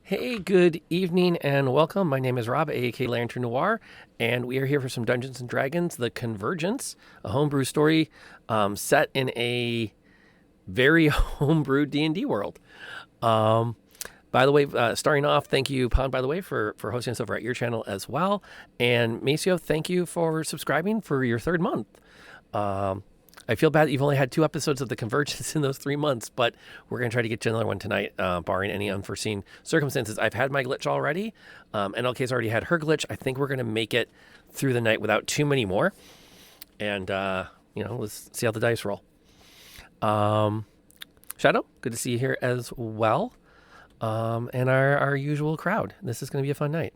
Hey, good evening and welcome. My name is Rob, aka Lantern Noir, and we are here for some Dungeons and Dragons: The Convergence, a homebrew story set in a very homebrew D&D world. Um, by the way, starting off, thank you, Pond, by the way, for hosting us over at your channel as well. And Maceo, thank you for subscribing for your third month. Um, I feel bad that you've only had 2 episodes of The Convergence in those 3 months, but we're going to try to get you another one tonight, barring any unforeseen circumstances. I've had my glitch already. NLK's already had her glitch. I think we're going to make it through the night without too many more. And, let's see how the dice roll. Shadow, good to see you here as well. And our usual crowd. This is going to be a fun night.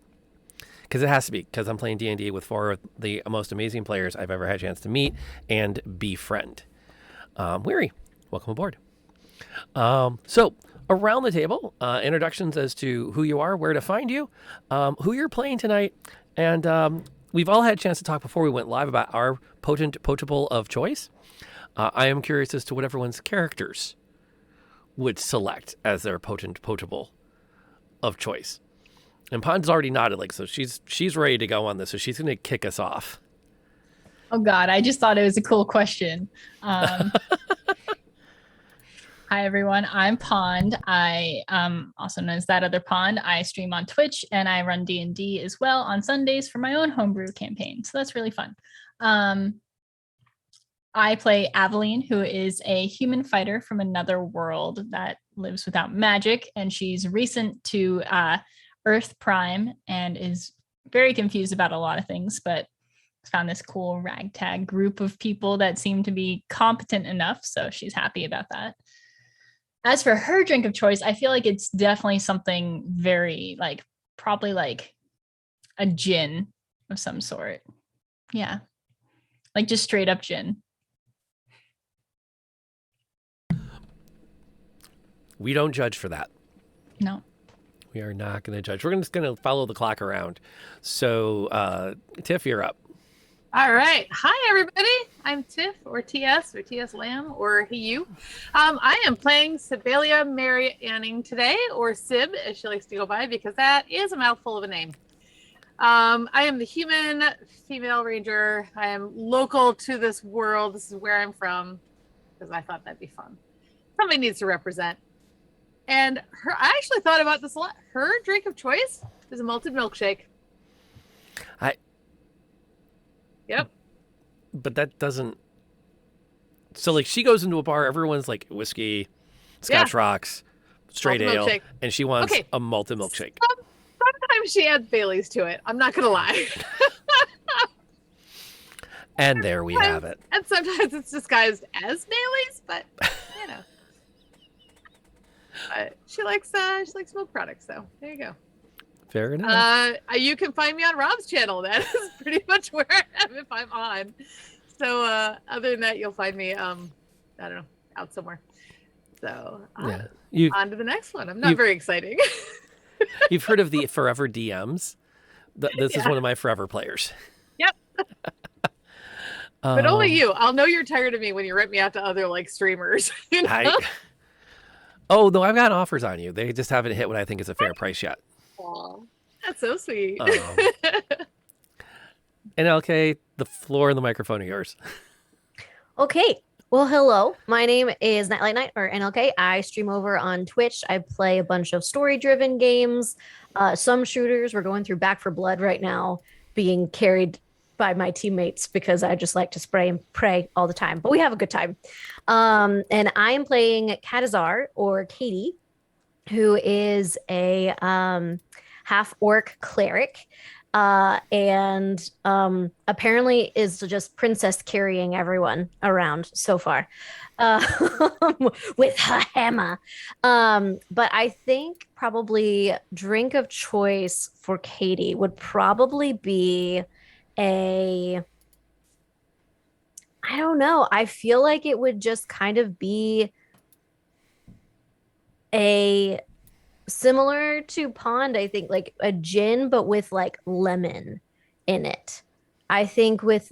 Because it has to be, because I'm playing D&D with 4 of the most amazing players I've ever had a chance to meet and befriend. Weary, welcome aboard. So, around the table, introductions as to who you are, where to find you, who you're playing tonight, and we've all had a chance to talk before we went live about our potable of choice. I am curious as to what everyone's characters would select as their potable of choice. And Pond's already nodded, so she's ready to go on this, so she's going to kick us off. Oh God, I just thought it was a cool question. Hi everyone, I'm Pond. I also known as That Other Pond. I stream on Twitch and I run D&D as well on Sundays for my own homebrew campaign. So that's really fun. I play Aveline, who is a human fighter from another world that lives without magic, and she's recent to Earth Prime and is very confused about a lot of things, but found this cool ragtag group of people that seem to be competent enough, so she's happy about that. As for her drink of choice, I feel like it's definitely something very probably a gin of some sort. Yeah, just straight up gin. We don't judge for that. No. We are not going to judge. We're just going to follow the clock around. So, Tiff, you're up. All right. Hi, everybody. I'm Tiff, or TS Lamb, or he, you. I am playing Sibelia Mary Anning today, or Sib, as she likes to go by, because that is a mouthful of a name. I am the human female ranger. I am local to this world. This is where I'm from, because I thought that'd be fun. Somebody needs to represent. And I actually thought about this a lot. Her drink of choice is a malted milkshake. Yep. But that doesn't. So, she goes into a bar, everyone's like whiskey, Scotch rocks, straight ale, milkshake. And she wants a malted milkshake. Sometimes she adds Baileys to it. I'm not going to lie. And there we have it. And sometimes it's disguised as Baileys, but, she likes milk products, so there you go. Fair enough. You can find me on Rob's channel. That is pretty much where I am if I'm on. So other than that, you'll find me, I don't know, out somewhere. So on to the next one. I'm not very exciting. You've heard of the Forever DMs? This is one of my Forever players. Yep. But only you. I'll know you're tired of me when you rent me out to other streamers. You know? Oh, no, I've got offers on you. They just haven't hit what I think is a fair price yet. Aw, that's so sweet. NLK, the floor and the microphone are yours. Okay. Well, hello. My name is Nightlight Night, or NLK. I stream over on Twitch. I play a bunch of story-driven games, some shooters. We're going through Back for Blood right now, being carried by my teammates because I just like to spray and pray all the time. But we have a good time. And I am playing Katazar, or Katie, who is a half-orc cleric, and apparently is just princess carrying everyone around so far with her hammer. But I think probably drink of choice for Katie would probably be I don't know. I feel like it would just kind of be a similar to Pond, I think, a gin, but with lemon in it. I think with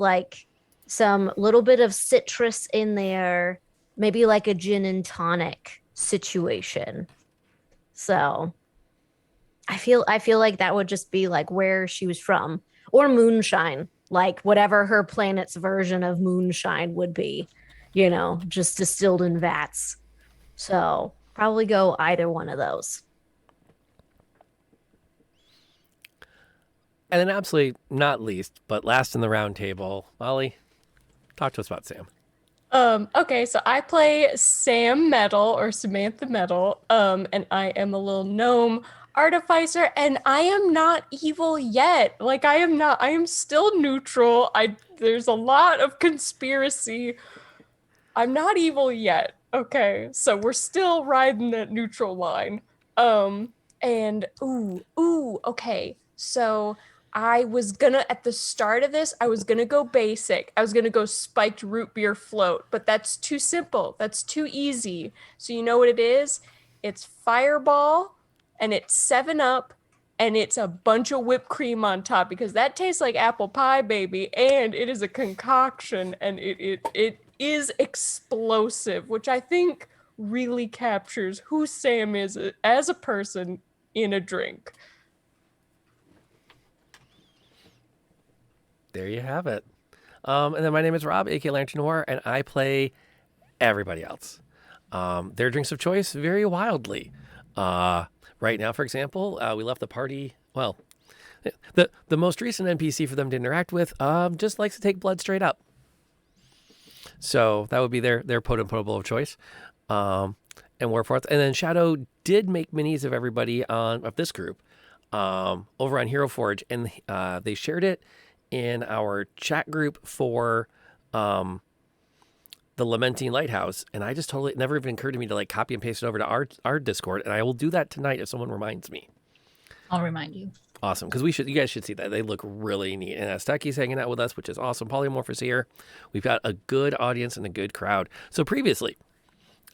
some little bit of citrus in there, maybe a gin and tonic situation. So I feel like that would just be like where she was from, or moonshine, like whatever her planet's version of moonshine would be, just distilled in vats. So probably go either one of those. And then absolutely not least, but last in the round table, Molly, talk to us about Sam. Okay, so I play Sam Metal or Samantha Metal, and I am a little gnome artificer, and I am not evil yet. Like I am still neutral. There's a lot of conspiracy. I'm not evil yet. Okay, so we're still riding that neutral line. And okay. So I was gonna, at the start of this, I was gonna go basic. I was gonna go spiked root beer float, but that's too simple. That's too easy. So you know what it is? It's Fireball, and it's 7-Up, and it's a bunch of whipped cream on top, because that tastes like apple pie, baby. And it is a concoction, and it is explosive, which I think really captures who Sam is as a person in a drink. There you have it. And then my name is Rob, aka Lantern Noir, and I play everybody else. Their drinks of choice vary wildly. Right now, for example, we left the party. Well, the most recent NPC for them to interact with just likes to take blood straight up. So that would be their potable of choice. And we're forth. And then Shadow did make minis of everybody of this group over on Hero Forge, and they shared it in our chat group for the Lamenting Lighthouse. And I just totally, it never even occurred to me to like copy and paste it over to our Discord. And I will do that tonight if someone reminds me. I'll remind you. Awesome, because you guys should see that. They look really neat. And Azteki's hanging out with us, which is awesome. Polymorph is here. We've got a good audience and a good crowd. So previously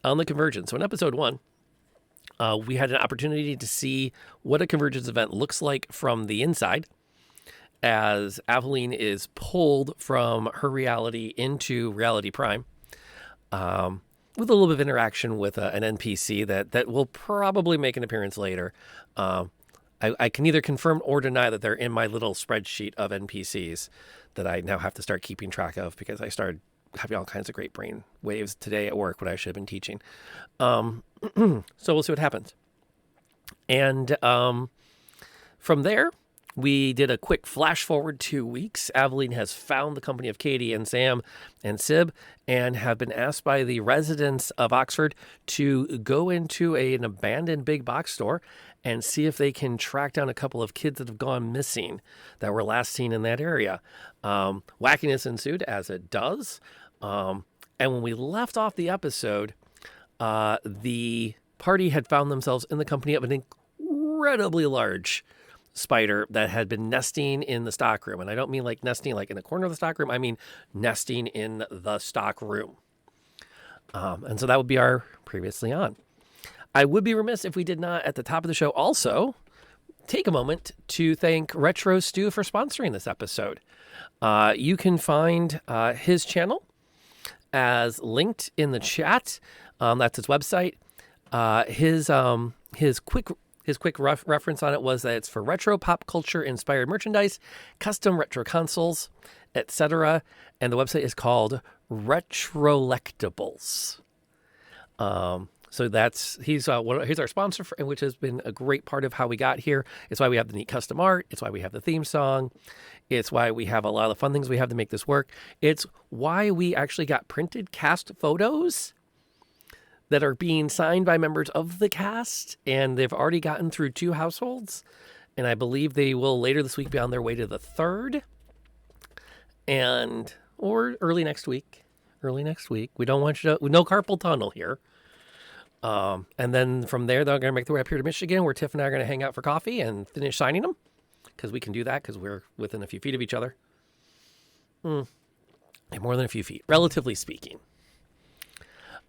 on the Convergence, so in episode 1, we had an opportunity to see what a Convergence event looks like from the inside, as Aveline is pulled from her reality into Reality Prime, with a little bit of interaction with an NPC that will probably make an appearance later. I can either confirm or deny that they're in my little spreadsheet of NPCs that I now have to start keeping track of, because I started having all kinds of great brain waves today at work when I should have been teaching. So we'll see what happens. And from there, we did a quick flash forward 2 weeks. Aveline has found the company of Katie and Sam and Sib, and have been asked by the residents of Oxford to go into an abandoned big box store and see if they can track down a couple of kids that have gone missing that were last seen in that area. Wackiness ensued, as it does. And when we left off the episode, the party had found themselves in the company of an incredibly large spider that had been nesting in the stockroom. And I don't mean like nesting like in the corner of the stockroom. I mean nesting in the stockroom. And so that would be our previously on. I would be remiss if we did not, at the top of the show, also take a moment to thank Retro Stew for sponsoring this episode. You can find his channel as linked in the chat. That's his website. His quick reference on it was that it's for retro pop culture inspired merchandise, custom retro consoles, etc. And the website is called Retrolectables. So he's our sponsor, which has been a great part of how we got here. It's why we have the neat custom art. It's why we have the theme song. It's why we have a lot of the fun things we have to make this work. It's why we actually got printed cast photos that are being signed by members of the cast, and they've already gotten through 2 households, and I believe they will later this week be on their way to the 3rd, or early next week. We don't want you to, no carpal tunnel here. And then from there, they're going to make their way up here to Michigan, where Tiff and I are going to hang out for coffee and finish signing them, because we can do that because we're within a few feet of each other. More than a few feet, relatively speaking.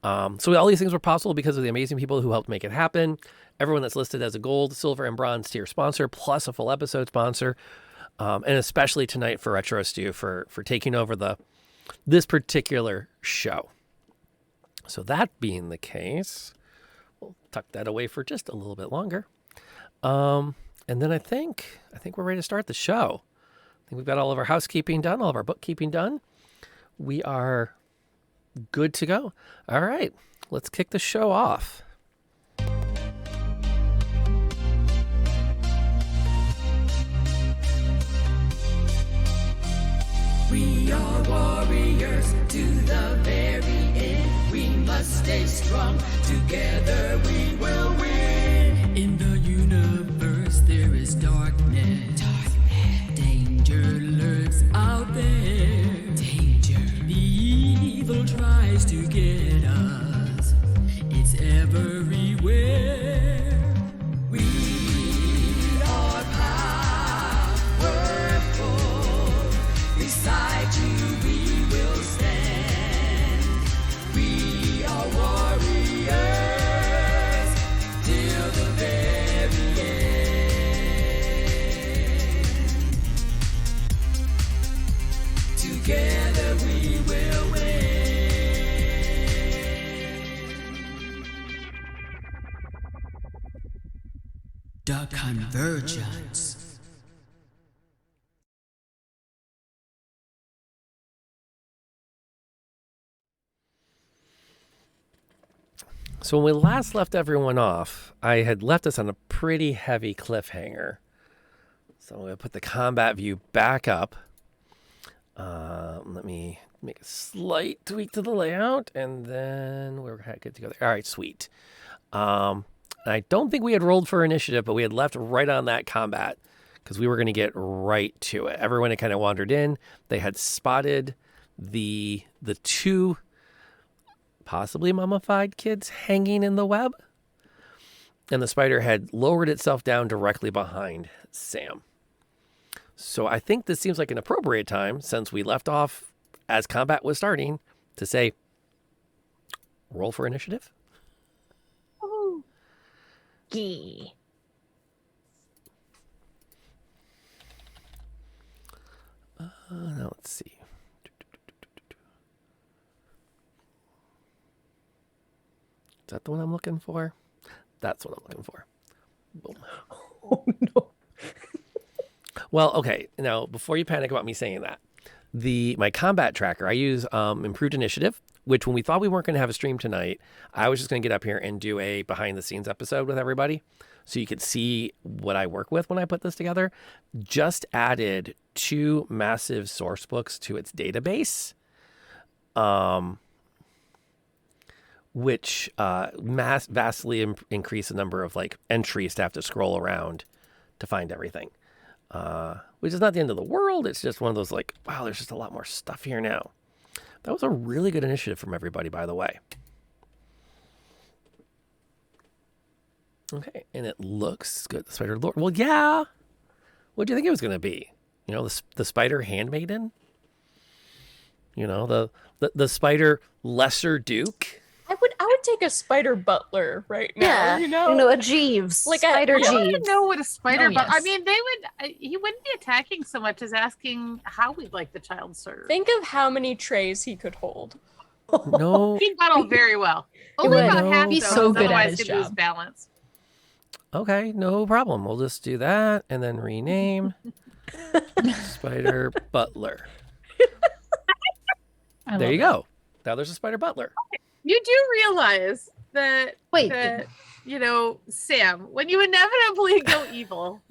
So all these things were possible because of the amazing people who helped make it happen. Everyone that's listed as a gold, silver, and bronze tier sponsor, plus a full episode sponsor. And especially tonight for Retro Stew for taking over this particular show. So that being the case, we'll tuck that away for just a little bit longer. And then I think we're ready to start the show. I think we've got all of our housekeeping done, all of our bookkeeping done. We are good to go. All right, let's kick the show off. We are warriors to the very end. We must stay strong. Together we will win. In the universe there is darkness. Danger lurks out there. Danger. The evil tries to get us. It's everywhere. We are powerful. Beside you we will stand. We are warriors till the very end. Together we will win. The Convergence. So when we last left everyone off, I had left us on a pretty heavy cliffhanger. So I'm going to put the combat view back up. Let me make a slight tweak to the layout, and then we're good to go there. All right, sweet. I don't think we had rolled for initiative, but we had left right on that combat because we were going to get right to it. Everyone had kind of wandered in. They had spotted the two possibly mummified kids hanging in the web, and the spider had lowered itself down directly behind Sam. So I think this seems like an appropriate time, since we left off as combat was starting, to say, roll for initiative. Yeah. Now let's see. Is that the one I'm looking for? That's what I'm looking for. Boom. Oh no. Well, okay. Now, before you panic about me saying that, my combat tracker, I use improved initiative, which when we thought we weren't going to have a stream tonight, I was just going to get up here and do a behind the scenes episode with everybody so you could see what I work with when I put this together. Just added 2 massive source books to its database, which vastly increase the number of like entries to have to scroll around to find everything. Which is not the end of the world. It's just one of those like, wow, there's just a lot more stuff here now. That was a really good initiative from everybody, by the way. Okay, and it looks good. The Spider Lord. Well, yeah. What do you think it was going to be? You know, the Spider Handmaiden? You know, the Spider Lesser Duke? I would take a spider butler right now. Yeah, You know, a Jeeves, Like spider a- I don't Jeeves. even know what a spider, Oh, but I yes. mean, he wouldn't be attacking so much as asking how we'd like the child served. think of how many trays he could hold. No. He'd battle very well. He Only would. about half He's though, so good at otherwise his he'd lose job. balance. Okay, no problem. We'll just do that and then rename Spider Butler. I There love you it. go. Now there's a Spider Butler. You do realize that Wait, that, you know, Sam, when you inevitably go evil,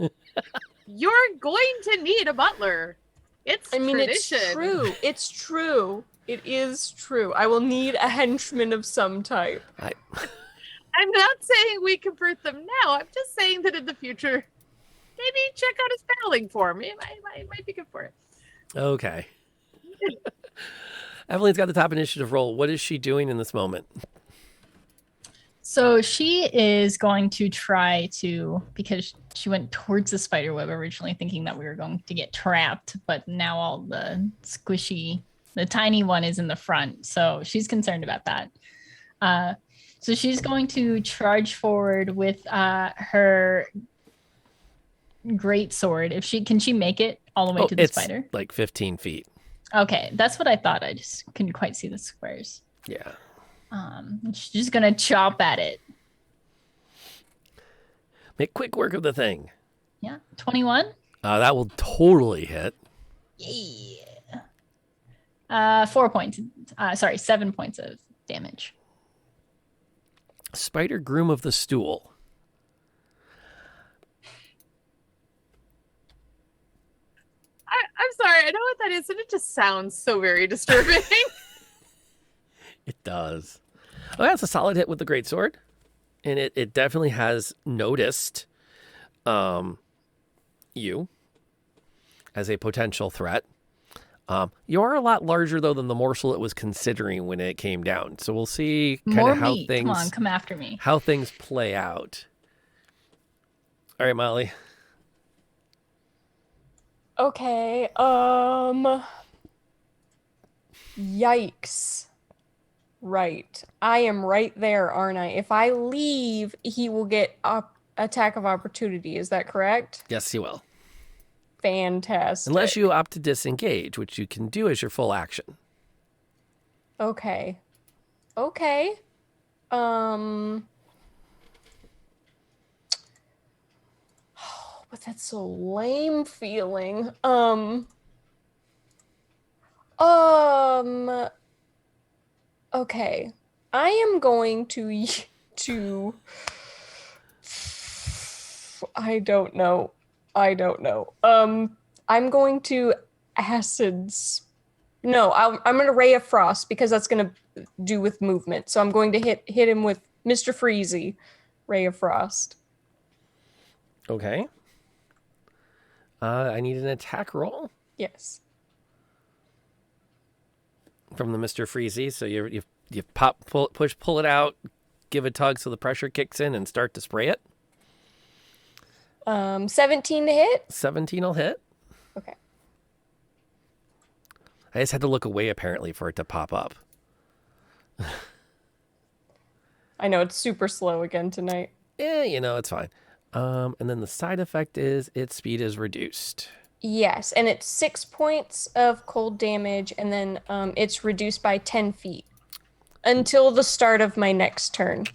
you're going to need a butler. It's I mean, tradition. it's true. It's true. It is true. I will need a henchman of some type. I'm not saying we convert them now. I'm just saying that in the future, maybe check out his battling form. It might be good for it. Okay. Evelyn's got the top initiative roll. What is she doing in this moment? So she is going to try to, because she went towards the spider web originally thinking that we were going to get trapped, but now all the the tiny one is in the front. So she's concerned about that. So she's going to charge forward with her great sword. Can she make it all the way to the it's spider? like 15 feet. Okay, that's what I thought. I just couldn't quite see the squares. Yeah. She's just gonna chop at it. Make quick work of the thing. Yeah. 21. That will totally hit. Yeah. 4 points. Sorry, 7 points of damage. Spider Groom of the Stool. I'm sorry, I know what that is, and it just sounds so very disturbing. It does. Oh, that's a solid hit with the greatsword. And it definitely has noticed you as a potential threat. You are a lot larger, though, than the morsel it was considering when it came down. So we'll see kind More of how meat. things Come on, come after me. how things play out. All right, Molly. Okay. Yikes. Right. I am right there, aren't I? If I leave, he will get attack of opportunity. Is that correct? Yes, you will. Fantastic. Unless you opt to disengage, which you can do as your full action. Okay. Okay. But that's so lame feeling. Okay. I am going to I don't know. I'm going to acids. No, I'm going to ray of frost because that's going to do with movement. So I'm going to hit him with Mr. Freezy, ray of frost. Okay. I need an attack roll Yes. from the Mr. Freezy. So you pop, pull it out, give a tug so the pressure kicks in and start to spray it. 17 to hit. 17 will hit. Okay. I just had to look away apparently for it to pop up. I know it's super slow again tonight. Yeah, it's fine. And then the side effect is its speed is reduced. Yes, and it's 6 points of cold damage, and then it's reduced by 10 feet until the start of my next turn.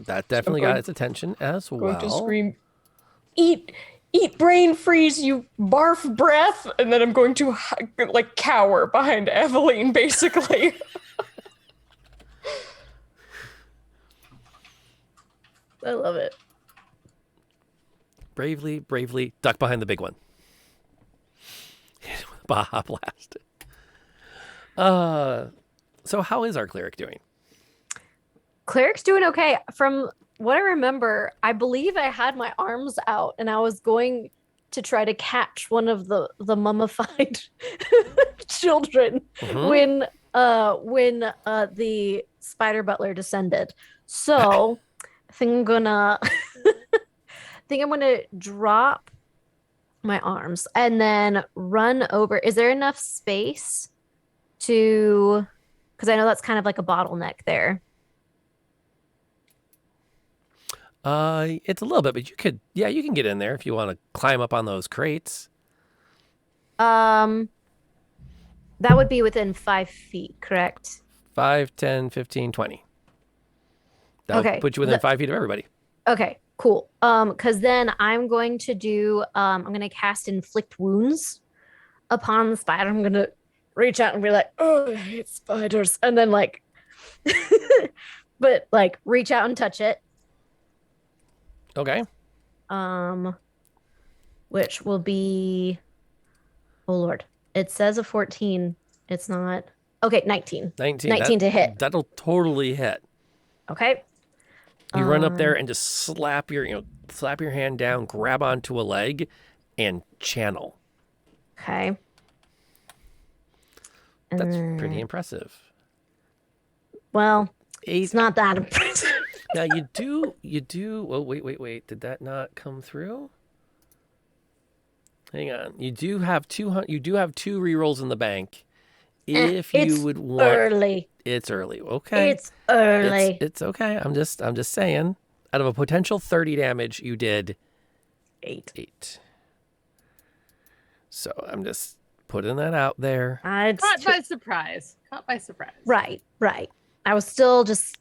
That definitely got its attention as well. Going to scream, eat brain freeze, you barf breath, and then I'm going to like cower behind Eveline, basically. I love it. Bravely duck behind the big one. Baja blast. So how is our cleric doing? Cleric's doing okay. From what I remember, I believe I had my arms out and I was going to try to catch one of the mummified children when the spider butler descended. So I think I'm gonna drop my arms and then run over. Is there enough space to, because I know that's kind of like a bottleneck there. It's a little bit, but you can get in there if you want to climb up on those crates. That would be within 5 feet, correct? 5, 10, 15, 20. That'll put you within 5 feet of everybody. Okay, cool. Because then I'm going to cast Inflict Wounds upon the spider. I'm gonna reach out and be like, oh, I hate spiders. And then reach out and touch it. Okay. Which will be, oh Lord, it says a 14. It's not. Okay, 19. 19 to hit. That'll totally hit. Okay. You run up there and just slap your hand down, grab onto a leg, and channel. Okay. That's pretty impressive. Well, it's not that impressive. Now you do. Oh, wait. Did that not come through? Hang on. You do have two rerolls in the bank. If you would want. Early. It's early. Okay. It's early. It's okay. I'm just saying. Out of a potential 30 damage, you did 8. So I'm just putting that out there. Caught by surprise. Right. I was still just,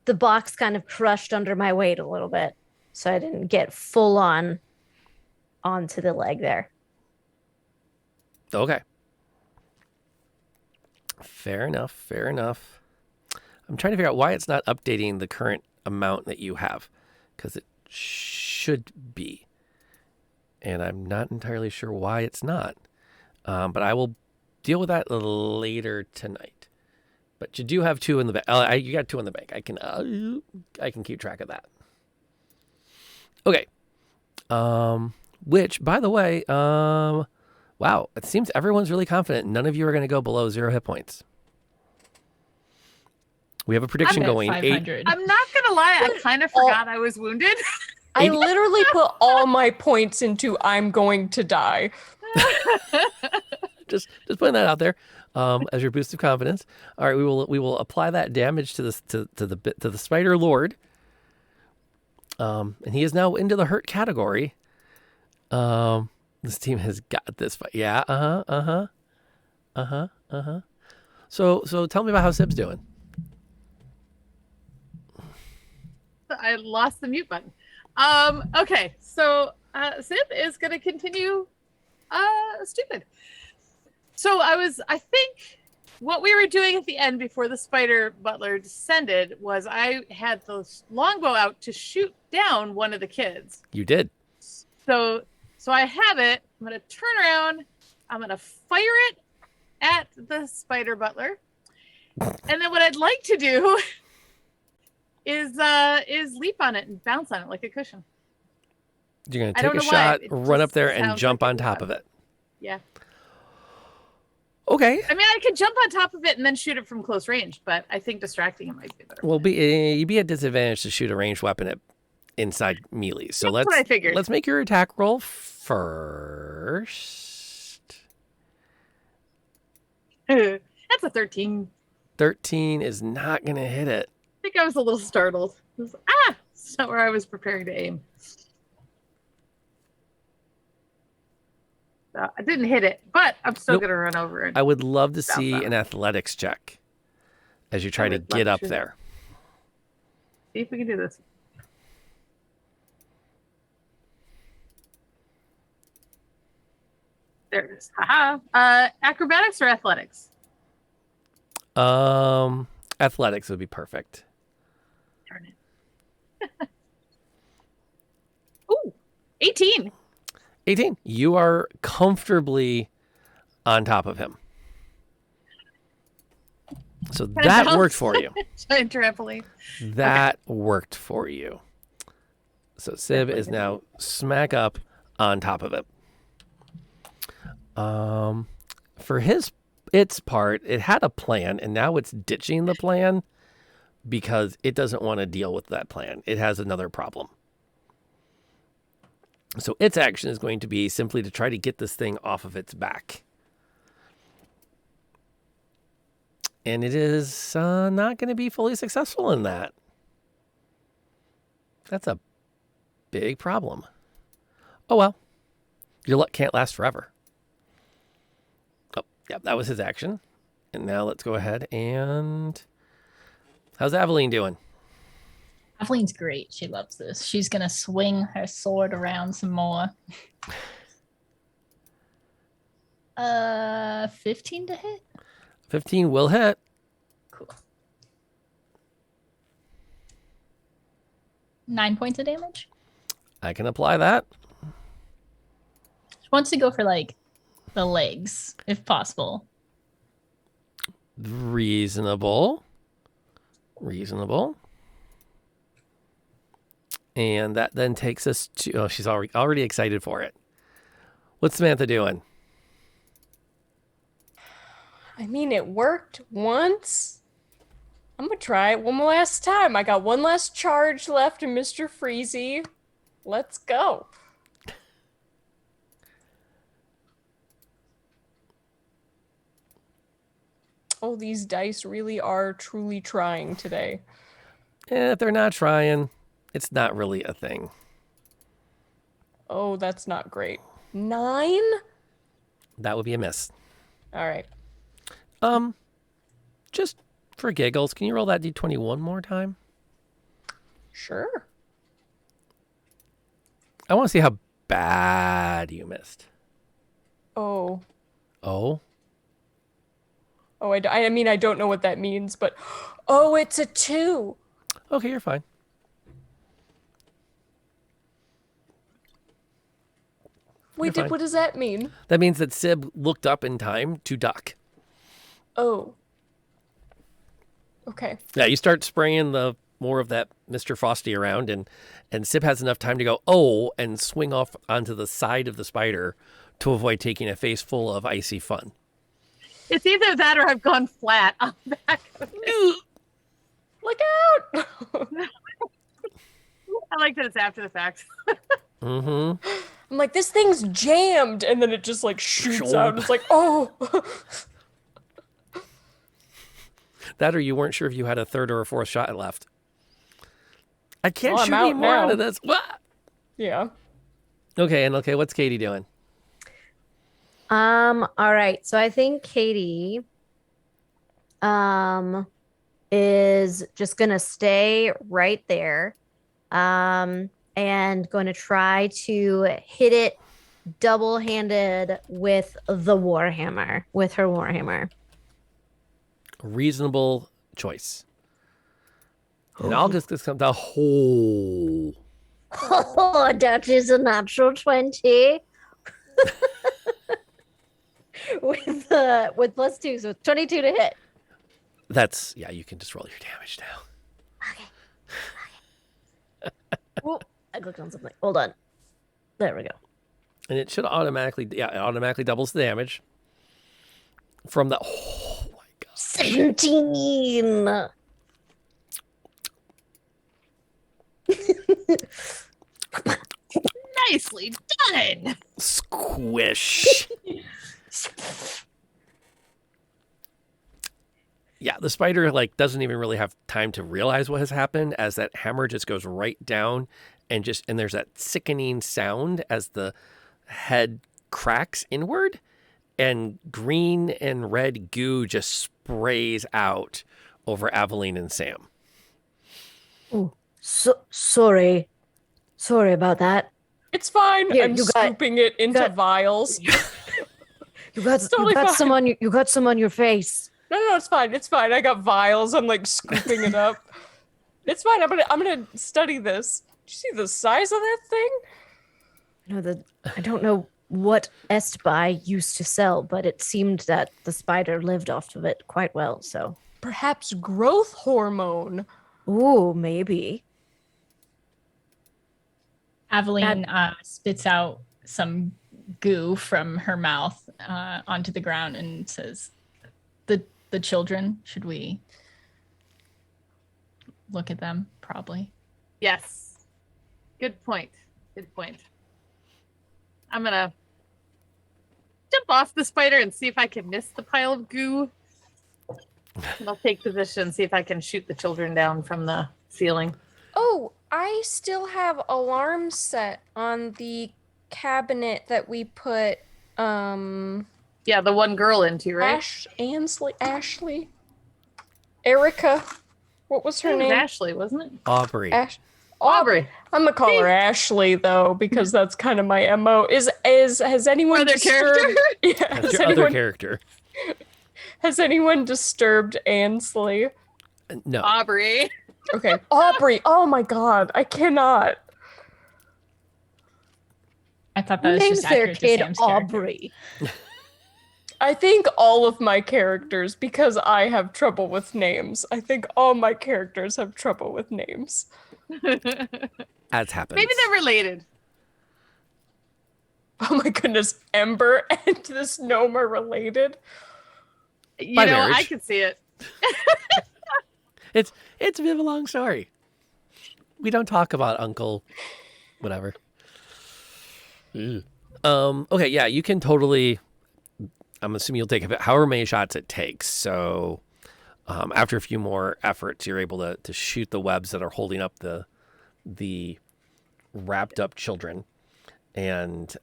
the box kind of crushed under my weight a little bit. so I didn't get full on onto the leg there. Okay. Fair enough. Fair enough. I'm trying to figure out why it's not updating the current amount that you have, because it should be. And I'm not entirely sure why it's not. But I will deal with that later tonight. But you do have 2 in the bank. You got 2 in the bank. I can keep track of that. Okay. Which, by the way, wow, it seems everyone's really confident. None of you are going to go below 0 hit points. We have a prediction going. 500. I'm not gonna lie, I kind of forgot I was wounded. I literally put all my points into I'm going to die. Just putting that out there as your boost of confidence. All right, we will apply that damage to the spider lord. And he is now into the hurt category. This team has got this fight. Yeah. So tell me about how Sib's doing. I lost the mute button. Okay, so Sib is gonna continue stupid. So I think what we were doing at the end before the spider butler descended was I had the longbow out to shoot down one of the kids. You did. So I have it. I'm gonna turn around. I'm gonna fire it at the spider butler, and then what I'd like to do is leap on it and bounce on it like a cushion. You're going to I take don't a know why. shot, It run up just there, and sounds jump like on it top would. of it. Yeah. Okay. I mean, I could jump on top of it and then shoot it from close range, but I think distracting it might be better. Well, you'd be at disadvantage to shoot a ranged weapon inside melee. So That's what I figured. let's make your attack roll first. That's a 13. 13 is not going to hit it. I think I was a little startled. It was, it's not where I was preparing to aim. So I didn't hit it, but I'm still Nope. going to run over it. I would love to Bounce see on an it. athletics check as you try to would love get up to. there. See if we can do this. There it is. Haha. Acrobatics or athletics? Athletics would be perfect. Darn it. Ooh, 18. 18. You are comfortably on top of him. So I that bounce? worked for you. Giant trampoline. That worked for you. So Sib is now smack up on top of it. For its part, it had a plan, and now it's ditching the plan because it doesn't want to deal with that plan. It has another problem. So its action is going to be simply to try to get this thing off of its back. And it is not going to be fully successful in that. That's a big problem. Oh well. Your luck can't last forever. Oh, yeah, that was his action. And now let's go ahead and... How's Aveline doing? Aveline's great. She loves this. She's going to swing her sword around some more. 15 to hit? 15 will hit. Cool. 9 points of damage. I can apply that. She wants to go for like the legs, if possible. Reasonable. And that then takes us to... Oh, she's already excited for it. What's Samantha doing? I mean, it worked once. I'm gonna try it one last time. I got one last charge left in Mr. Freezy. Let's go. Oh, these dice really are truly trying today. If they're not trying, it's not really a thing. Oh, that's not great. 9? That would be a miss. All right. Just for giggles, can you roll that d20 one more time? Sure. I want to see how bad you missed. Oh. Oh? Oh, I mean, I don't know what that means, but... Oh, it's a 2. Okay, you're fine. Wait, You're fine. what does that mean? That means that Sib looked up in time to duck. Oh. Okay. Yeah, you start spraying the more of that Mr. Frosty around, and Sib has enough time to go, oh, and swing off onto the side of the spider to avoid taking a face full of icy fun. It's either that or I've gone flat on the back of it. Look out! I like that it's after the fact. Mm-hmm. I'm like, this thing's jammed, and then it just like shoots out. And it's like, oh. That, or you weren't sure if you had a third or a fourth shot left. I can't Well, shoot I'm any out more now. out of this. What? Yeah. Okay, and what's Katie doing? All right. So I think Katie is just gonna stay right there. And going to try to hit it double-handed with the warhammer, with her warhammer. Reasonable choice. And I'll just come down. Oh. Oh, that is a natural 20. with +2, so 22 to hit. That's, yeah, you can just roll your damage now. Whoa, I clicked on something. Hold on. There we go. And it should automatically, it automatically doubles the damage from the, oh my God. 17. Nicely done. Squish. Yeah, the spider doesn't even really have time to realize what has happened as that hammer just goes right down and there's that sickening sound as the head cracks inward and green and red goo just sprays out over Aveline and Sam. Oh, sorry about that. It's fine. Here, I'm you got- scooping it into got- vials. You got totally fine. you got some on your face. No, it's fine. It's fine. I got vials. I'm like scooping it up. It's fine. I'm gonna study this. Do you see the size of that thing? I don't know what Estby used to sell, but it seemed that the spider lived off of it quite well. So, Perhaps growth hormone. ooh, maybe. Aveline spits out some goo from her mouth onto the ground and says, the children, should we look at them? Probably. Yes. Good point. Good point. I'm gonna jump off the spider and see if I can miss the pile of goo. And I'll take position, see if I can shoot the children down from the ceiling. Oh, I still have alarms set on the cabinet that we put Yeah, the one girl into, right? Ashley. Erica. What was her It was name? Ashley, wasn't it? Aubrey. Aubrey. I'm gonna call her Ashley though, because that's kind of my MO. Has anyone Other character? Yeah, That's has your other anyone, character. has anyone disturbed Ansley? No. Aubrey. Okay. Aubrey. Oh my god. I cannot. I thought that was Names just their accurate to kid Sam's character. Aubrey. I think all of my characters, because I have trouble with names, I think all my characters have trouble with names. As happens. Maybe they're related. Oh my goodness, Ember and this gnome are related. You By know, marriage. I could see it. It's a bit of a long story. We don't talk about Uncle, whatever. Okay, yeah, you can totally. I'm assuming you'll take however many shots it takes. So, after a few more efforts, you're able to shoot the webs that are holding up the wrapped up children, and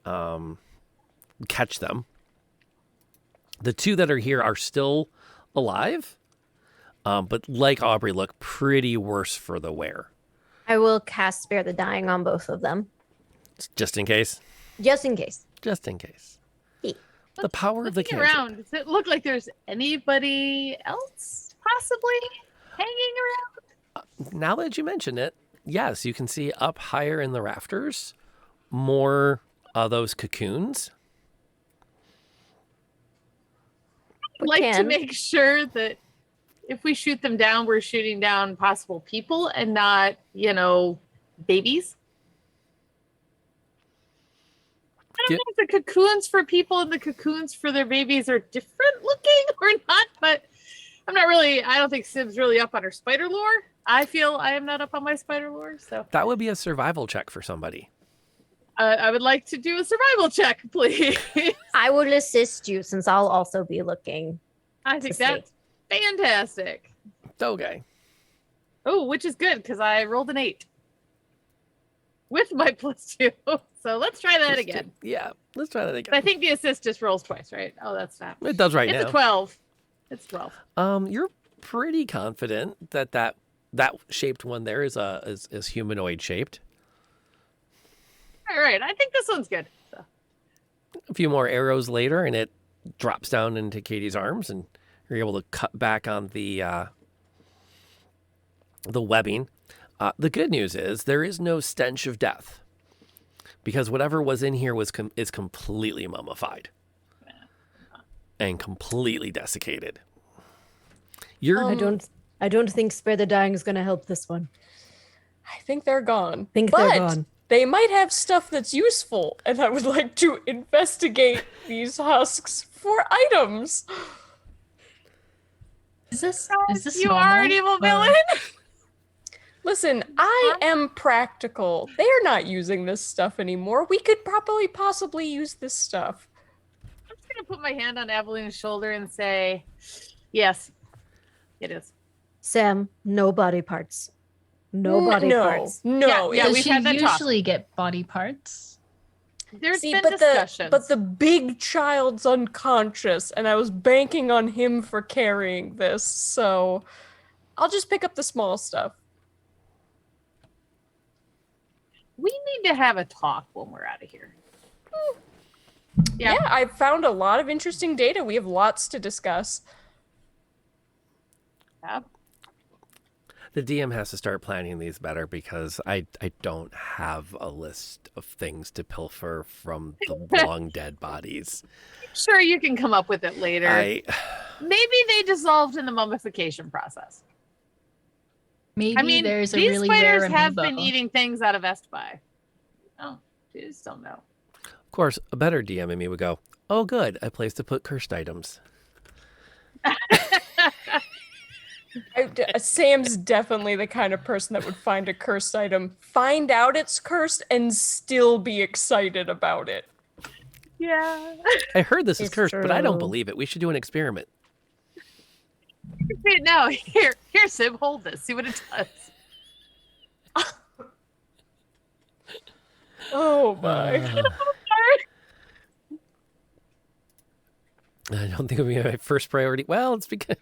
catch them. The two that are here are still alive. But like Aubrey, look pretty worse for the wear. I will cast Spare the Dying on both of them. Just in case. Just in case. Just in case. Hey. The power of the Looking cantrip. around, does it look like there's anybody else possibly hanging around? Now that you mention it, yes, you can see up higher in the rafters more of those cocoons. I'd like to can. make sure that if we shoot them down, we're shooting down possible people and not, babies. I don't know if the cocoons for people and the cocoons for their babies are different looking or not, but I don't think Sib's really up on her spider lore. I feel I am not up on my spider lore, so. That would be a survival check for somebody. I would like to do a survival check, please. I will assist you since I'll also be looking. I think To see. that's fantastic. Okay. Oh, which is good because I rolled an 8 with my +2. So let's try that again. Yeah, let's try that I again. think the assist just rolls twice, right? Oh, that's not. It does right It's now. a 12. It's 12. You're pretty confident that shaped one there is humanoid shaped. All right, I think this one's good. So. A few more arrows later, and it drops down into Katie's arms, and you're able to cut back on the webbing. The good news is there is no stench of death, because whatever was in here is completely mummified and completely desiccated. I don't think Spare the Dying is going to help this one. I think they're gone. Think but they're gone. They might have stuff that's useful, and I would like to investigate these husks for items. Is this You normal? are an evil villain. Listen, I am practical. They're not using this stuff anymore. We could possibly use this stuff. I'm just gonna put my hand on Evelyn's shoulder and say, "Yes, it is." Sam, no body parts. No body parts. No, Yeah, Does we've she had that talk. usually get body parts? There's See, been but discussions. the big child's unconscious, and I was banking on him for carrying this, so I'll just pick up the small stuff. We need to have a talk when we're out of here. Yeah, I've found a lot of interesting data. We have lots to discuss. Yeah. The DM has to start planning these better, because I don't have a list of things to pilfer from the long dead bodies. Sure, you can come up with it later. Maybe they dissolved in the mummification process. Maybe there's a these really spiders rare have amiibo. been eating things out of Espi. Oh, you just don't know. Of course, a better DM in me would go, "Oh, good, a place to put cursed items." Sam's definitely the kind of person that would find a cursed item, find out it's cursed, and still be excited about it. Yeah. I heard this is It's cursed, but I don't true. believe it. We should do an experiment. No, here, Sib, hold this. See what it does. Oh my. I don't think it would be my first priority. Well, it's because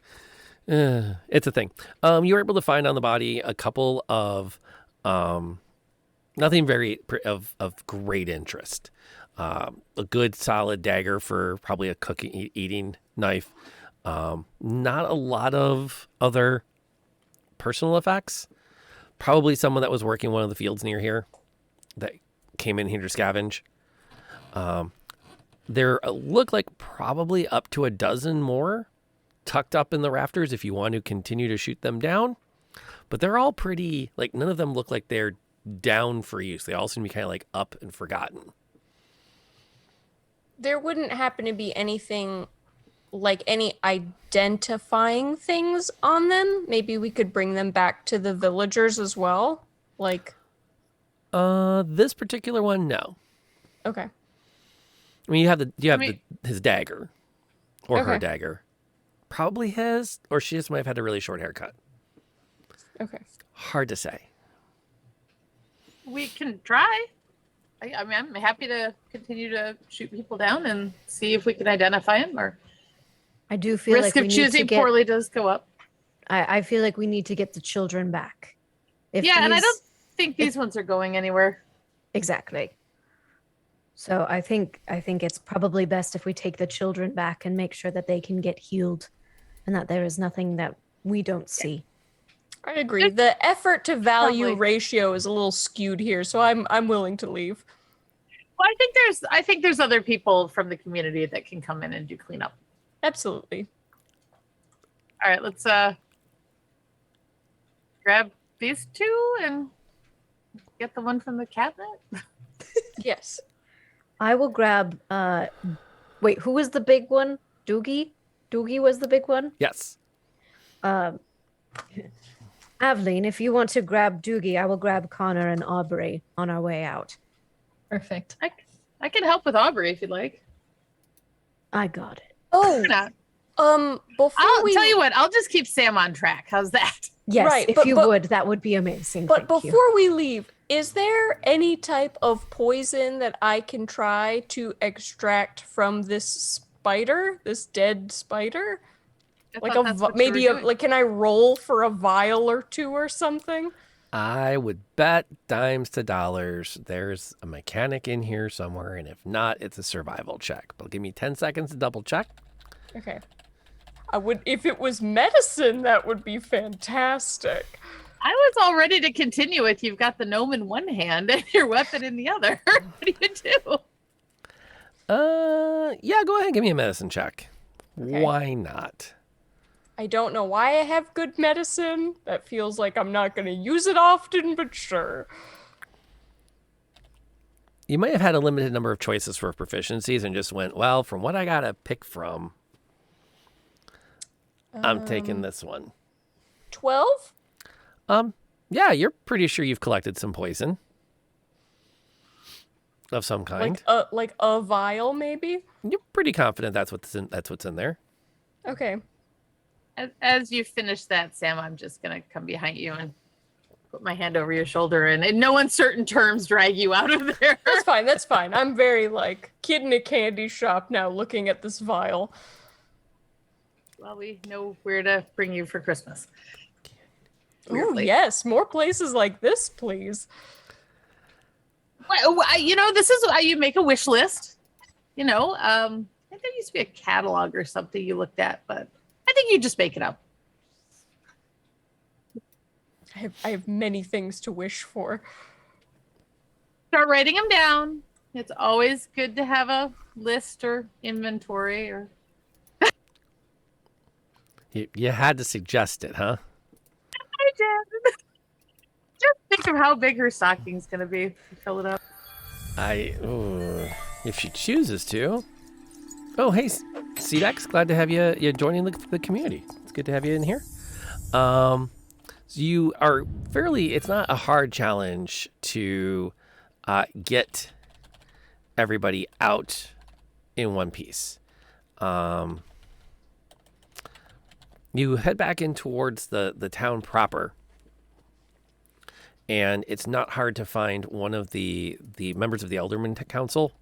it's a thing. You were able to find on the body a couple of nothing very of great interest. A good solid dagger for probably a cooking eating knife. Not a lot of other personal effects. Probably someone that was working one of the fields near here that came in here to scavenge. There look like probably up to a dozen more tucked up in the rafters if you want to continue to shoot them down. But they're all pretty, like, none of them look like they're down for use. They all seem to be kind of like up and forgotten. There wouldn't happen to be anything like any identifying things on them. Maybe we could bring them back to the villagers as well. Like, This particular one, no. okay. I mean, you have his dagger or her Okay. dagger. Probably his, or she just might have had a really short haircut. Okay. Hard to say. We can try. I mean, I'm happy to continue to shoot people down and see if we can identify them. Or I do feel risk like we of need to choosing get, poorly does go up. I feel like we need to get the children back. If Yeah, and I these- don't think these ones are going anywhere. Exactly. So I think it's probably best if we take the children back and make sure that they can get healed and that there is nothing that we don't see. I agree. The effort to value Probably. ratio is a little skewed here, so I'm willing to leave. Well, I think there's other people from the community that can come in and do cleanup. Absolutely. All right, let's grab these two and get the one from the cabinet. Yes. I will grab wait, who was the big one? Doogie? Doogie was the big one? Yes. Aveline, if you want to grab Doogie, I will grab Connor and Aubrey on our way out. Perfect. I can help with Aubrey if you'd like. I got it. Oh, Or not. before I'll we tell you what. I'll just keep Sam on track. How's that? Yes, Right, if but- you but- would, that would be amazing. But Thank you. before we leave, is there any type of poison that I can try to extract from this spider, this dead spider? I Like thought that's what you maybe were doing. like can I roll for a vial or two or something? I would bet dimes to dollars there's a mechanic in here somewhere, and if not, it's a survival check. But give me 10 seconds to double check. Okay. I would if it was medicine, that would be fantastic. I was all ready to continue with you've got the gnome in one hand and your weapon in the other. What do you do? Yeah, go ahead and give me a medicine check. Okay. Why not? I don't know why I have good medicine. That feels like I'm not going to use it often, but sure. You might have had a limited number of choices for proficiencies and just went, well, from what I gotta pick from, I'm taking this one. 12? Yeah, you're pretty sure you've collected some poison of some kind. Like a vial, maybe? You're pretty confident that's what's in there. Okay. As you finish that, Sam, I'm just gonna come behind you and put my hand over your shoulder and in no uncertain terms drag you out of there. That's fine. That's fine. I'm very like kid in a candy shop now looking at this vial. Well, we know where to bring you for Christmas. Oh, Weirdly. yes. More places like this, please. Well, this is how you make a wish list. I think there used to be a catalog or something you looked at, but I think you just make it up. I have many things to wish for. Start writing them down. It's always good to have a list or inventory or You had to suggest it, huh? I did. Just think of how big her stocking's gonna be. Fill it up. If she chooses to. Oh, hey, CDEX, glad to have you joining the community. It's good to have you in here. So you are it's not a hard challenge to get everybody out in one piece. You head back in towards the town proper, and it's not hard to find one of the members of the Elderman Council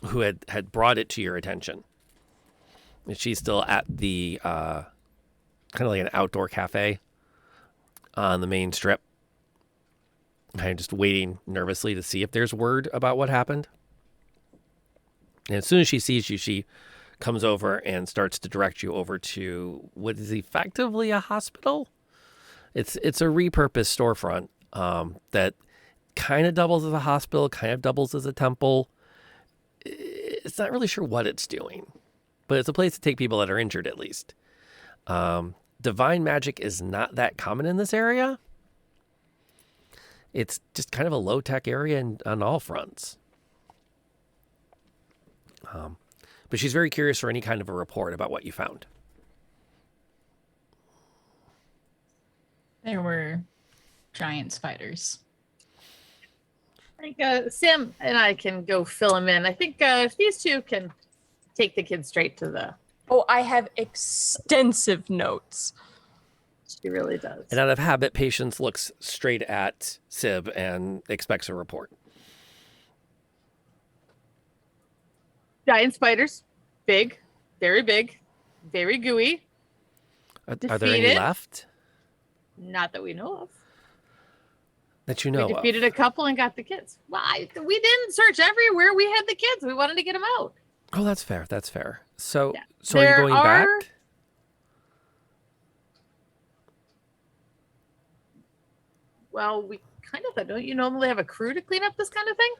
who had brought it to your attention. And she's still at the kind of like an outdoor cafe on the main strip, kind of just waiting nervously to see if there's word about what happened. And as soon as she sees you, she comes over and starts to direct you over to what is effectively a hospital. It's a repurposed storefront that kind of doubles as a hospital, kind of doubles as a temple. It's not really sure what it's doing, but it's a place to take people that are injured at least. Divine magic is not that common in this area. It's just kind of a low-tech area on all fronts. But she's very curious for any kind of a report about what you found. There were giant spiders. I think Sam and I can go fill him in. I think if these two can take the kids straight to the. Oh, I have extensive notes. She really does. And out of habit, Patience looks straight at Sib and expects a report. Giant spiders, big, very gooey. Are there any Defeated. left? Not that we know of. That you know We of. defeated a couple and got the kids. Well, we didn't search everywhere. We had the kids. We wanted to get them out. Oh, that's fair. That's fair. So, Yeah. so are you There going are- back? Well, we kind of thought, don't you normally have a crew to clean up this kind of thing?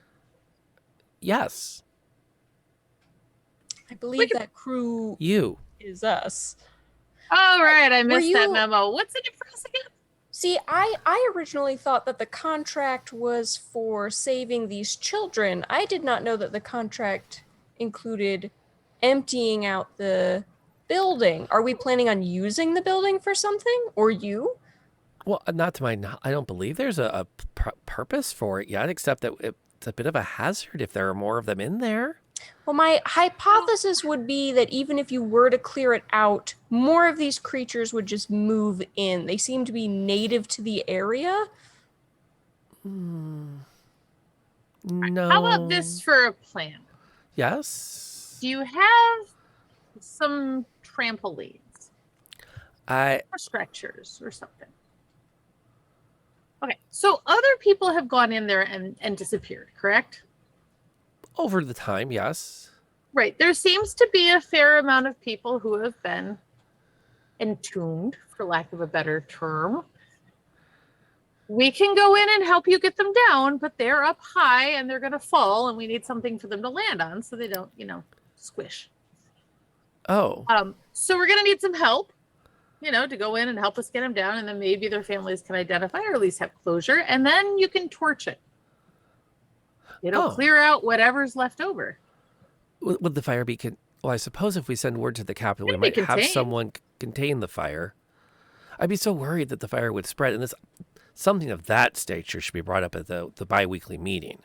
Yes. I believe that crew You. is us. Oh, right. I Were missed that you- memo. What's in it for us again? See, I originally thought that the contract was for saving these children. I did not know that the contract included emptying out the building. Are we planning on using the building for something? Or you? Well, not to my knowledge. I don't believe there's a purpose for it yet, except that it's a bit of a hazard if there are more of them in there. Well, my hypothesis would be that even if you were to clear it out, more of these creatures would just move in. They seem to be native to the area. No. How about this for a plan? Yes. Do you have some trampolines or stretchers or something? Okay, so other people have gone in there and disappeared, correct? Over the time, yes. Right. There seems to be a fair amount of people who have been entombed, for lack of a better term. We can go in and help you get them down, but they're up high and they're going to fall, and we need something for them to land on so they don't, squish. Oh. So we're going to need some help, to go in and help us get them down, and then maybe their families can identify or at least have closure, and then you can torch it. It'll clear out whatever's left over. Would the fire be... Well, I suppose if we send word to the capital, we It'd be might have contained. someone contain the fire. I'd be so worried that the fire would spread, and something of that stature should be brought up at the bi-weekly meeting.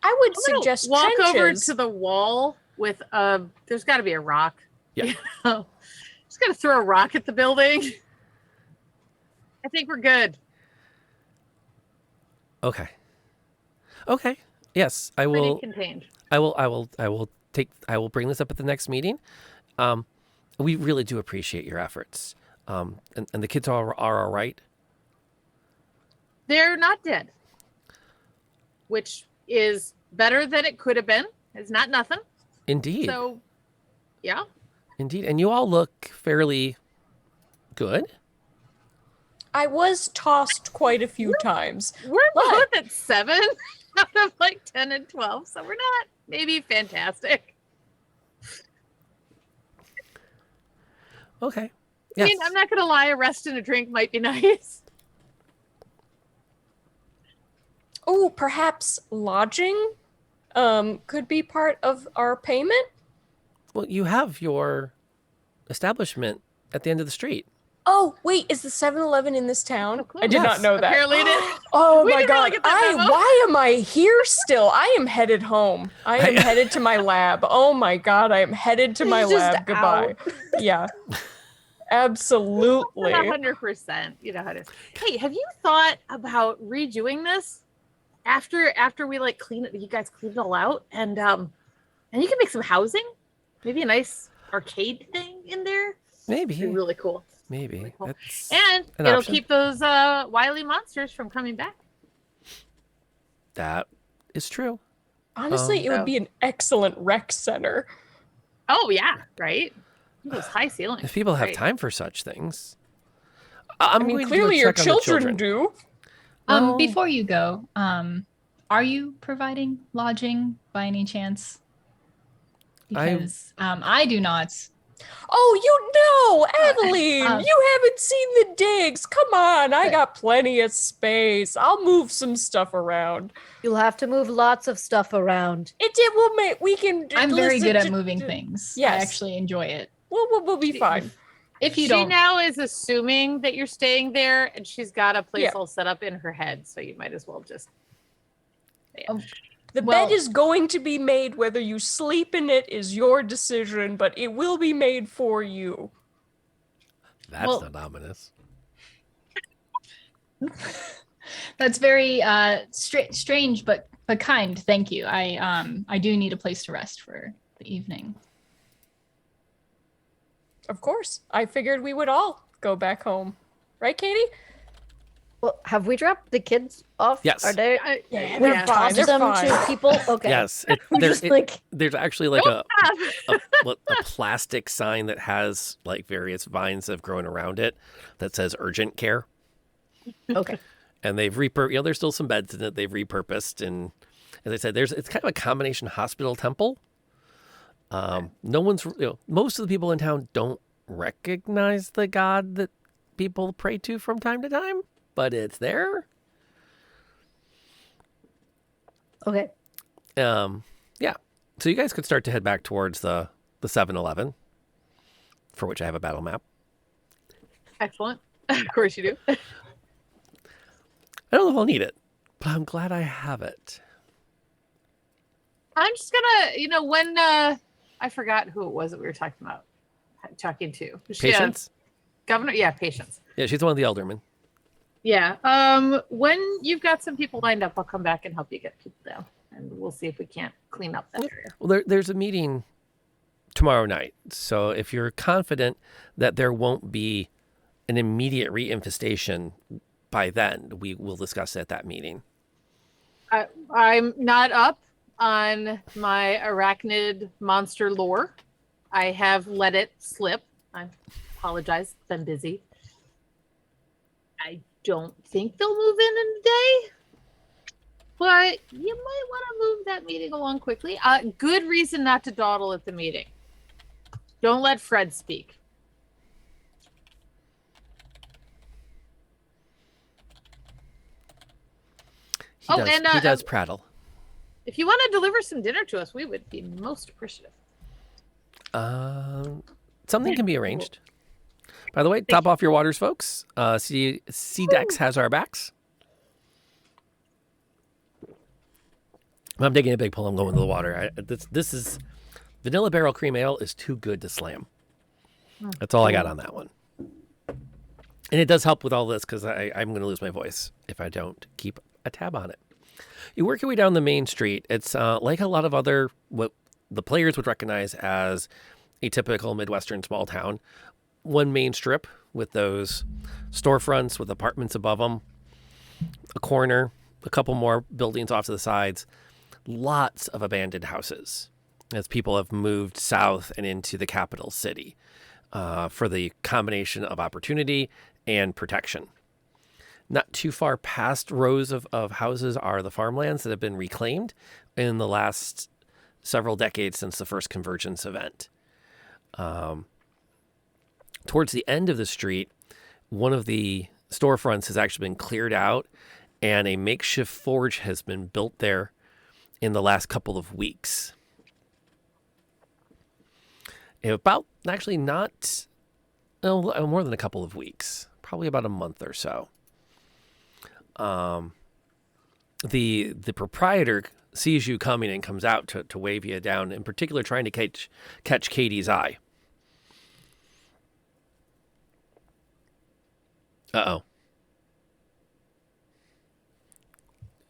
I would I'm gonna suggest walk over trenches. to the wall with there's got to be a rock. Yeah. Just gonna throw a rock at the building. I think we're good. Okay. Yes, I Pretty will. contained. I will bring this up at the next meeting. We really do appreciate your efforts. And the kids are all right. They're not dead, which is better than it could have been. It's not nothing. Indeed. So, yeah. Indeed. And you all look fairly good. I was tossed quite a few times. We're both at 7 out of 10 and 12, so we're not maybe fantastic. Okay. I mean, I'm not going to lie, a rest and a drink might be nice. Oh, perhaps lodging could be part of our payment? Well, you have your establishment at the end of the street. Oh, wait, is the 7-Eleven in this town? cool. I did not Yes. know that. Apparently it is. Oh We my didn't really god. get that memo. Why am I here still? I am headed home. I am headed to my lab. Oh my god, I am headed to my He's just lab. Goodbye. Yeah. Absolutely. 100%. You know how to. Hey, have you thought about redoing this after we clean it? You guys clean it all out, and you can make some housing, maybe a nice arcade thing in there. Maybe. It'd be really cool. Maybe. Really cool. That's And an it'll option. keep those wily monsters from coming back. That is true. Honestly, it would be an excellent rec center. Oh yeah, right. Those high ceilings. If people have Right. time for such things. I I'm mean, going to go clearly your check on the children do. Well- Before you go, are you providing lodging by any chance? Because I do not. Oh, you know, Evelyn, um, you haven't seen the digs. Come on, I got plenty of space. I'll move some stuff around. You'll have to move lots of stuff around. It will make we can. I'm very listen good at to- moving things. I Yes. actually enjoy it. We'll be fine. If you She don't, now is assuming that you're staying there, and she's got a place Yeah. all set up in her head, so you might as well just. The Well- bed is going to be made. Whether you sleep in it is your decision, but it will be made for you. That's Well- not ominous. that's very strange, but kind. Thank you. I do need a place to rest for the evening. Of course, I figured we would all go back home, right, Katie? Well, have we dropped the kids off? Yes. Are they? Yeah, We've they're fine. tossed They're them fine. to people. Okay. Yes. We're just like, There's actually like Nope. a plastic sign that has like various vines that have grown around it that says urgent care. okay. And they've there's still some beds in it they've repurposed. And as I said, it's kind of a combination hospital temple. No one's, most of the people in town don't recognize the god that people pray to from time to time, but it's there. Okay. Yeah. So you guys could start to head back towards the 7-Eleven, for which I have a battle map. Excellent. Of course you do. I don't know if I'll need it, but I'm glad I have it. I'm just gonna, when I forgot who it was that we were talking to. Patience? Governor, yeah, Patience. Yeah, she's one of the aldermen. Yeah. When you've got some people lined up, I'll come back and help you get people down, and we'll see if we can't clean up that area. Well, there's a meeting tomorrow night, so if you're confident that there won't be an immediate reinfestation by then, we will discuss it at that meeting. I'm not up on my arachnid monster lore. I have let it slip. I apologize. Been busy. I don't think they'll move in a day, but you might want to move that meeting along quickly. Good reason not to dawdle at the meeting. Don't let Fred speak. He does prattle. If you want to deliver some dinner to us, we would be most appreciative. Something can be arranged. By the way, top off your waters, folks. C-Dex has our backs. I'm taking a big pull. I'm going to the water. This is vanilla barrel cream ale is too good to slam. That's all I got on that one. And it does help with all this because I'm going to lose my voice if I don't keep a tab on it. You work your way down the main street. It's like a lot of other what the players would recognize as a typical Midwestern small town. One main strip with those storefronts with apartments above them, a corner, a couple more buildings off to the sides, lots of abandoned houses as people have moved south and into the capital city for the combination of opportunity and protection. Not too far past rows of houses are the farmlands that have been reclaimed in the last several decades since the first Convergence event. Towards the end of the street, one of the storefronts has actually been cleared out and a makeshift forge has been built there in the last couple of weeks. About, actually not, more than a couple of weeks, probably about a month or so. The proprietor sees you coming and comes out to wave you down, in particular trying to catch Katie's eye. Uh-oh.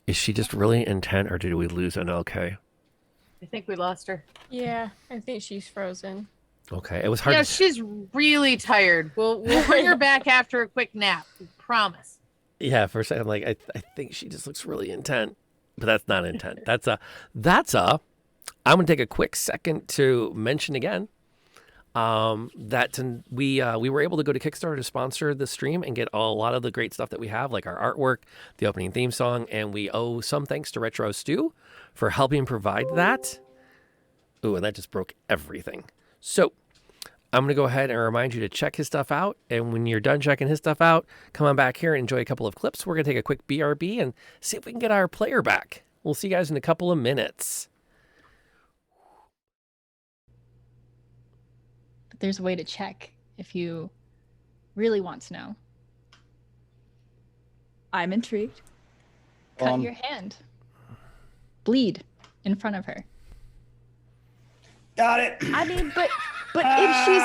Is she just really intent, or did we lose an LK? I think we lost her. Yeah, I think she's frozen. Okay, it was hard. Yeah, she's really tired. We'll bring her back after a quick nap. We promise. Yeah, for a second, like I think she just looks really intent, but that's not intent. That's a. I'm gonna take a quick second to mention again that we were able to go to Kickstarter to sponsor the stream and get a lot of the great stuff that we have, like our artwork, the opening theme song, and we owe some thanks to Retro Stew for helping provide that. Ooh, and that just broke everything. So I'm going to go ahead and remind you to check his stuff out. And when you're done checking his stuff out, come on back here and enjoy a couple of clips. We're going to take a quick BRB and see if we can get our player back. We'll see you guys in a couple of minutes. But there's a way to check if you really want to know. I'm intrigued. Cut your hand. Bleed in front of her. Got it. I mean, but if she's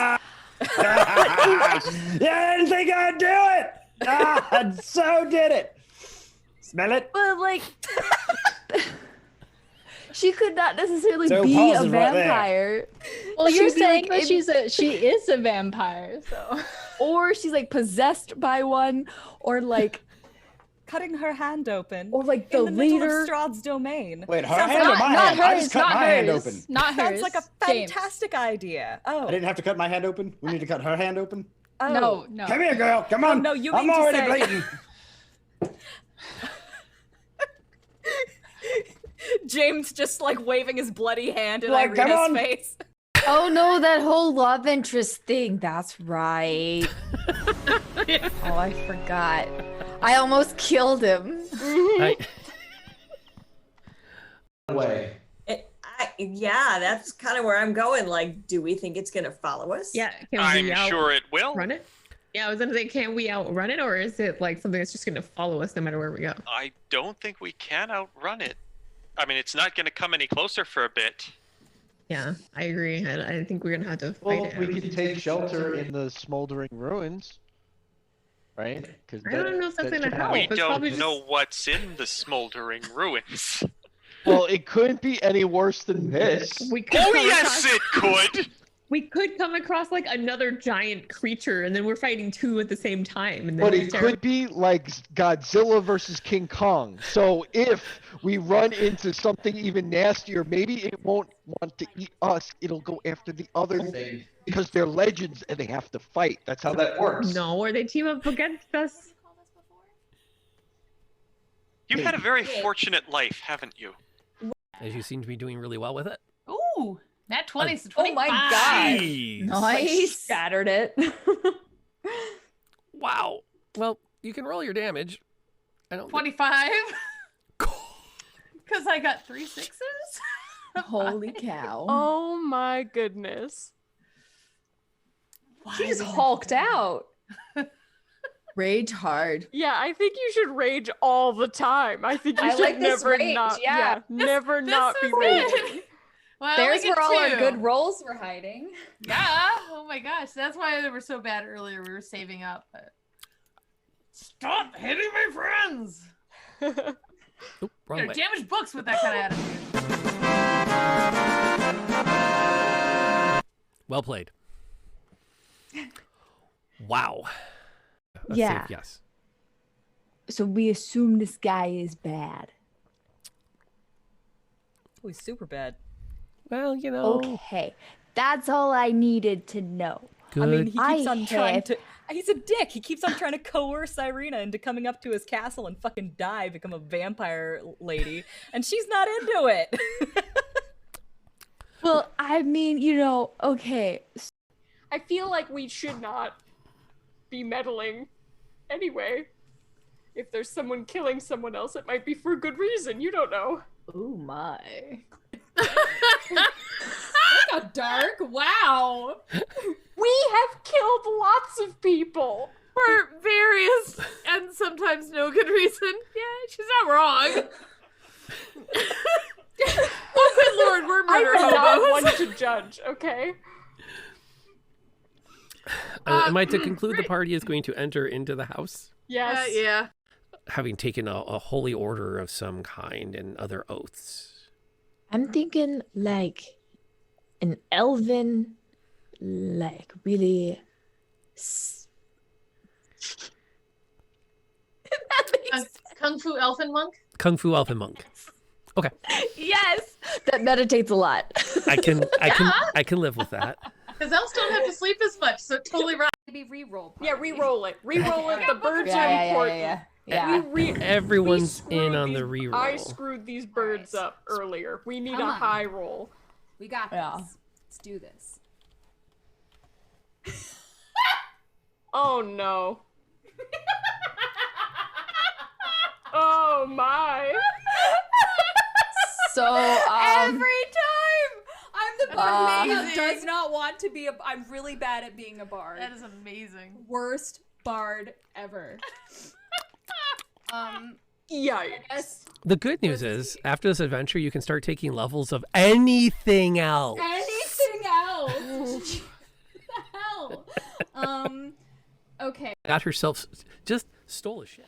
Yeah, I didn't think I'd do it. I so did it. Smell it? but like she could not necessarily So be a pause is right there. vampire. Well, you're She'd be saying like, that she is a vampire, so or she's like possessed by one, or like cutting her hand open. Or like in the the middle leader. of Strahd's domain. Wait, her Sounds hand or like- my not hand? I hers, just cut not my hand hers. open. Not hers. Sounds like a James. fantastic idea. I Oh. didn't have to cut my hand open. We need to cut her hand open. Oh. No. Come here, girl. Come Oh, on. no, you I'm mean to already say- bleeding. James just like waving his bloody hand in Like, come Irina's on. face. Oh no, that whole love interest thing. That's right. Oh, I forgot. I almost killed him. Way. Yeah, that's kind of where I'm going. Like, do we think it's gonna follow us? Yeah, can I'm we sure it will. outrun it? Yeah, I was gonna say, can we outrun it, or is it like something that's just gonna follow us no matter where we go? I don't think we can outrun it. I mean, it's not going to come any closer for a bit. Yeah, I agree. I think we're gonna have to fight Well, it. we out. could take shelter in the smoldering ruins, right? Because I don't know if that's gonna help. We It's probably don't know what's in the smoldering ruins. Well, it couldn't be any worse than this. We could Oh, come yes, across- it could! We could come across like another giant creature, and then we're fighting two at the same time. And then But it's it could be like Godzilla versus King Kong. So if we run into something even nastier, maybe it won't want to eat us. It'll go after the other thing because they're legends and they have to fight. That's how that works. No, or they team up against us. You've had a very fortunate life, haven't you? As you seem to be doing really well with it. Ooh, that 20 to Oh 25. my god. Jeez. Nice. Scattered it. Wow. Well, you can roll your damage. I don't. 25. Because I got 3 6s. Holy cow. Oh my goodness. She just hulked out. Rage hard. Yeah, I think you should rage all the time. I think you I should like this never rage, not. yeah. Never This not be is raging. it. Well, I There's only get where all our 2. good rolls were hiding. Yeah. Oh my gosh. That's why they were so bad earlier. We were saving up. But... Stop hitting my friends. Oop, wrong They're way. damaged books with that kind of attitude. Well played. Wow. A Yeah. save, yes. So we assume this guy is bad. Oh, he's super bad. Well, you know. Okay. That's all I needed to know. Good. I mean, he keeps I on trying have- to. He's a dick. He keeps on trying to coerce Irina into coming up to his castle and fucking die, become a vampire lady, and she's not into it. Well, I mean, okay. I feel like we should not be meddling anyway. If there's someone killing someone else, it might be for a good reason. You don't know. Oh my. Got dark. Wow. We have killed lots of people. For various and sometimes no good reason. Yeah, she's not wrong. Oh, good lord, we're murder I'm not hobos. one to judge, okay? Am I to conclude the party is going to enter into the house, Yes. Yeah. having taken a holy order of some kind and other oaths? I'm thinking like an elven, like really. That makes Kung Fu Elfin Monk? Kung Fu Elfin Monk. Okay, yes, that meditates a lot. I can live with that. Because elves don't have to sleep as much, so totally right. Be re-roll. Yeah, re-roll it. Re-roll it. The birds are Yeah, important. yeah. Everyone's We in screwed on the these- reroll. I screwed these birds up earlier. We need Come a on. high roll. We got this. Yeah. Let's do this. Oh no. Oh my. So Every time, I'm the bard that amazing. does not want to be a. I'm really bad at being a bard. That is amazing. Worst bard ever. Yikes. The good news is, after this adventure, you can start taking levels of anything else. Anything else? What the hell? Okay. Got herself, just stole a shit.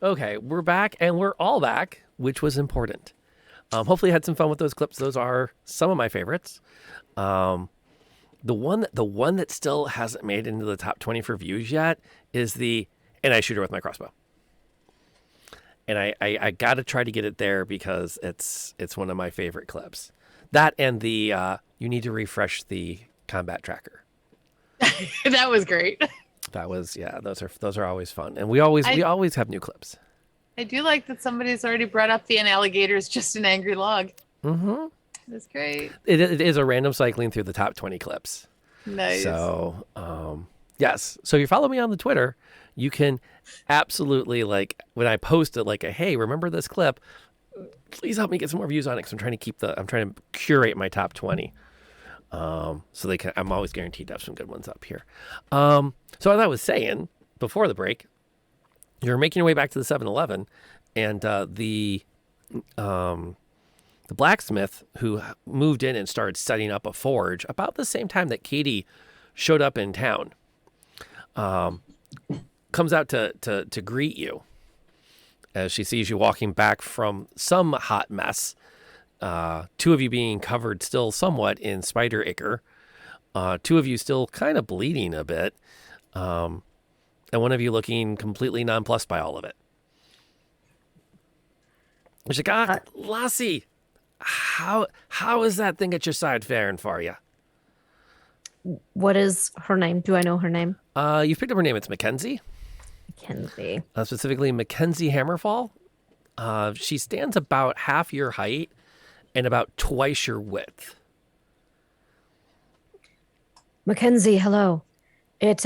Okay, we're back, and we're all back, which was important. Hopefully, you had some fun with those clips. Those are some of my favorites. The one that still hasn't made it into the top 20 for views yet is and I shoot her with my crossbow. and I got to try to get it there because it's one of my favorite clips. That and the you need to refresh the combat tracker. That was great. That was those are always fun, and we always have new clips. I do like that somebody's already brought up the "an alligator is just an angry log." Mm-hmm. That's great. It is a random cycling through the top 20 clips. Nice. So yes. So if you follow me on the Twitter, you can absolutely, like, when I post it, like, hey, remember this clip? Please help me get some more views on it, because I'm trying to curate my top 20. So I'm always guaranteed to have some good ones up here. So as I was saying before the break, you're making your way back to the 7-Eleven, and the blacksmith who moved in and started setting up a forge about the same time that Katie showed up in town, comes out to greet you as she sees you walking back from some hot mess. Two of you being covered still somewhat in spider ichor. Two of you still kind of bleeding a bit. And one of you looking completely nonplussed by all of it. She's like, Lassie, how is that thing at your side faring for you? What is her name? Do I know her name? You've picked up her name. It's Mackenzie. Mackenzie. Specifically, Mackenzie Hammerfall. She stands about half your height and about twice your width. Mackenzie, hello. It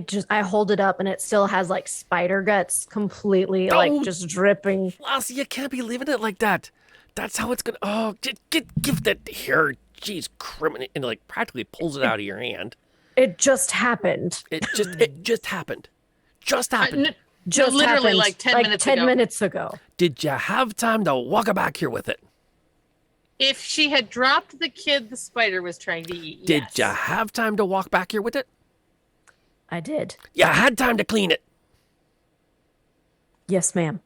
just, I hold it up and it still has like spider guts completely like just dripping. Lassie, you can't be leaving it like that. That's how it's gonna. Oh, give that here. Jeez, criminal, and like practically pulls it out of your hand. It just happened. It just happened. Just happened. Just literally happened, like 10 minutes 10 ago. minutes ago. Did you have time to walk back here with it? If she had dropped the kid the spider was trying to eat, Did yes. you have time to walk back here with it? I did. You had time to clean it. Yes, ma'am.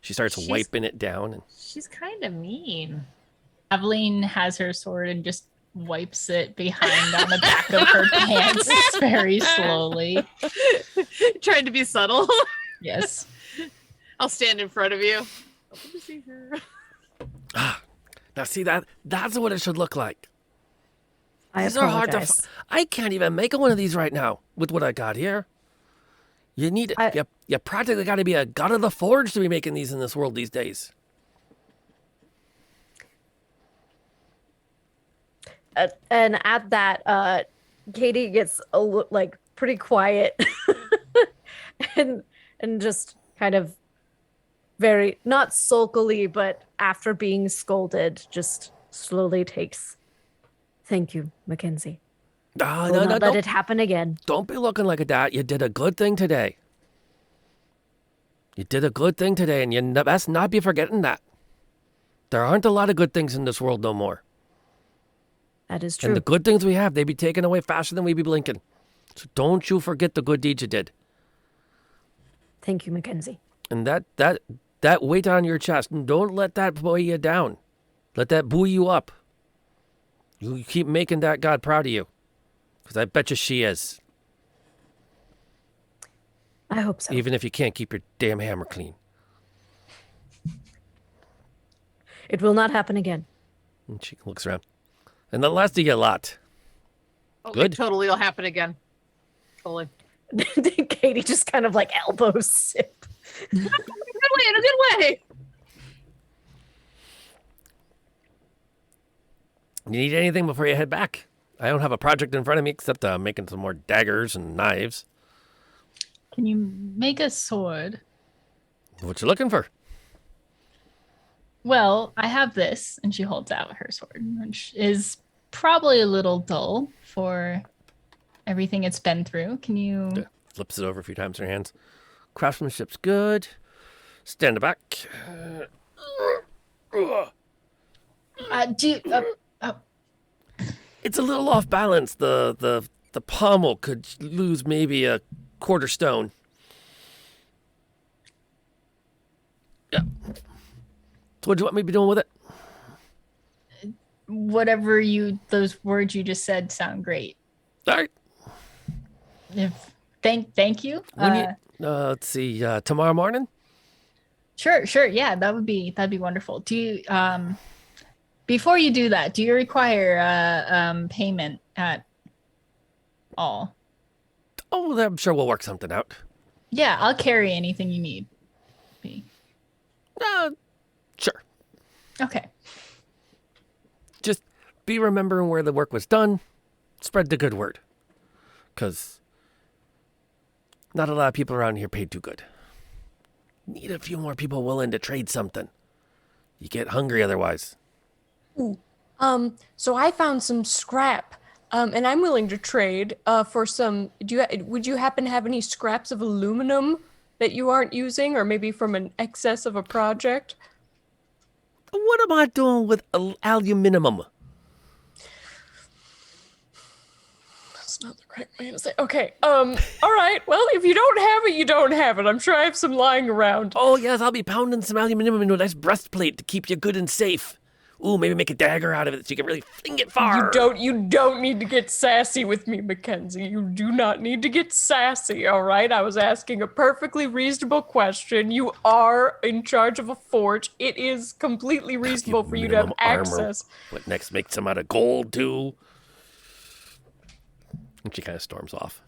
She starts wiping it down. And She's kind of mean. Aveline has her sword and just wipes it behind on the back of her pants very slowly. Trying to be subtle. Yes. I'll stand in front of you. Open to see her. Now see that's what it should look like. These are hard to. I can't even make one of these right now with what I got here. You need you practically got to be a god of the forge to be making these in this world these days. And at that, Katie gets like pretty quiet, and just kind of very not sulkily, but after being scolded, just slowly takes. Thank you, Mackenzie. No, not let it happen again. Don't be looking like that. You did a good thing today. You did a good thing today, and you best not be forgetting that. There aren't a lot of good things in this world no more. That is true. And the good things we have, they be taken away faster than we be blinking. So don't you forget the good deeds you did. Thank you, Mackenzie. And that weight on your chest, don't let that buoy you down. Let that buoy you up. You keep making that God proud of you. Because I bet you she is. I hope so. Even if you can't keep your damn hammer clean. It will not happen again. And she looks around. And the last of you lot. Oh, Good. It totally will happen again. Totally. Katie just kind of like elbows Sip. In a good way. You need anything before you head back? I don't have a project in front of me except making some more daggers and knives. Can you make a sword? What you looking for? Well, I have this, and she holds out her sword, which is probably a little dull for everything it's been through. Can you... Flips it over a few times in her hands. Craftsmanship's good. Stand back. It's a little off balance. The pommel could lose maybe a quarter stone. Yeah. So what do you want me to be doing with it? Whatever those words you just said sound great. All right. Thank you. Let's see. Tomorrow morning. Sure. Yeah, that'd be wonderful. Do you before you do that, do you require payment at all? Oh, I'm sure we'll work something out. Yeah, I'll carry anything you need. Sure. Okay. Just be remembering where the work was done. Spread the good word. Because not a lot of people around here paid too good. Need a few more people willing to trade something. You get hungry otherwise. Ooh. So I found some scrap, and I'm willing to trade for some. Would you happen to have any scraps of aluminum that you aren't using, or maybe from an excess of a project? What am I doing with aluminum? That's not the right way to say. Okay. All right. Well, if you don't have it, you don't have it. I'm sure I have some lying around. Oh yes, I'll be pounding some aluminum into a nice breastplate to keep you good and safe. Ooh, maybe make a dagger out of it so you can really fling it far. You don't need to get sassy with me, Mackenzie. You do not need to get sassy, all right? I was asking a perfectly reasonable question. You are in charge of a forge. It is completely reasonable for you to have access. What next? Make some out of gold too. And she kind of storms off.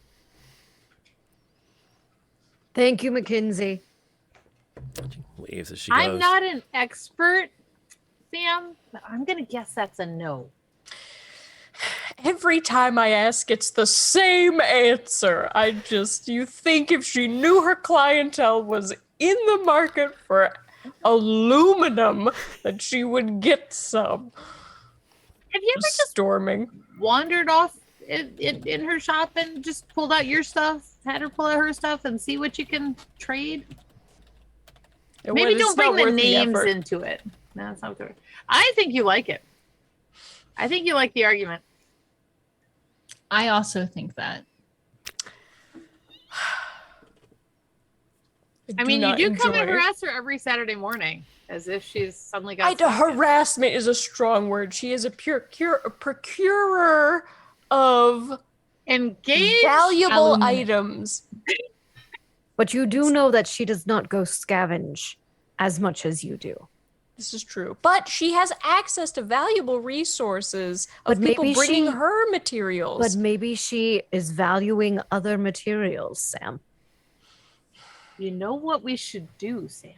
Thank you, Mackenzie. She waves as she goes. I'm not an expert, Sam, but I'm going to guess that's a no. Every time I ask, it's the same answer. You think if she knew her clientele was in the market for aluminum, that she would get some. Have you ever just storming wandered off in her shop and just pulled out your stuff, had her pull out her stuff and see what you can trade? Maybe don't bring the names into it. No, that's not good. I think you like it. I think you like the argument. I also think that. I mean, you do come and harass her every Saturday morning as if she's suddenly got. Harassment is a strong word. She is a procurer of engaged valuable items. But you do know that she does not go scavenge as much as you do. This is true. But she has access to valuable resources of people bringing her materials. But maybe she is valuing other materials, Sam. You know what we should do, Sam?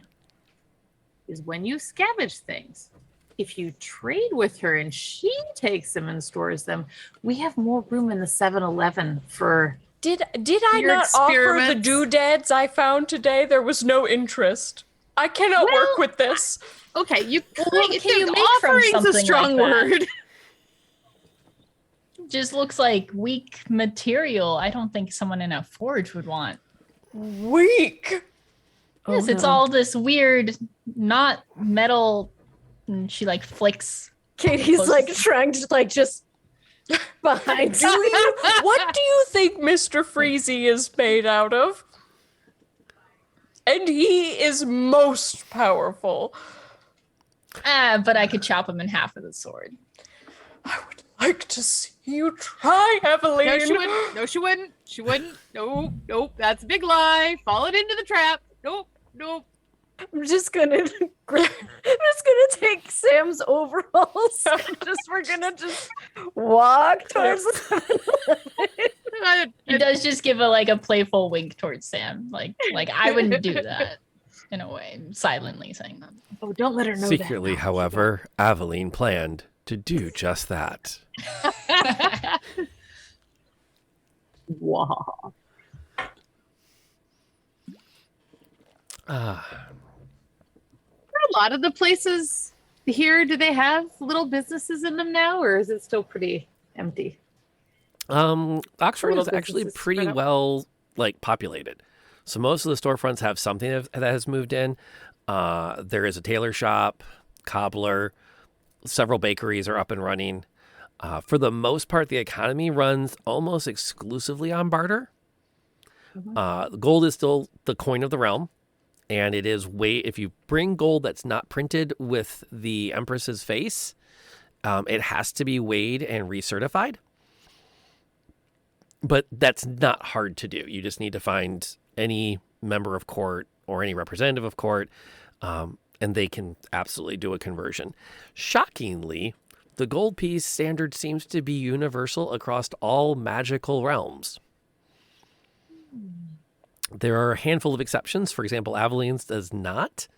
Is when you scavenge things, if you trade with her and she takes them and stores them, we have more room in the 7-Eleven for. Did I not offer the doodads I found today? There was no interest. I cannot work with this. Okay, what can you make from something a strong word? Just looks like weak material. I don't think someone in a forge would want. Weak? Yes, it's all this weird, not metal. And she flicks. Katie's trying to just behind. What do you think Mr. Freezy is made out of? And he is most powerful. But I could chop him in half with a sword. I would like to see you try, Eveline. No, she wouldn't. No, she wouldn't. She wouldn't. Nope. That's a big lie. Fall it into the trap. Nope. I'm just gonna take Sam's overalls. We're gonna walk towards the He does just give a playful wink towards Sam. Like I wouldn't do that in a way, silently saying that. Oh, don't let her know. Secretly, however, Aveline planned to do just that. Wow. Ah. A lot of the places here, do they have little businesses in them now, or is it still pretty empty? Oxford is actually pretty well populated. So most of the storefronts have something that has moved in. There is a tailor shop, cobbler, several bakeries are up and running. For the most part, the economy runs almost exclusively on barter. Gold is still the coin of the realm. And it is if you bring gold that's not printed with the Empress's face, it has to be weighed and recertified. But that's not hard to do. You just need to find any member of court or any representative of court, and they can absolutely do a conversion. Shockingly, the gold piece standard seems to be universal across all magical realms. There are a handful of exceptions. For example, Aveline's does not.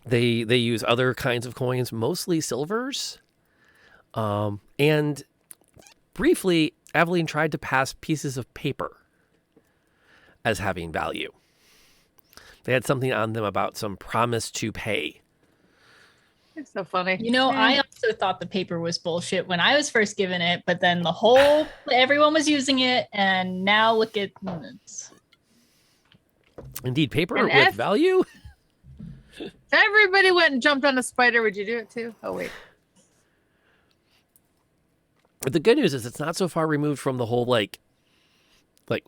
They use other kinds of coins, mostly silvers. And briefly, Aveline tried to pass pieces of paper as having value. They had something on them about some promise to pay. It's so funny. You know, I also thought the paper was bullshit when I was first given it, but then everyone was using it, and now look at this. Indeed, paper And with value? If everybody went and jumped on a spider, would you do it too? Oh, wait. The good news is it's not so far removed from the whole, like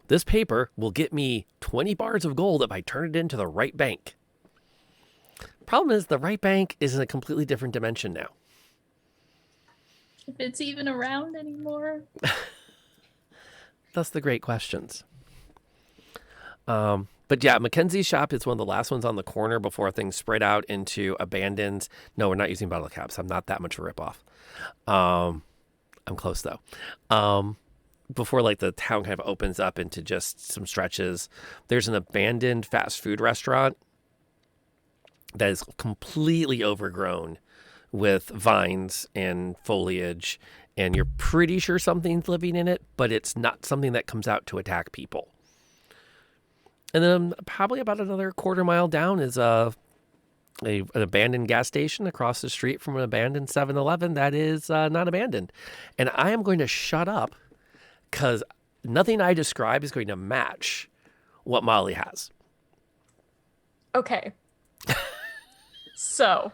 this paper will get me 20 bars of gold if I turn it into the right bank. Problem is the right bank is in a completely different dimension now. If it's even around anymore. That's the great questions. But yeah, Mackenzie's shop is one of the last ones on the corner before things spread out into abandoned. No, we're not using bottle caps. I'm not that much of a ripoff. I'm close though. Before like the town kind of opens up into just some stretches, there's an abandoned fast food restaurant that is completely overgrown with vines and foliage, and you're pretty sure something's living in it, but it's not something that comes out to attack people. And then probably about another quarter mile down is an abandoned gas station across the street from an abandoned 7-Eleven that is not abandoned. And I am going to shut up because nothing I describe is going to match what Molly has. Okay. So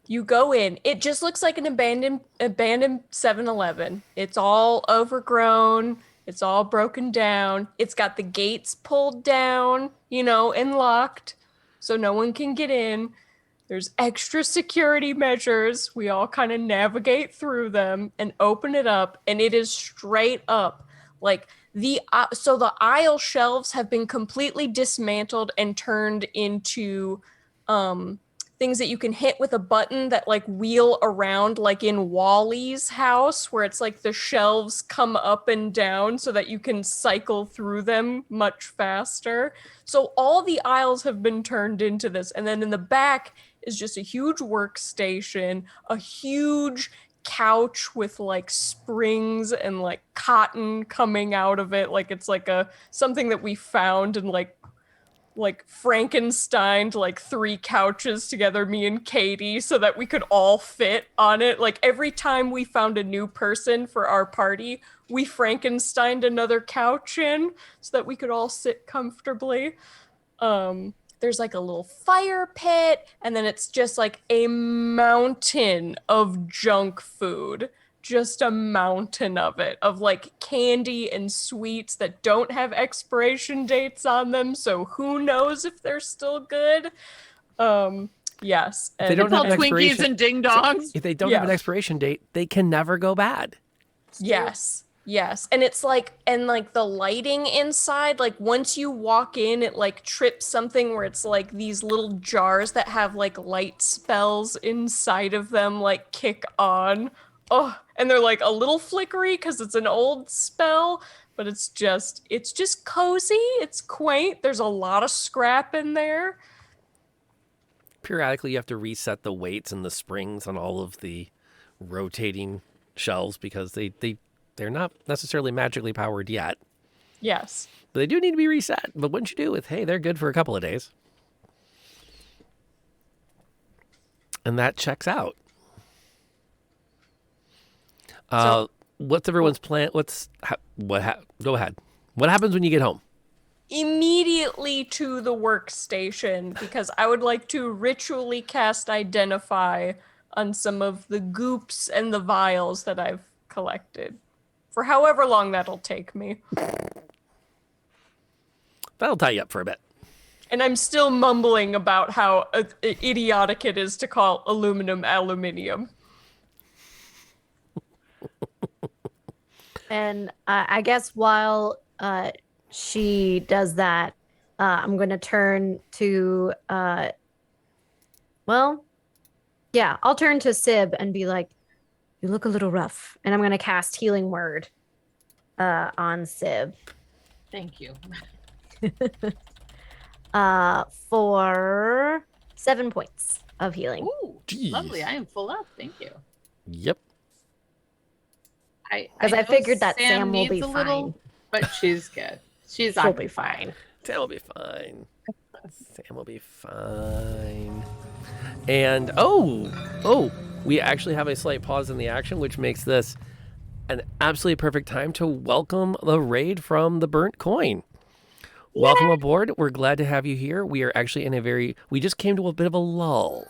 you go in. It just looks like an abandoned 7-Eleven. It's all overgrown. It's all broken down. It's got the gates pulled down, and locked, so no one can get in. There's extra security measures. We all kind of navigate through them and open it up, and it is straight up like so the aisle shelves have been completely dismantled and turned into things that you can hit with a button that like wheel around, like in Wally's house, where it's like the shelves come up and down so that you can cycle through them much faster. So all the aisles have been turned into this. And then in the back is just a huge workstation, a huge couch with like springs and like cotton coming out of it. Like it's like something that we found and like Frankensteined like 3 couches together, me and Katie, so that we could all fit on it. Like every time we found a new person for our party, we Frankensteined another couch in so that we could all sit comfortably. There's like a little fire pit, and then it's just like a mountain of junk food. Just a mountain of it, of like candy and sweets that don't have expiration dates on them, so who knows if they're still good. Yes. If they don't have Twinkies and ding dongs. If they don't have an expiration date, they can never go bad. Yes. And it's like, and like the lighting inside, like once you walk in, it like trips something where it's like these little jars that have like light spells inside of them, like kick on. Oh, and they're like a little flickery because it's an old spell, but it's just cozy. It's quaint. There's a lot of scrap in there. Periodically, you have to reset the weights and the springs on all of the rotating shelves because they're not necessarily magically powered yet. Yes. But they do need to be reset. But once you do with, hey, they're good for a couple of days. And that checks out. What's everyone's plan? Go ahead. What happens when you get home? Immediately to the workstation, because I would like to ritually cast Identify on some of the goops and the vials that I've collected. For however long that'll take me. That'll tie you up for a bit. And I'm still mumbling about how idiotic it is to call aluminium. And I guess while she does that, I'm going to turn to, I'll turn to Sib and be like, you look a little rough. And I'm going to cast Healing Word on Sib. Thank you. For 7 points of healing. Ooh, lovely. I am full up. Thank you. Yep. Because I know figured that Sam will needs be a fine. Little, but she's good. She'll be fine. Sam will be fine. Sam will be fine. And we actually have a slight pause in the action, which makes this an absolutely perfect time to welcome the raid from the Burnt Coin. Welcome aboard. We're glad to have you here. We are actually we just came to a bit of a lull,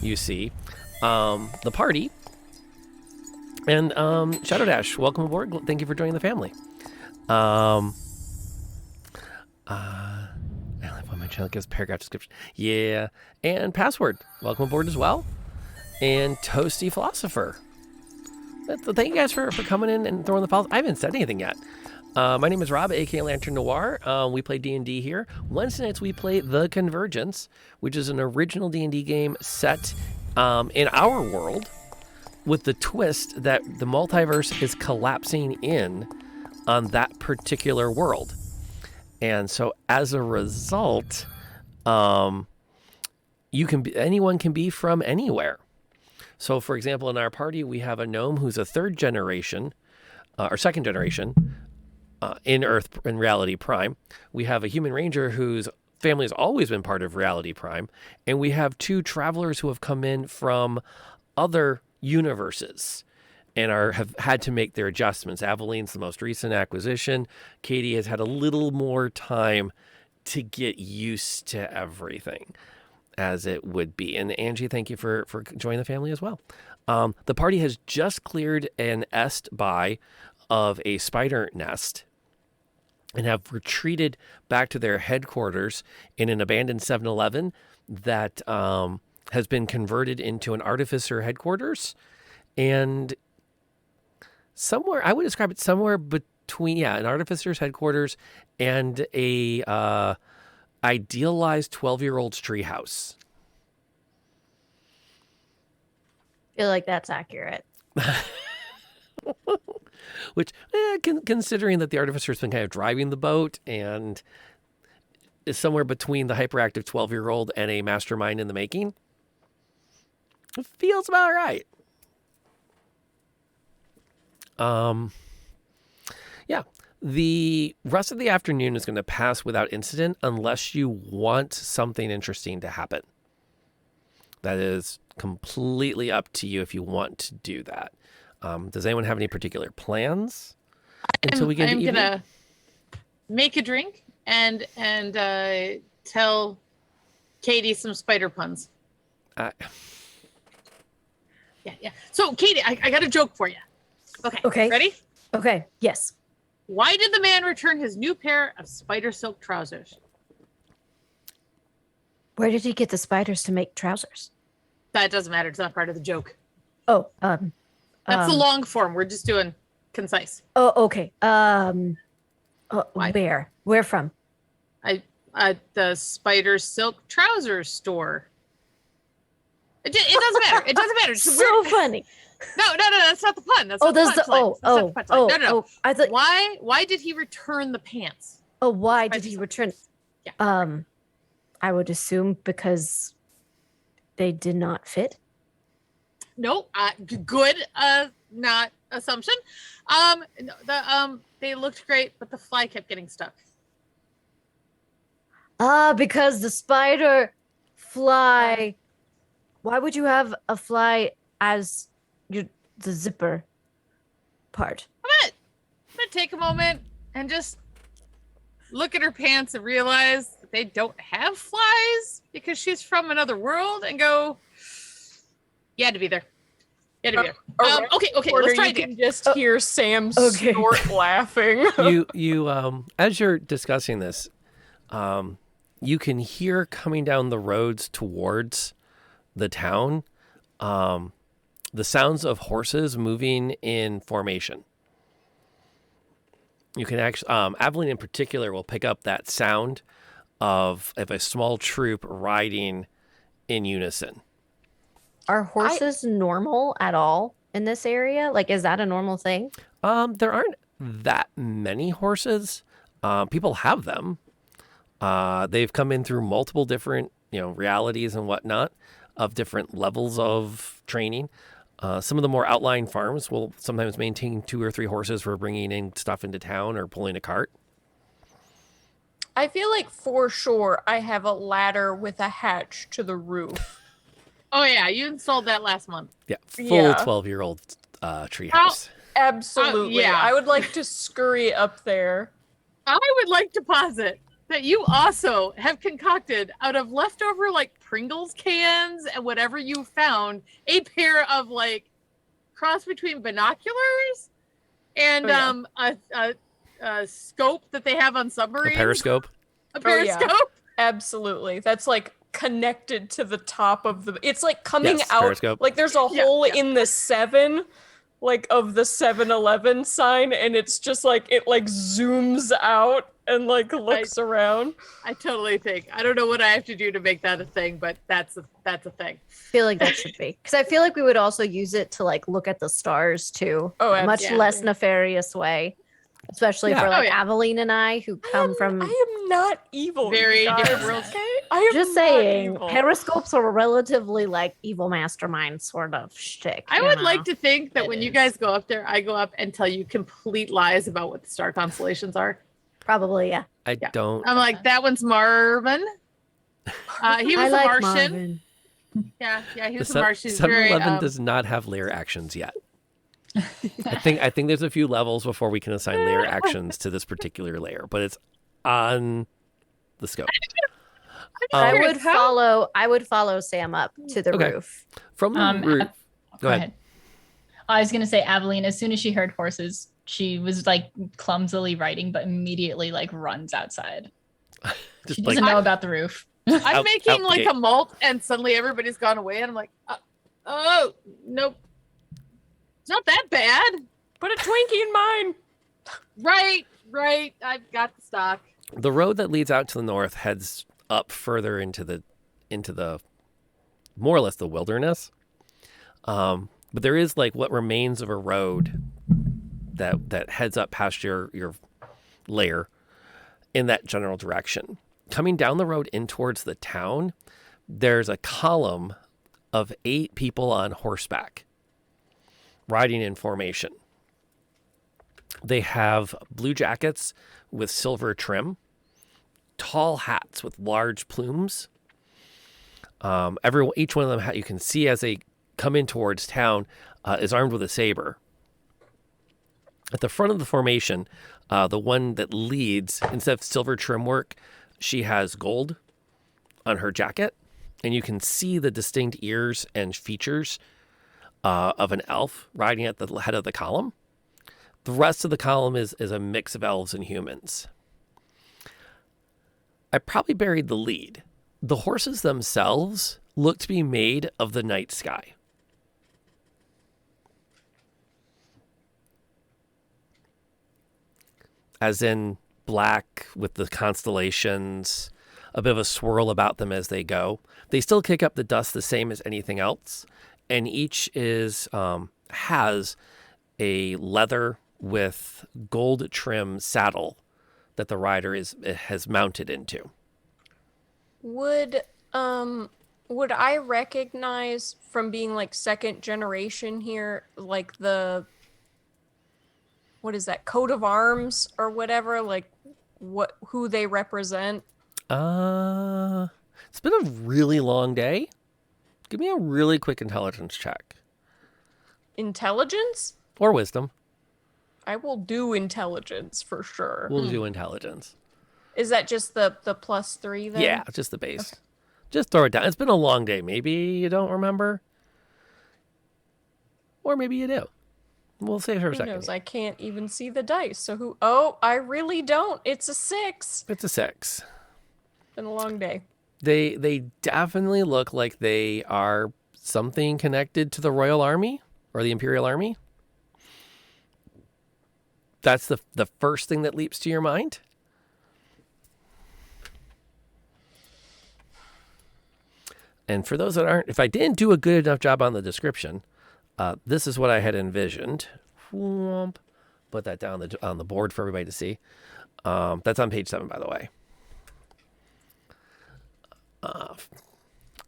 you see. The party. And Shadow Dash, welcome aboard. Thank you for joining the family. I like when my channel gives paragraph description. Yeah. And Password, welcome aboard as well. And Toasty Philosopher. Thank you guys for coming in and throwing the files. I haven't said anything yet. My name is Rob, aka Lantern Noir. We play D&D here. Wednesday nights we play The Convergence, which is an original D&D game set in our world, with the twist that the multiverse is collapsing in on that particular world. And so as a result, anyone can be from anywhere. So for example, in our party, we have a gnome who's a second generation in Reality Prime. We have a human ranger whose family has always been part of Reality Prime. And we have 2 travelers who have come in from other universes and have had to make their adjustments. Aveline's the most recent acquisition. Katie has had a little more time to get used to everything as it would be. And Angie, thank you for joining the family as well. The party has just cleared an est by of a spider nest and have retreated back to their headquarters in an abandoned 7-Eleven that has been converted into an artificer headquarters. And somewhere, I would describe it somewhere between, an artificer's headquarters and a idealized 12-year-old's treehouse. I feel like that's accurate. Which, considering that the artificer's been kind of driving the boat and is somewhere between the hyperactive 12-year-old and a mastermind in the making, it feels about right. The rest of the afternoon is going to pass without incident unless you want something interesting to happen. That is completely up to you if you want to do that. Does anyone have any particular plans until we get to evening? I'm going to make a drink and tell Katie some spider puns. Yeah. So, Katie, I got a joke for you. Okay. Ready? Okay. Yes. Why did the man return his new pair of spider silk trousers? Where did he get the spiders to make trousers? That doesn't matter. It's not part of the joke. Oh, that's the long form. We're just doing concise. Oh, okay. Where from? The spider silk trousers store. It doesn't matter. It doesn't matter. So funny. No, that's not the pun. That's not the punchline. No. I thought. Why did he return the pants? Oh, why did he return? Yeah. I would assume because they did not fit. No, good. Not assumption. They looked great, but the fly kept getting stuck. Because the spider fly. Why would you have a fly as the zipper part? I'm gonna take a moment and just look at her pants and realize that they don't have flies because she's from another world, and go, you had to be there. Okay, let's try you again. Can just hear Sam snort laughing. You as you're discussing this, you can hear coming down the roads towards the town, the sounds of horses moving in formation. You can actually, Aveline in particular will pick up that sound of a small troop riding in unison. Are horses normal at all in this area? Like, is that a normal thing? There aren't that many horses. People have them. They've come in through multiple different, realities and whatnot of different levels of training. Some of the more outlying farms will sometimes maintain 2 or 3 horses for bringing in stuff into town or pulling a cart. I feel like for sure I have a ladder with a hatch to the roof. Oh yeah, you installed that last month. Yeah, full Yeah. 12-year-old treehouse. Absolutely. yeah. I would like to scurry up there. I would like to posit that you also have concocted out of leftover like Pringles cans and whatever you found a pair of like cross between binoculars and a scope that they have on submarines. A periscope. A periscope. Oh, yeah. Absolutely. That's like connected to the top of the. It's like coming Yes, out. periscope. Like there's a hole in the 7, like of the 7-Eleven sign, and it's just like it like zooms out and like looks around. I totally think. I don't know what I have to do to make that a thing, but that's a thing. I feel like that should be. Because I feel like we would also use it to like look at the stars too. Oh, a much absolutely. less nefarious way. Especially for like Aveline and I who come from. I am not evil. Very you guys, different worlds. Okay? I am Just not saying, evil. periscopes are a relatively like evil mastermind sort of shtick. I you would know? like to think that It when you is. guys go up there, I go up and tell you complete lies about what the star constellations are. Probably, yeah. I don't. I'm like, that one's Marvin. He I was a like Martian. Marvin. Yeah, he The was a Martian. He's very, 7-Eleven does not have layer actions yet. I think there's a few levels before we can assign layer actions to this particular layer, but it's on the scope. I would follow Sam up to the Okay. roof. From the roof. Go ahead. I was gonna say Aveline, as soon as she heard horses, she was like clumsily riding, but immediately like runs outside. Just She like doesn't know about the roof. I'm out making the like gate. a malt, and suddenly everybody's gone away, and I'm like, oh nope, it's not that bad. Put a Twinkie in mine. Right. I've got the stock. the road that leads out to the north heads up further into the more or less the wilderness. But there is like what remains of a road that heads up past your lair in that general direction. Coming down the road in towards the town, there's a column of 8 people on horseback riding in formation. They have blue jackets with silver trim, tall hats with large plumes. Each one of them, you can see as they come in towards town, is armed with a saber. At the front of the formation, the one that leads, instead of silver trim work, she has gold on her jacket, and you can see the distinct ears and features of an elf riding at the head of the column. The rest of the column is a mix of elves and humans. I probably buried the lead. The horses themselves look to be made of the night sky. As in black with the constellations, a bit of a swirl about them as they go. They still kick up the dust the same as anything else, and each has a leather with gold trim saddle that the rider has mounted into. Would I recognize from being like second generation here, like what is that, coat of arms or whatever, like who they represent? It's been a really long day. Give me a really quick intelligence check. Intelligence? Or wisdom. I will do intelligence for sure. We'll do intelligence. Is that just the +3 then? Yeah, just the base. Okay. Just throw it down. It's been a long day. Maybe you don't remember. Or maybe you do. We'll save her a second. Who knows? I can't even see the dice. So who? Oh, I really don't. It's a 6. It's a 6. Been a long day. They definitely look like they are something connected to the Royal Army or the Imperial Army. that's the first thing that leaps to your mind? And for those that aren't, if I didn't do a good enough job on the description, this is what I had envisioned. Whoomp. Put that down on the board for everybody to see. That's on page 7, by the way.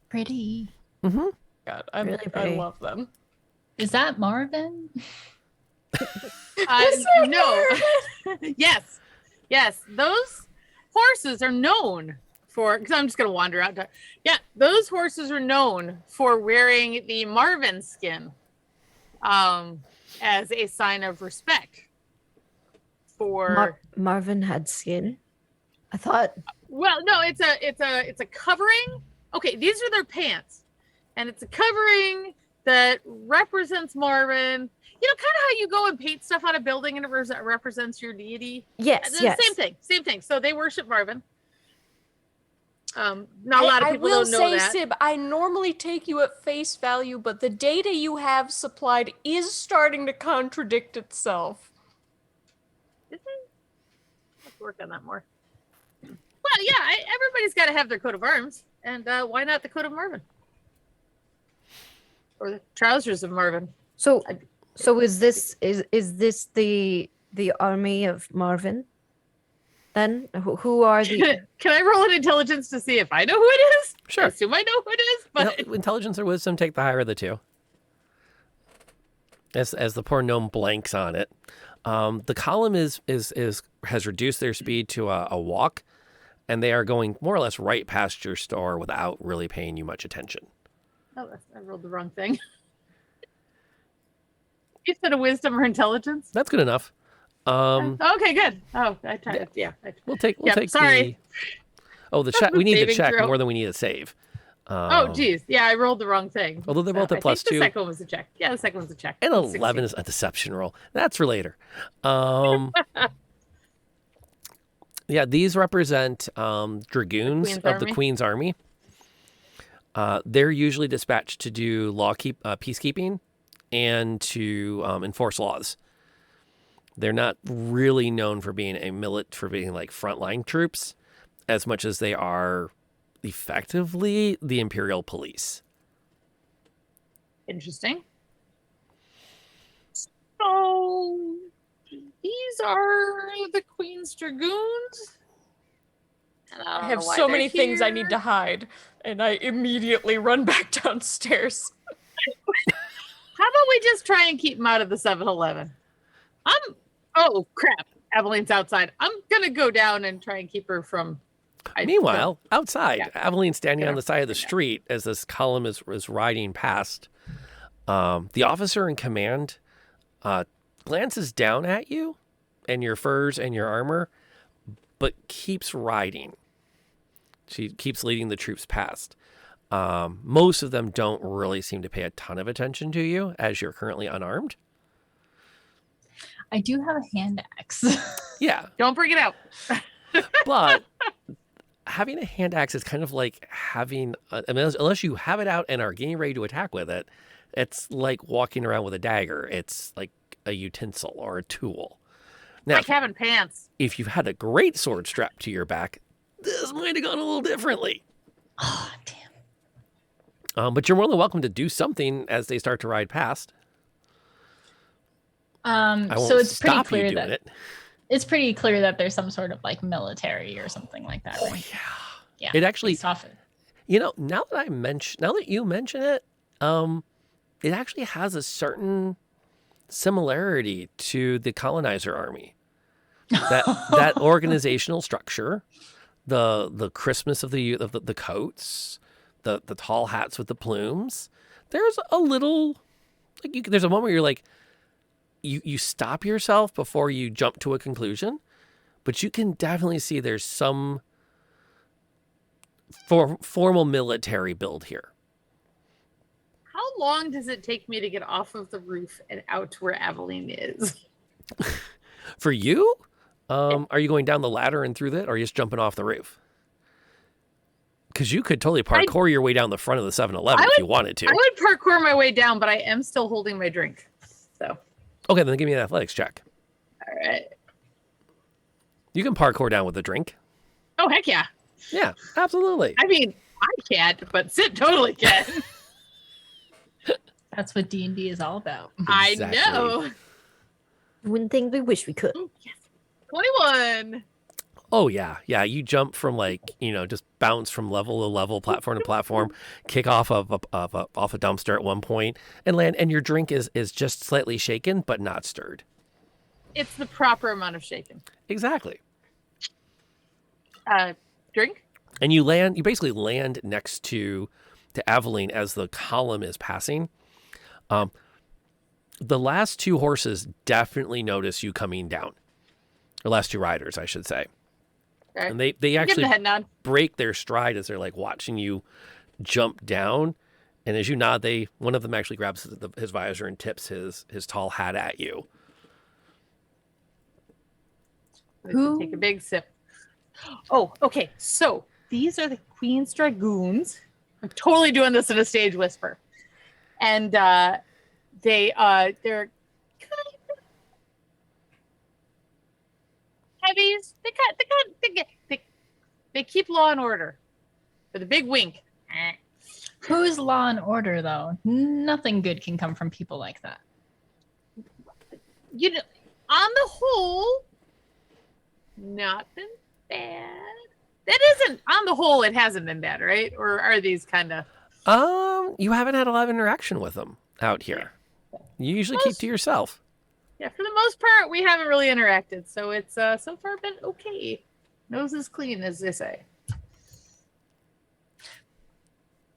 Pretty. Mm-hmm. God, Really I pretty. love them. Is that Marvin? No. Yes. Those horses are known for, because I'm just going to wander out. Yeah, those horses are known for wearing the Marvin skin as a sign of respect. For Marvin had skin. I thought. Well, no, it's a covering. Okay, these are their pants, and it's a covering that represents Marvin. You know, kind of how you go and paint stuff on a building and it represents your deity. Yes. Same thing. So they worship Marvin. Not a lot of people don't know that. I will say, Sib, I normally take you at face value, but the data you have supplied is starting to contradict itself. Is it? Let's work on that more. Well, yeah, everybody's got to have their coat of arms, and why not the coat of Marvin? Or the trousers of Marvin. So is this the army of Marvin? Then who are the? Can I roll an intelligence to see if I know who it is? Sure. I assume I know who it is, but Intelligence or wisdom, take the higher of the two. As the poor gnome blanks on it. The column has reduced their speed to a walk, and they are going more or less right past your store without really paying you much attention. I rolled the wrong thing. You said a wisdom or intelligence? That's good enough. Okay, good. Oh, I tried it. Yeah. We'll take sorry. The check. We need to Saving check throw. more than we need to save. Oh, geez. Yeah, I rolled the wrong thing. Although they're both at I plus think 2. The second one was a check. Yeah, the second one's a check. And It's 11 16. is a deception roll. That's for later. Yeah, these represent dragoons of the Queen's Army. They're usually dispatched to do peacekeeping and to enforce laws. They're not really known for being like frontline troops, as much as they are effectively the Imperial police. Interesting. So these are the Queen's Dragoons. And I have so many things I need to hide, and I immediately run back downstairs. How about we just try and keep them out of the 7-Eleven? Oh crap! Aveline's outside. I'm gonna go down and try and keep her from. Meanwhile, outside, Aveline's standing on the side of the street as this column is riding past. The officer in command glances down at you and your furs and your armor, but keeps riding. She keeps leading the troops past. Most of them don't really seem to pay a ton of attention to you as you're currently unarmed. I do have a hand axe. Yeah. Don't bring it out. But having a hand axe is kind of like having, unless you have it out and are getting ready to attack with it, it's like walking around with a dagger. It's like a utensil or a tool. Now, like having pants. If you had a great sword strapped to your back, this might have gone a little differently. Oh, damn. But you're more than welcome to do something as they start to ride past. I won't so it's pretty stop clear you doing that it. it's pretty clear that there's some sort of like military or something like that. Oh right? yeah. Yeah. It actually, based off it. you know, now that you mention it, it actually has a certain similarity to the colonizer army. That organizational structure, the crispness of the coats, the tall hats with the plumes. There's a little, like there's a moment where you're like, you stop yourself before you jump to a conclusion, but you can definitely see there's some formal military build here. How long does it take me to get off of the roof and out to where Aveline is? For you, are you going down the ladder and through that, or are you just jumping off the roof? Because you could totally parkour your way down the front of the 7-Eleven if you wanted to. I would parkour my way down, but I am still holding my drink. So. Okay, then give me an athletics check. All right. You can parkour down with a drink. Oh, heck yeah. Yeah, absolutely. I mean, I can't, but Sid totally can. That's what D&D is all about. Exactly. I know. Doing things we wish we could. Oh, yes. 21. Oh yeah, yeah. You jump from just bounce from level to level, platform to platform, kick off of a dumpster at one point, and land. And your drink is just slightly shaken, but not stirred. It's the proper amount of shaking. Exactly. Drink. And you basically land next to Aveline as the column is passing. The last two horses definitely notice you coming down. The last two riders, I should say. Okay. And they Give the actually head nod. break their stride as they're like watching you jump down. And as you nod, one of them actually grabs his visor and tips his tall hat at you. Who? Take a big sip. Oh, okay. So these are the Queen's Dragoons. I'm totally doing this in a stage whisper. And they're kind of heavies. They keep law and order with a big wink. Who's law and order, though? Nothing good can come from people like that. You know, on the whole, not been bad. That isn't on the whole. It hasn't been bad, right? Or are these kind of? You haven't had a lot of interaction with them out here. You usually keep to yourself. Yeah, for the most part, we haven't really interacted, so it's so far been okay. Nose is clean, as they say.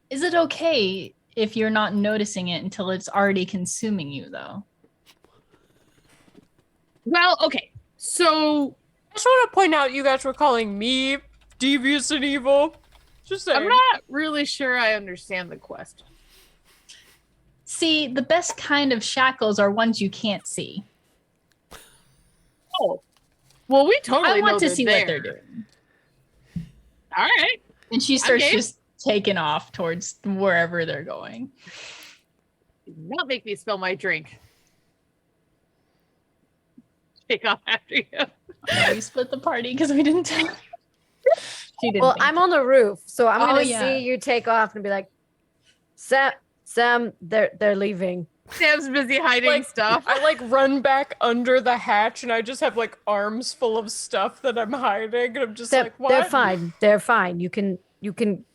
Is it okay if you're not noticing it until it's already consuming you, though? Well, okay. So I just want to point out you guys were calling me devious and evil. Just saying. I'm not really sure I understand the question. See, the best kind of shackles are ones you can't see. Oh, well, we totally I want know to they're see there. what they're doing. All right. And she starts game. just taking off towards wherever they're going. Do not make me spill my drink. Take off after you. We split the party because we didn't tell. She didn't. Well, think I'm on the roof, so I'm gonna yeah. see you take off and be like, Sam, they're leaving. Sam's busy hiding stuff. I run back under the hatch and I just have arms full of stuff that I'm hiding and I'm just what? They're fine. You can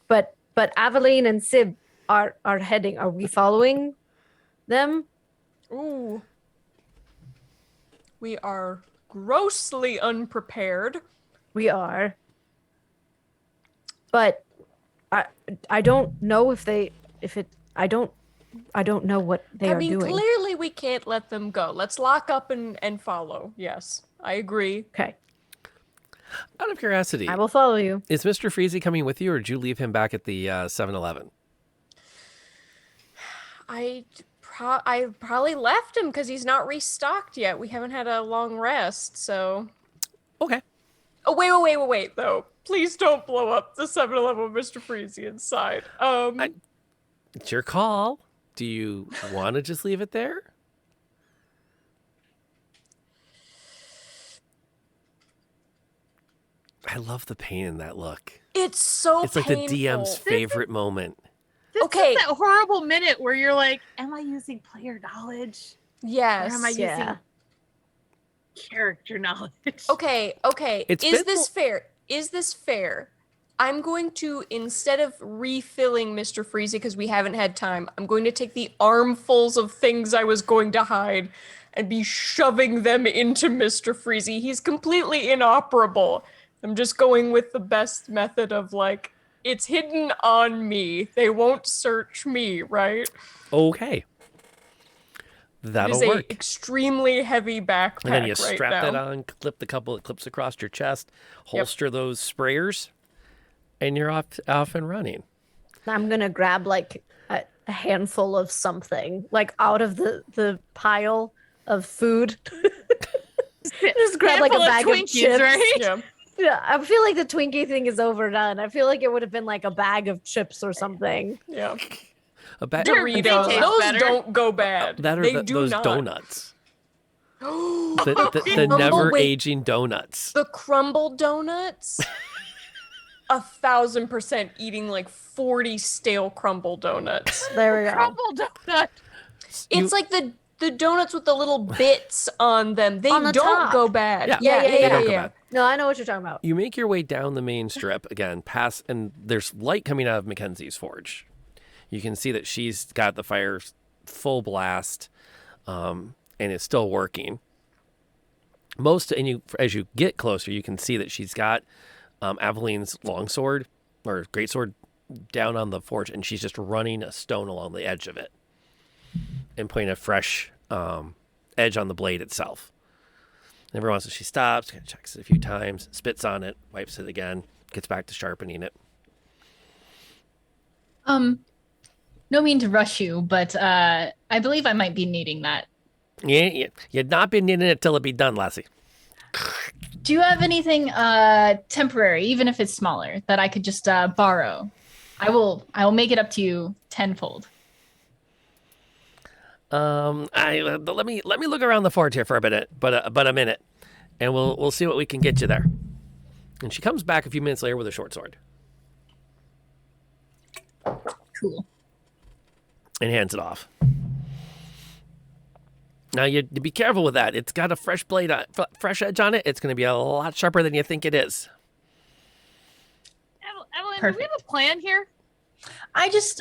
but Aveline and Sib are heading. Are we following them? Ooh. We are grossly unprepared. We are. But I don't know I don't know what they are doing. Clearly we can't let them go. Let's lock up and follow. Yes, I agree. Okay. Out of curiosity, I will follow you. Is Mr. Freezy coming with you, or did you leave him back at the 7-Eleven? I probably left him because he's not restocked yet. We haven't had a long rest, so. Okay. Oh, wait, though. Please don't blow up the 7-Eleven with Mr. Freezy inside. It's your call. Do you want to just leave it there? I love the pain in that look. It's so It's like painful. the DM's favorite moment. This Okay. is that horrible minute where you're like, am I using player knowledge? Yes. Or am I using character knowledge? Okay. It's Is been- this fair? Is this fair? I'm going to, instead of refilling Mr. Freezy because we haven't had time, I'm going to take the armfuls of things I was going to hide and be shoving them into Mr. Freezy. He's completely inoperable. I'm just going with the best method of it's hidden on me. They won't search me, right? Okay. That'll it is work. a extremely heavy backpack. And then you right strap now. that on, clip the couple of clips across your chest, holster those sprayers, and you're off and running. I'm gonna grab a handful of something out of the pile of food. Just grab a Handful of bag of Twinkies, chips. right? Yeah, I feel like the Twinkie thing is overdone. I feel like it would have been a bag of chips or something. Yeah. A bag Doritos. taste Those better. don't go bad. That or they do those not. donuts. The never aging donuts. The crumble donuts. 1,000% eating like 40 stale crumble donuts. There we go. Crumble donut. It's like the donuts with the little bits on them. They On the don't top. go bad. Yeah. They don't go yeah. bad. No, I know what you're talking about. You make your way down the main strip again, past, and there's light coming out of Mackenzie's forge. You can see that she's got the fire full blast, and it's still working. As you get closer, you can see that she's got Aveline's longsword or greatsword down on the forge, and she's just running a stone along the edge of it and putting a fresh edge on the blade itself. And every once in a while she stops, kind of checks it a few times, spits on it, wipes it again, gets back to sharpening it. No mean to rush you, but I believe I might be needing that. Yeah, you'd not been needing it till it be done, lassie. Do you have anything temporary, even if it's smaller, that I could just borrow? I will make it up to you tenfold. Let me look around the forge here for a minute, but a minute, and we'll see what we can get you there. And she comes back a few minutes later with a short sword. Cool. And hands it off. Now you be careful with that. It's got a fresh blade, fresh edge on it. It's going to be a lot sharper than you think it is. Evelyn, do we have a plan here? I just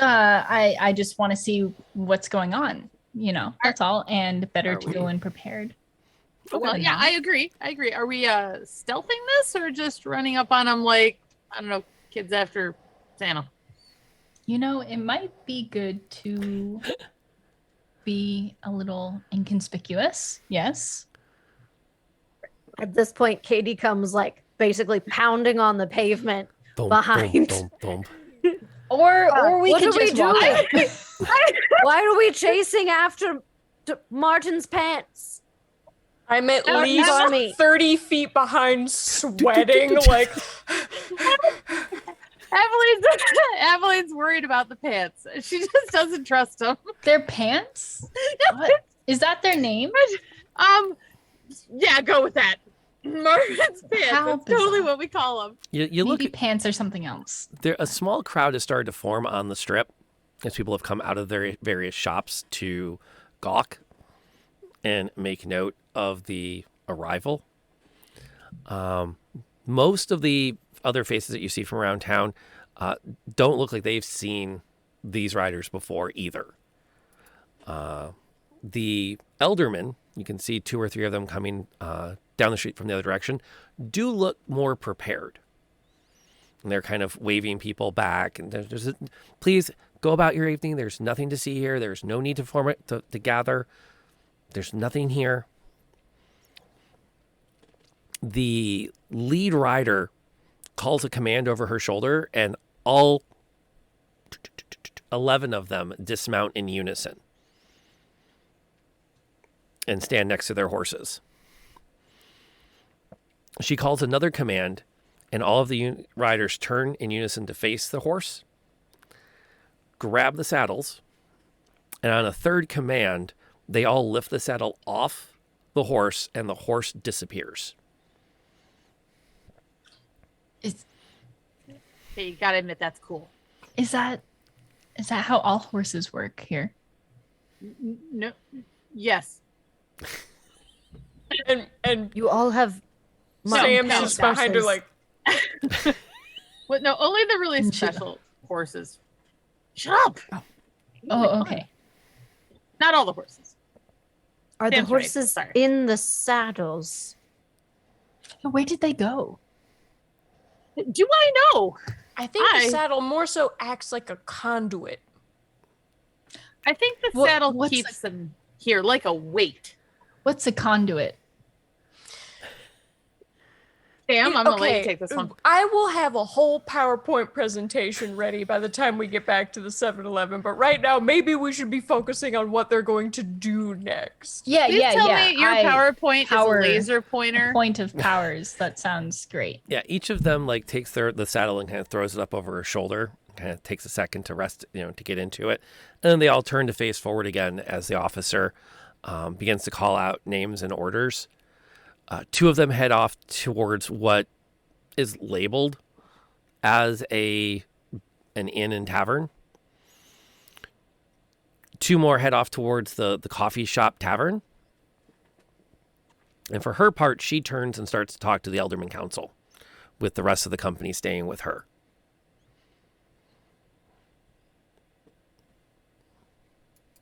want to see what's going on. You know, that's all. And better to go in prepared. Well, yeah, I agree. Are we stealthing this or just running up on them like, I don't know, kids after Santa? You know, it might be good to be a little inconspicuous. Yes. At this point, Katie comes like basically pounding on the pavement behind. Or we could just walk. Why are we chasing after Martin's pants? I'm at least 30 feet behind, sweating like. Evelyn's worried about the pants. She just doesn't trust them. Their pants? What? Is that their name? Yeah, go with that. Marvin's pants. That's totally what we call them. You look at pants or something else. A small crowd has started to form on the strip as people have come out of their various shops to gawk and make note of the arrival. Most of the other faces that you see from around town don't look like they've seen these riders before either. The eldermen, you can see 2 or 3 of them coming down the street from the other direction, do look more prepared. And they're kind of waving people back. And please go about your evening. There's nothing to see here. There's no need to form it to gather. There's nothing here. The lead rider calls a command over her shoulder, and all 11 of them dismount in unison and stand next to their horses. She calls another command, and all of the riders turn in unison to face the horse, grab the saddles, and on a third command, they all lift the saddle off the horse, and the horse disappears. Hey, you gotta admit that's cool. Is that how all horses work here? No. Yes. And you all have Sam's just behind her like. Well, no, only the really special horses. Shut up. Oh, okay. Not all the horses. Are the Sam's horses right. in the saddles? Where did they go? Do I know? I think the saddle more so acts like a conduit. I think the saddle keeps them here like a weight. What's a conduit? Sam, I'm gonna let you take this one. I will have a whole PowerPoint presentation ready by the time we get back to the 7-Eleven, but right now maybe we should be focusing on what they're going to do next. Yeah, Please tell me your PowerPoint is a laser pointer. Point of powers. That sounds great. Yeah, each of them like takes the saddle and kind of throws it up over her shoulder. Kind of takes a second to rest, to get into it, and then they all turn to face forward again as the officer begins to call out names and orders. Two of them head off towards what is labeled as an inn and tavern. Two more head off towards the coffee shop tavern. And for her part, she turns and starts to talk to the Elderman Council, with the rest of the company staying with her.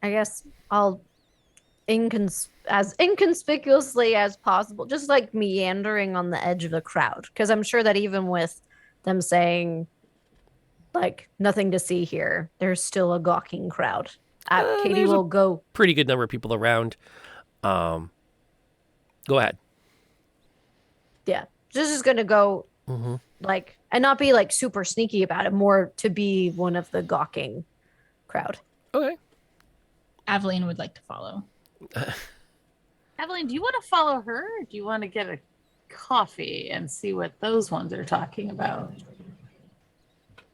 I guess I'll as inconspicuously as possible, just like meandering on the edge of the crowd, because I'm sure that even with them saying like nothing to see here, there's still a gawking crowd. Katie will go. Pretty good number of people around. Go ahead. Yeah, just gonna go like, and not be like super sneaky about it, more to be one of the gawking crowd. Okay. Aveline would like to follow. Evelyn, do you want to follow her? Or do you want to get a coffee and see what those ones are talking about?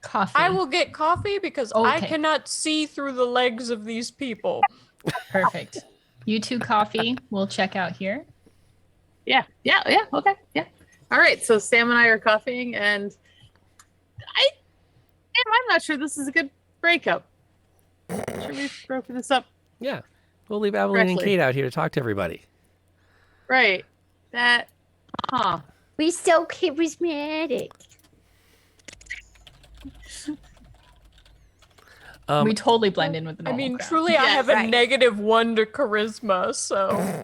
Coffee. I will get coffee because I Okay. cannot see through the legs of these people. Perfect. You two coffee. We'll check out here. Yeah. Okay. Yeah. All right. So Sam and I are coffeeing, and I'm not sure this is a good breakup. Should we broken this up? Yeah. We'll leave Aveline and Correctly. Kate out here to talk to everybody. Right. We so charismatic. We totally blend in with the I normal mean, crowd. truly, I have a -1 to charisma, so.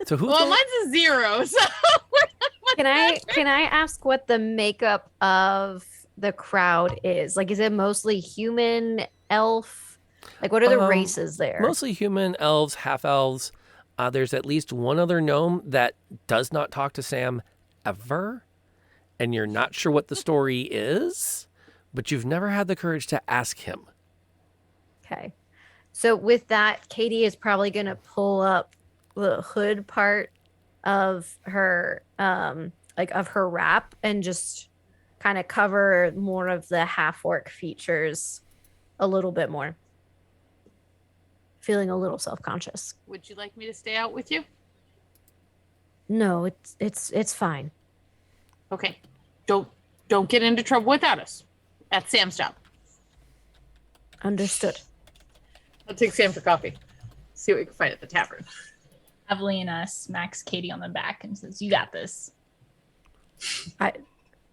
So who? Well, mine's a 0. So Can I ask what the makeup of the crowd is? Like, is it mostly human, elf? Like, what are the races there? Mostly human, elves, half elves. There's at least one other gnome that does not talk to Sam ever, and you're not sure what the story is, but you've never had the courage to ask him. Okay. So with that, Katie is probably going to pull up the hood part of her of her wrap and just kind of cover more of the half orc features a little bit more. Feeling a little self-conscious. would you like me to stay out with you? No, it's fine. Okay. Don't get into trouble without us. That's Sam's job. Understood. I'll take Sam for coffee. See what we can find at the tavern. Aveline smacks Katie on the back and says, "You got this."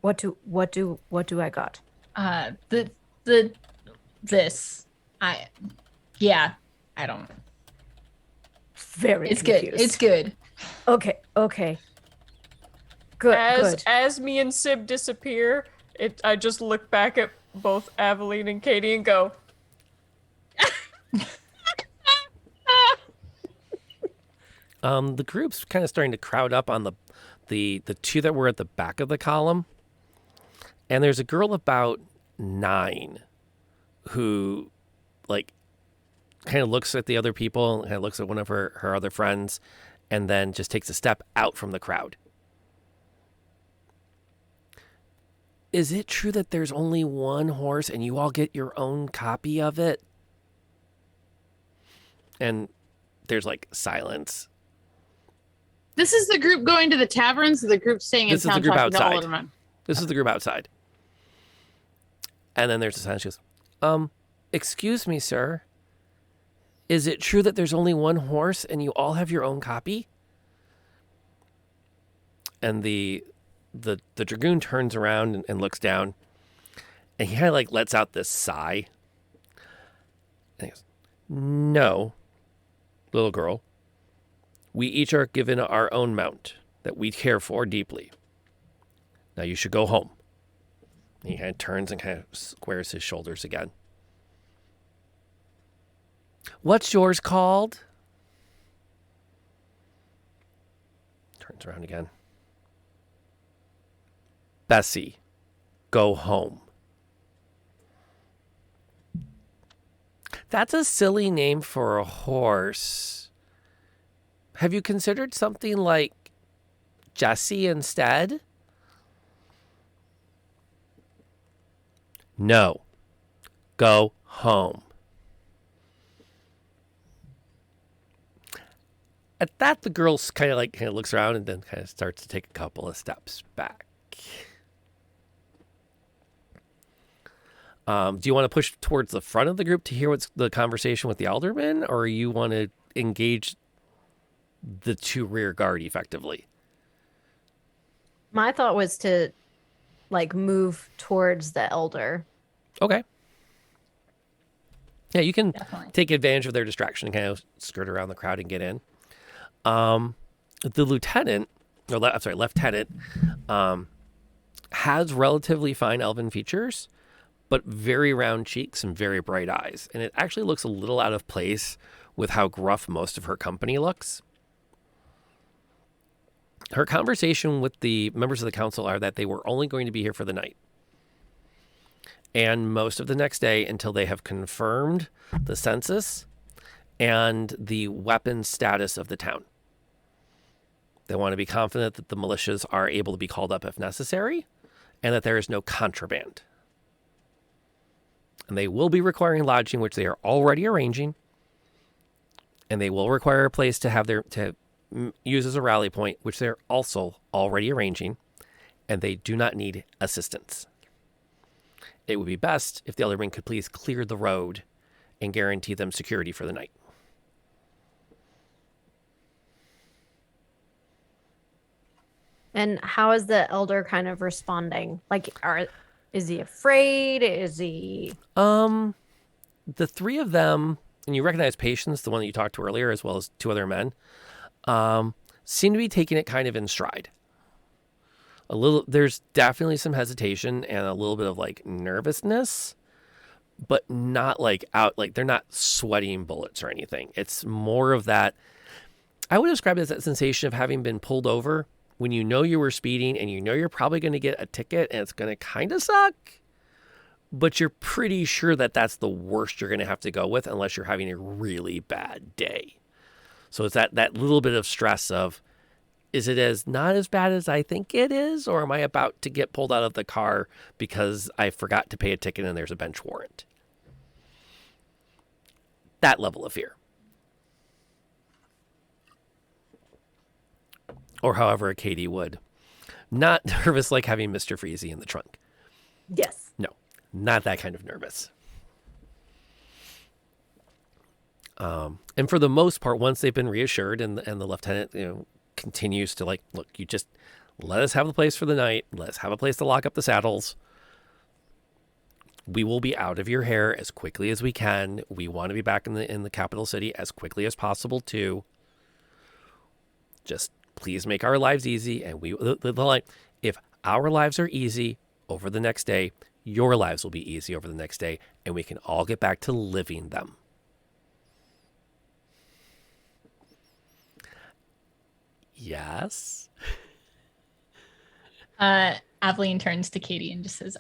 What do I got? I don't. Very It's confused. good. It's good. Okay. Good. As me and Sib disappear, I just look back at both Aveline and Katie and go, The group's kind of starting to crowd up on the two that were at the back of the column. And there's a girl about 9 who, like, kind of looks at the other people, kind of looks at one of her other friends, and then just takes a step out from the crowd. Is it true that there's only one horse and you all get your own copy of it? And there's, like, silence. This is the group going to the taverns, or the group staying in This is the town group talking to outside. Alderman? This is the group outside. And then there's a silence. She goes, excuse me, sir. Is it true that there's only one horse and you all have your own copy? And the dragoon turns around and looks down, and he kind of like lets out this sigh. And he goes, "No, little girl. We each are given our own mount that we care for deeply. Now you should go home." And he kind of turns and kind of squares his shoulders again. "What's yours called?" Turns around again. "Bessie, go home." That's a silly name for a horse. Have you considered something like Jessie instead? No. Go home. At that, the girl kind of looks around and then kind of starts to take a couple of steps back. Do you want to push towards the front of the group to hear what's the conversation with the alderman, or you want to engage the two rear guard effectively? My thought was to move towards the elder. Okay. Yeah, you can Definitely. take advantage of their distraction and kind of skirt around the crowd and get in. The lieutenant, has relatively fine elven features, but very round cheeks and very bright eyes. And it actually looks a little out of place with how gruff most of her company looks. Her conversation with the members of the council are that they were only going to be here for the night and most of the next day until they have confirmed the census and the weapon status of the town. They want to be confident that the militias are able to be called up if necessary and that there is no contraband. And they will be requiring lodging, which they are already arranging. And they will require a place to have to use as a rally point, which they're also already arranging. And they do not need assistance. It would be best if the alderman could please clear the road and guarantee them security for the night. And how is the elder kind of responding? Is he afraid? Is he... The three of them, and you recognize Patience, the one that you talked to earlier, as well as two other men, seem to be taking it kind of in stride. There's definitely some hesitation and a little bit of nervousness, but not they're not sweating bullets or anything. It's more of that, I would describe it as that sensation of having been pulled over when you know you were speeding and you know you're probably going to get a ticket and it's going to kind of suck, but you're pretty sure that that's the worst you're going to have to go with unless you're having a really bad day. So it's that little bit of stress of, is it not as bad as I think it is, or am I about to get pulled out of the car because I forgot to pay a ticket and there's a bench warrant? That level of fear. Or however a Katie would. Not nervous like having Mr. Freezy in the trunk. Yes. No, not that kind of nervous. And for the most part, once they've been reassured and the lieutenant, continues to look, you just let us have the place for the night. Let us have a place to lock up the saddles. We will be out of your hair as quickly as we can. We want to be back in the capital city as quickly as possible too. Just please make our lives easy. And the line, if our lives are easy over the next day, your lives will be easy over the next day, and we can all get back to living them. Yes. Aveline turns to Katie and just says,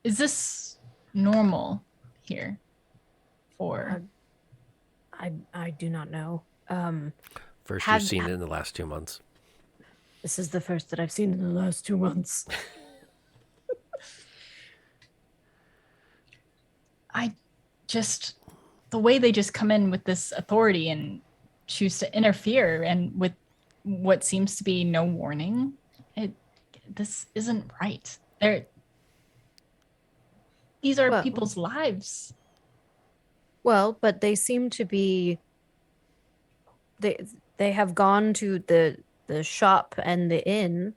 is this normal here? Or I do not know. First you've seen it in the last 2 months. This is the first that I've seen in the last 2 months. The way they just come in with this authority and choose to interfere and with what seems to be no warning, this isn't right. These are people's lives. Well, but they seem to be, they have gone to the shop and the inn.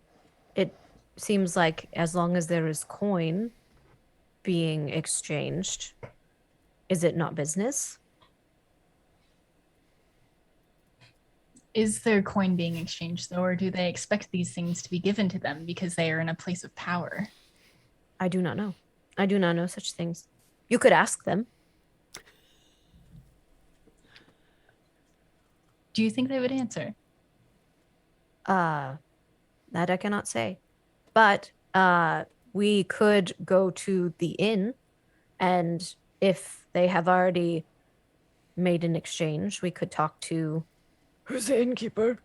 It seems like as long as there is coin being exchanged, is it not business? Is there coin being exchanged, though, or do they expect these things to be given to them because they are in a place of power? I do not know. I do not know such things. You could ask them. Do you think they would answer? That I cannot say. But we could go to the inn, and if they have already made an exchange, we could talk to... Who's the innkeeper?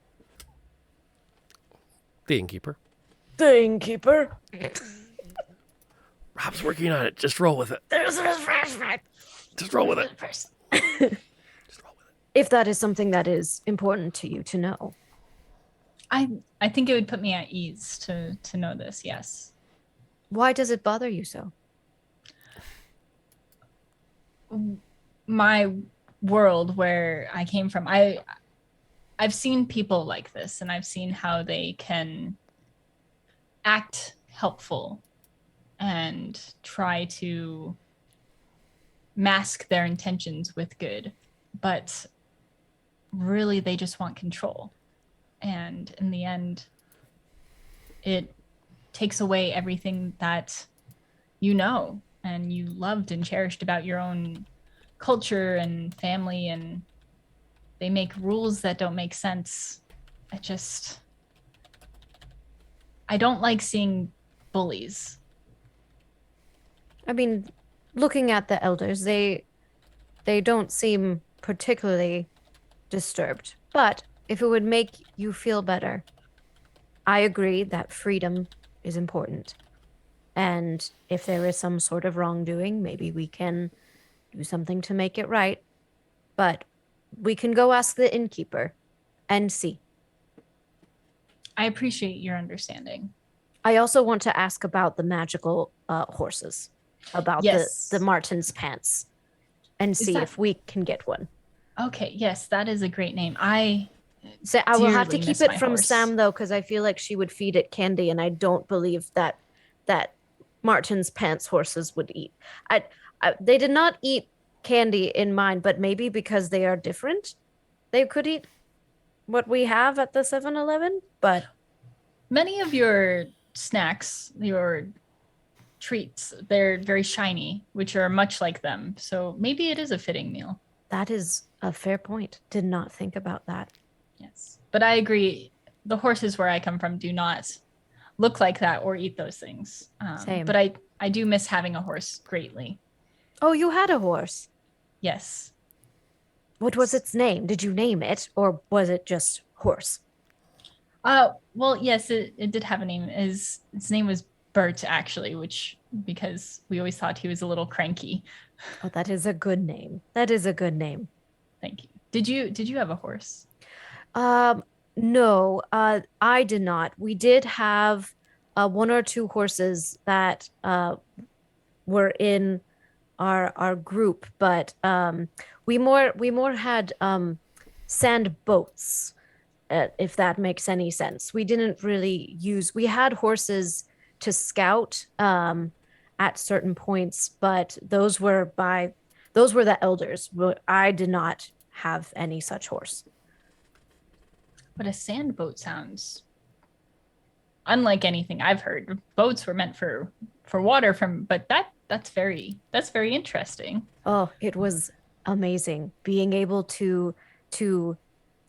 The innkeeper. The innkeeper. Rob's working on it. Just roll with it. Just roll with it. Just roll with it. if that is something that is important to you to know. I think it would put me at ease to know this. Yes. Why does it bother you so? My world where I came from, I've seen people like this, and I've seen how they can act helpful and try to mask their intentions with good, but really they just want control. And in the end, it takes away everything that you know and you loved and cherished about your own culture and family, and they make rules that don't make sense. I don't like seeing bullies. I mean, looking at the elders, they don't seem particularly disturbed. But if it would make you feel better, I agree that freedom is important. And if there is some sort of wrongdoing, maybe we can do something to make it right. But we can go ask the innkeeper and see. I appreciate your understanding. I also want to ask about the magical horses, about Yes. the Martin's pants, and see if we can get one. Okay, yes, that is a great name. So I will have to dearly keep miss it my from horse. Sam, though, because I feel like she would feed it candy, and I don't believe that Martin's pants horses would eat. They did not eat candy in mine, but maybe because they are different, they could eat what we have at the 7-Eleven. But many of your snacks, your treats, they're very shiny, which are much like them. So maybe it is a fitting meal. that is a fair point. Did not think about that. Yes. But I agree. The horses where I come from do not look like that or eat those things. Same. But I do miss having a horse greatly. Oh, you had a horse. Yes. What was its name? Did you name it, or was it just horse? Well, yes, it did have a name. Its name was Bert, actually, because we always thought he was a little cranky. Oh, that is a good name. That is a good name. Thank you. Did you have a horse? No, I did not. We did have one or two horses that were in our group, but we more had sand boats, if that makes any sense. We didn't really we had horses to scout at certain points, but those were the elders. I did not have any such horse. But a sand boat sounds unlike anything I've heard. Boats were meant for water but that's very interesting. Oh, it was amazing being able to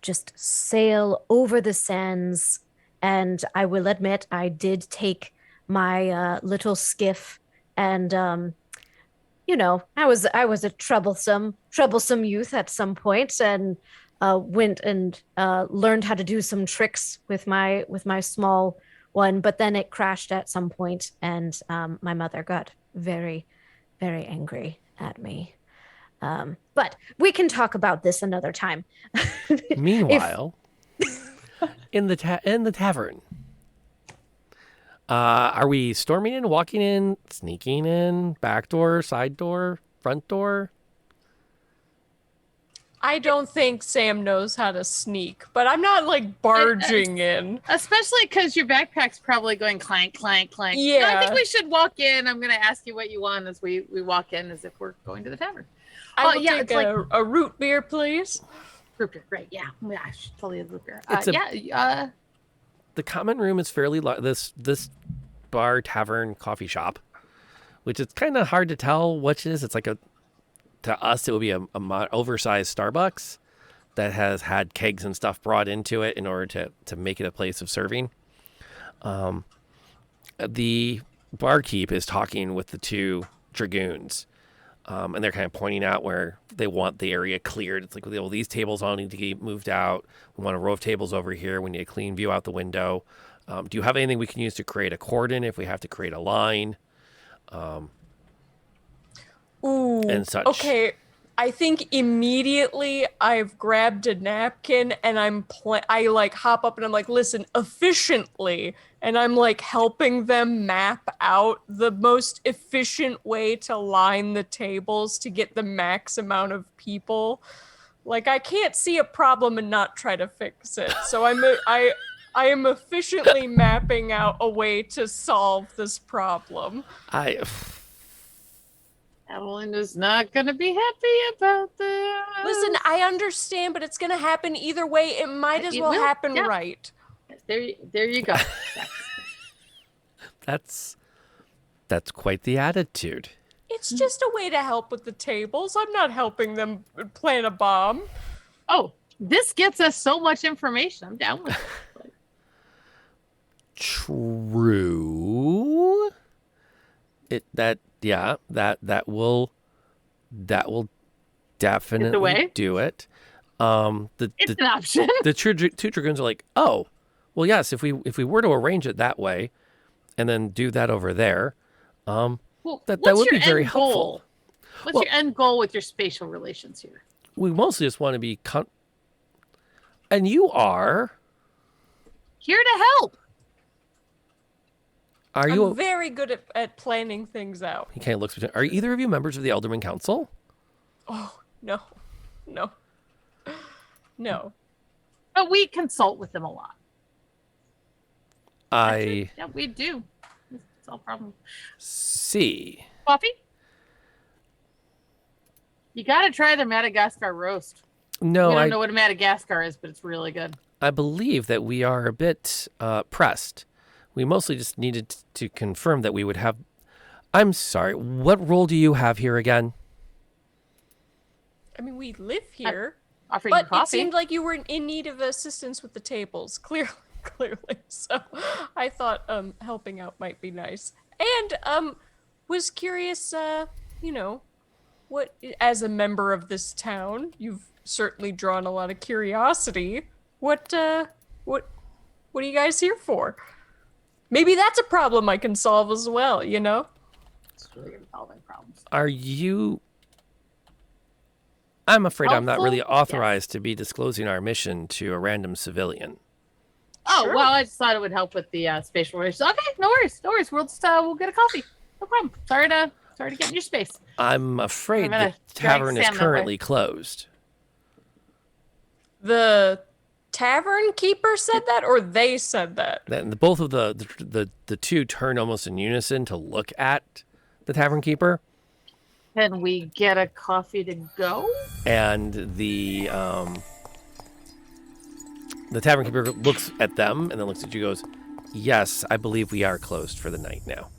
just sail over the sands. And I will admit, I did take my little skiff, and I was a troublesome youth at some point, and went and learned how to do some tricks with my small one, but then it crashed at some point, and my mother got very, very angry at me. But we can talk about this another time. Meanwhile, in the tavern, are we storming in, walking in, sneaking in, back door, side door, front door? I don't think Sam knows how to sneak, but I'm not like barging in. Especially because your backpack's probably going clank, clank, clank. Yeah. No, I think we should walk in. I'm going to ask you what you want as we walk in, as if we're going to the tavern. I will take a root beer, please. Root beer, right? Yeah, I should totally have root beer. The common room is fairly large. This bar, tavern, coffee shop, which is kind of hard to tell which it is. It's like to us, it would be a oversized Starbucks that has had kegs and stuff brought into it in order to make it a place of serving. The barkeep is talking with the two Dragoons, and they're kind of pointing out where they want the area cleared. It's like, well, these tables all need to get moved out. We want a row of tables over here. We need a clean view out the window. Do you have anything we can use to create a cordon if we have to create a line? Ooh, and such. Okay, I think immediately I've grabbed a napkin and I like hop up and I'm like, listen, efficiently. And I'm like helping them map out the most efficient way to line the tables to get the max amount of people. Like I can't see a problem and not try to fix it. So I am efficiently mapping out a way to solve this problem. Evelyn is not going to be happy about this. Listen, I understand, but it's going to happen either way. It might as well happen right. There you go. That's quite the attitude. It's just a way to help with the tables. I'm not helping them plan a bomb. Oh, this gets us so much information. I'm down with it. True. That will definitely do it. It's an option. The two Dragoons are like, oh, well, yes. If we were to arrange it that way, and then do that over there, that would be very helpful. What's your end goal with your spatial relations here? We mostly just want to be, and you are here to help. I'm very good at planning things out. He kind of looks between. Are either of you members of the Elderman Council? Oh, no. But we consult with them a lot. Yeah, we do. It's all problem. See. Coffee? You got to try their Madagascar roast. No, I don't know what a Madagascar is, but it's really good. I believe that we are a bit pressed. We mostly just needed to confirm that we would have... I'm sorry, what role do you have here again? I mean, we live here, offering but coffee. It seemed like you were in need of assistance with the tables, clearly. So I thought helping out might be nice. And was curious, what, as a member of this town, you've certainly drawn a lot of curiosity. What are you guys here for? Maybe that's a problem I can solve as well, you know? It's really good at solving problems. Are you... I'm afraid I'm not really authorized to be disclosing our mission to a random civilian. Oh, sure. Well, I just thought it would help with the spatial relations. Okay, no worries. We'll get a coffee. No problem. Sorry to get in your space. I'm afraid the tavern is currently closed. The tavern keeper said that, or they said that? And both of the two turn almost in unison to look at the tavern keeper. Can we get a coffee to go? And the tavern keeper looks at them and then looks at you and goes, yes, I believe we are closed for the night now.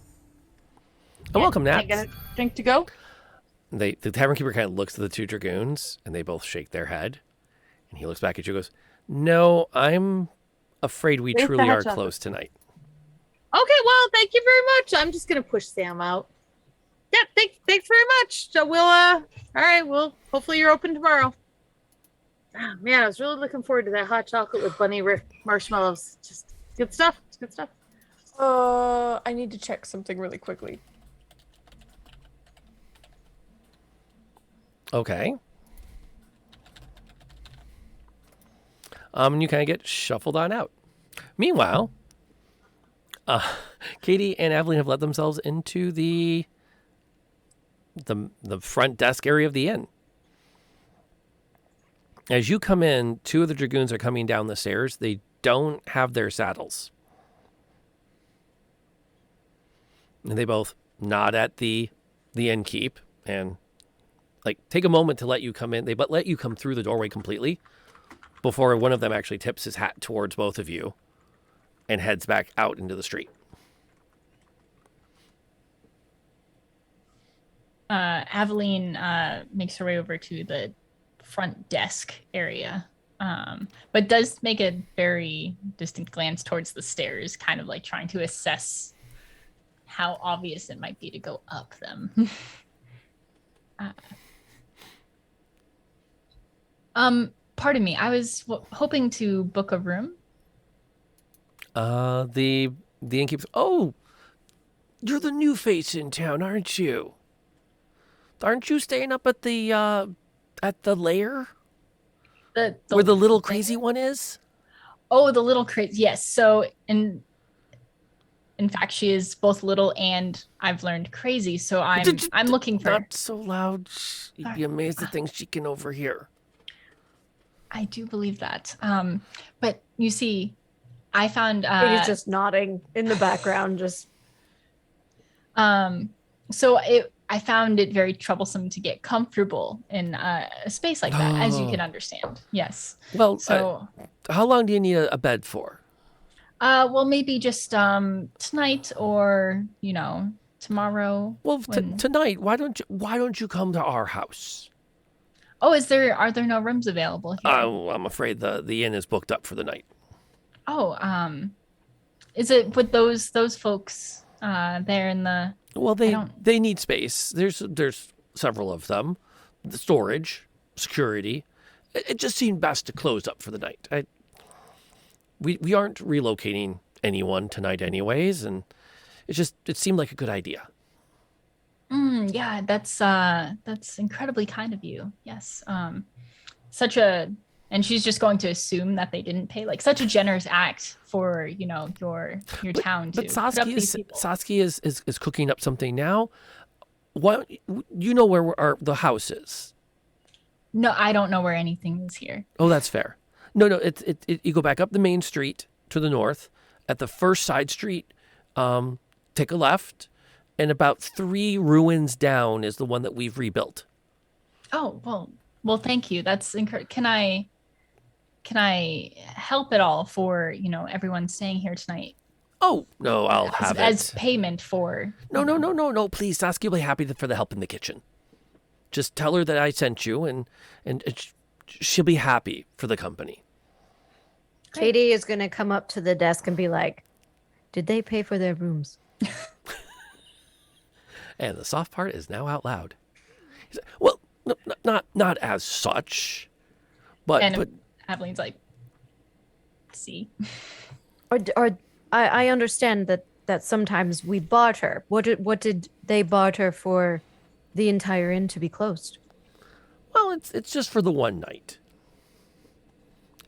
And welcome, Nat. Can I get a drink to go? The tavern keeper kind of looks at the two Dragoons, and they both shake their head. And he looks back at you and goes, no, I'm afraid we truly are closed tonight. Okay, well, thank you very much. I'm just going to push Sam out. Yeah, thanks very much. So we'll, all right, well, hopefully you're open tomorrow. Oh, man, I was really looking forward to that hot chocolate with bunny marshmallows. Just good stuff. It's good stuff. I need to check something really quickly. Okay. And you kind of get shuffled on out. Meanwhile, Katie and Evelyn have let themselves into the front desk area of the inn. As you come in, two of the Dragoons are coming down the stairs. They don't have their saddles. And they both nod at the innkeep and take a moment to let you come in. They let you come through the doorway completely before one of them actually tips his hat towards both of you and heads back out into the street. Aveline makes her way over to the front desk area, but does make a very distinct glance towards the stairs, kind of like trying to assess how obvious it might be to go up them. Pardon me, I was hoping to book a room. The innkeeper. Oh, you're the new face in town, aren't you? Aren't you staying up at the at the lair The where the little crazy one is? Oh, the little crazy. Yes. So in fact, she is both little and I've learned crazy. So I'm looking for. Not so loud. You'd be amazed at things she can overhear. I do believe that. But you see, I found. Katie's just nodding in the background, just. I found it very troublesome to get comfortable in a space like that, as you can understand. Yes. Well, so how long do you need a bed for? well, maybe just tonight or tomorrow. Well, tonight. Why don't you come to our house? Oh, are there no rooms available here? I'm afraid the inn is booked up for the night. Oh, is it with those folks there in the? Well, they need space. There's several of them. The storage, security. It just seemed best to close up for the night. We aren't relocating anyone tonight anyways, and it seemed like a good idea. Yeah, that's incredibly kind of you. Yes. And she's just going to assume that they didn't pay, like such a generous act for your town to. But Saskia is cooking up something now. What where the house is? No, I don't know where anything is here. Oh, that's fair. No, you go back up the main street to the north. At the first side street, take a left, and about 3 ruins down is the one that we've rebuilt. Oh, well, thank you. That's Can I help at all for everyone staying here tonight? Oh no, I'll have it as payment for. No. Please, Saskia will be happy for the help in the kitchen. Just tell her that I sent you, and she'll be happy for the company. Katie is going to come up to the desk and be like, "Did they pay for their rooms?" And the soft part is now out loud. Well, no, not as such, but Aveline's like, see. Or I understand that sometimes we barter. What did they barter for the entire inn to be closed? Well, it's just for the one night.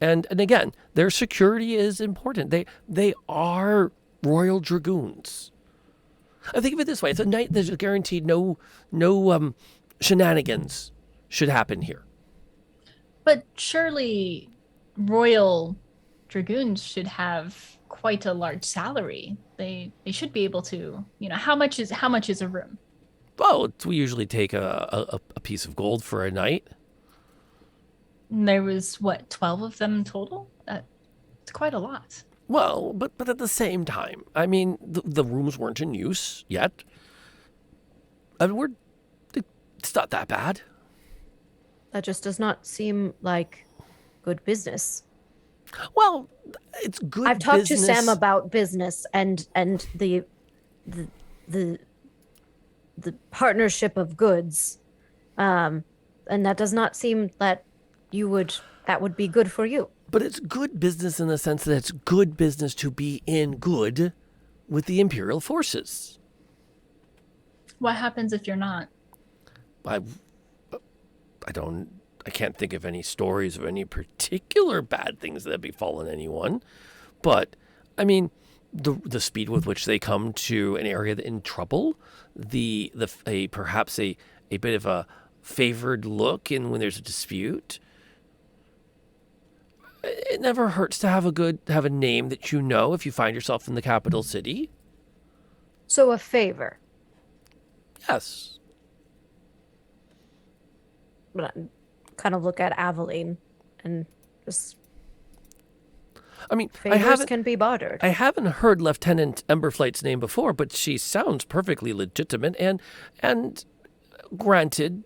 And again, their security is important. They are Royal Dragoons. I think of it this way: it's a night that's guaranteed no shenanigans should happen here. But surely Royal Dragoons should have quite a large salary. They should be able to, how much is a room? Well, we usually take a piece of gold for a night. And there was 12 of them total? It's quite a lot. Well, but at the same time, I mean, the rooms weren't in use yet. And it's not that bad. That just does not seem like good business. Well, it's good. I've talked to Sam about business and the partnership of goods, and that does not seem that would be good for you. But it's good business in the sense that it's good business to be in good with the Imperial forces. What happens if you're not? I can't think of any stories of any particular bad things that have befallen anyone. But, I mean, the speed with which they come to an area in trouble, perhaps a bit of a favored look in when there's a dispute. It never hurts to have a name that you know if you find yourself in the capital city. So a favor. Yes. But I kind of look at Aveline and just. I mean, favors can be bartered. I haven't heard Lieutenant Emberflight's name before, but she sounds perfectly legitimate and granted,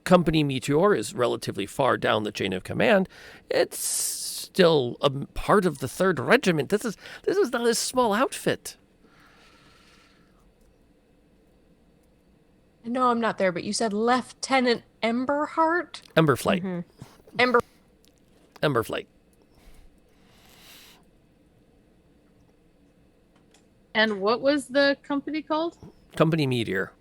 Company Meteor is relatively far down the chain of command. It's still a part of the 3rd Regiment. This is not a small outfit. No, I'm not there, but you said Lieutenant Emberheart? Emberflight. Mm-hmm. Emberflight. And what was the company called? Company Meteor.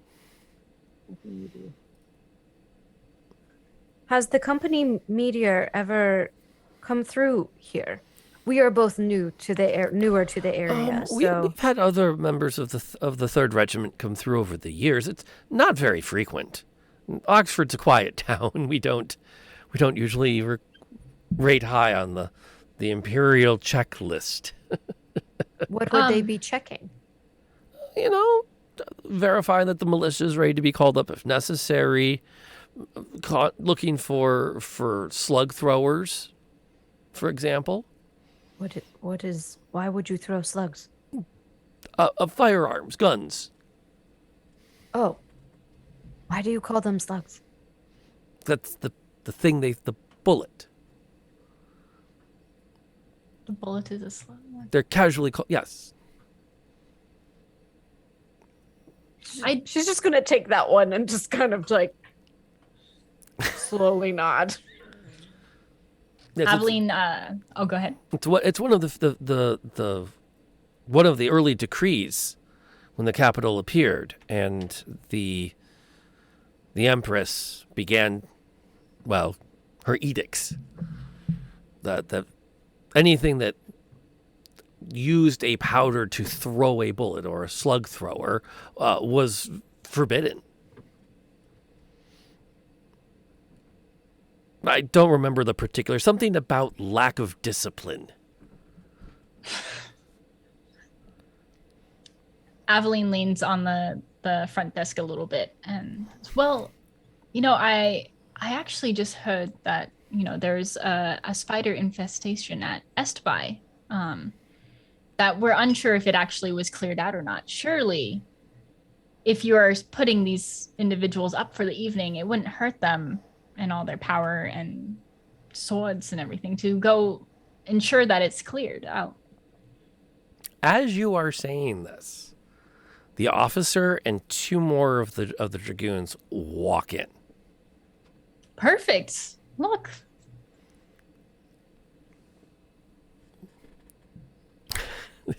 Has the company Meteor ever come through here? We are both newer to the area, so We've had other members of the Third Regiment come through over the years. It's not very frequent. Oxford's a quiet town. We don't usually rate high on the Imperial checklist. what would they be checking? Verify that the militia is ready to be called up if necessary. Looking for slug throwers, for example. Why would you throw slugs? Firearms, guns. Oh. Why do you call them slugs? That's the thing the bullet. The bullet is a slug. They're casually called, yes. She's just gonna take that one and just kind of like slowly nod. Aveline, go ahead. It's one of the one of the early decrees when the capital appeared and the Empress began, well, her edicts. That anything that used a powder to throw a bullet or a slug thrower was forbidden. I don't remember the particular. Something about lack of discipline. Aveline leans on the front desk a little bit and, well, I actually just heard that, there's a spider infestation at Estby, that we're unsure if it actually was cleared out or not. Surely, if you are putting these individuals up for the evening, it wouldn't hurt them and all their power and swords and everything to go ensure that it's cleared out. As you are saying this, the officer and two more of the Dragoons walk in. Perfect. Look.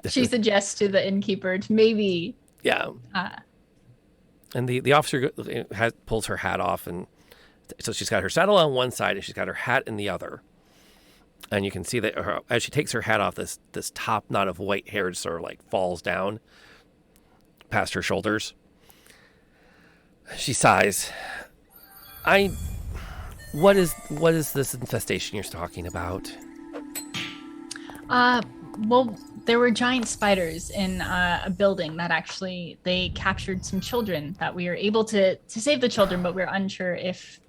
She suggests to the innkeeper to maybe. Yeah. And the officer pulls her hat off, and so she's got her saddle on one side and she's got her hat in the other. And you can see that as she takes her hat off, this top knot of white hair sort of like falls down past her shoulders. She sighs. What is this infestation you're talking about? Well, there were giant spiders in a building that actually they captured some children that we were able to save the children, but we're unsure if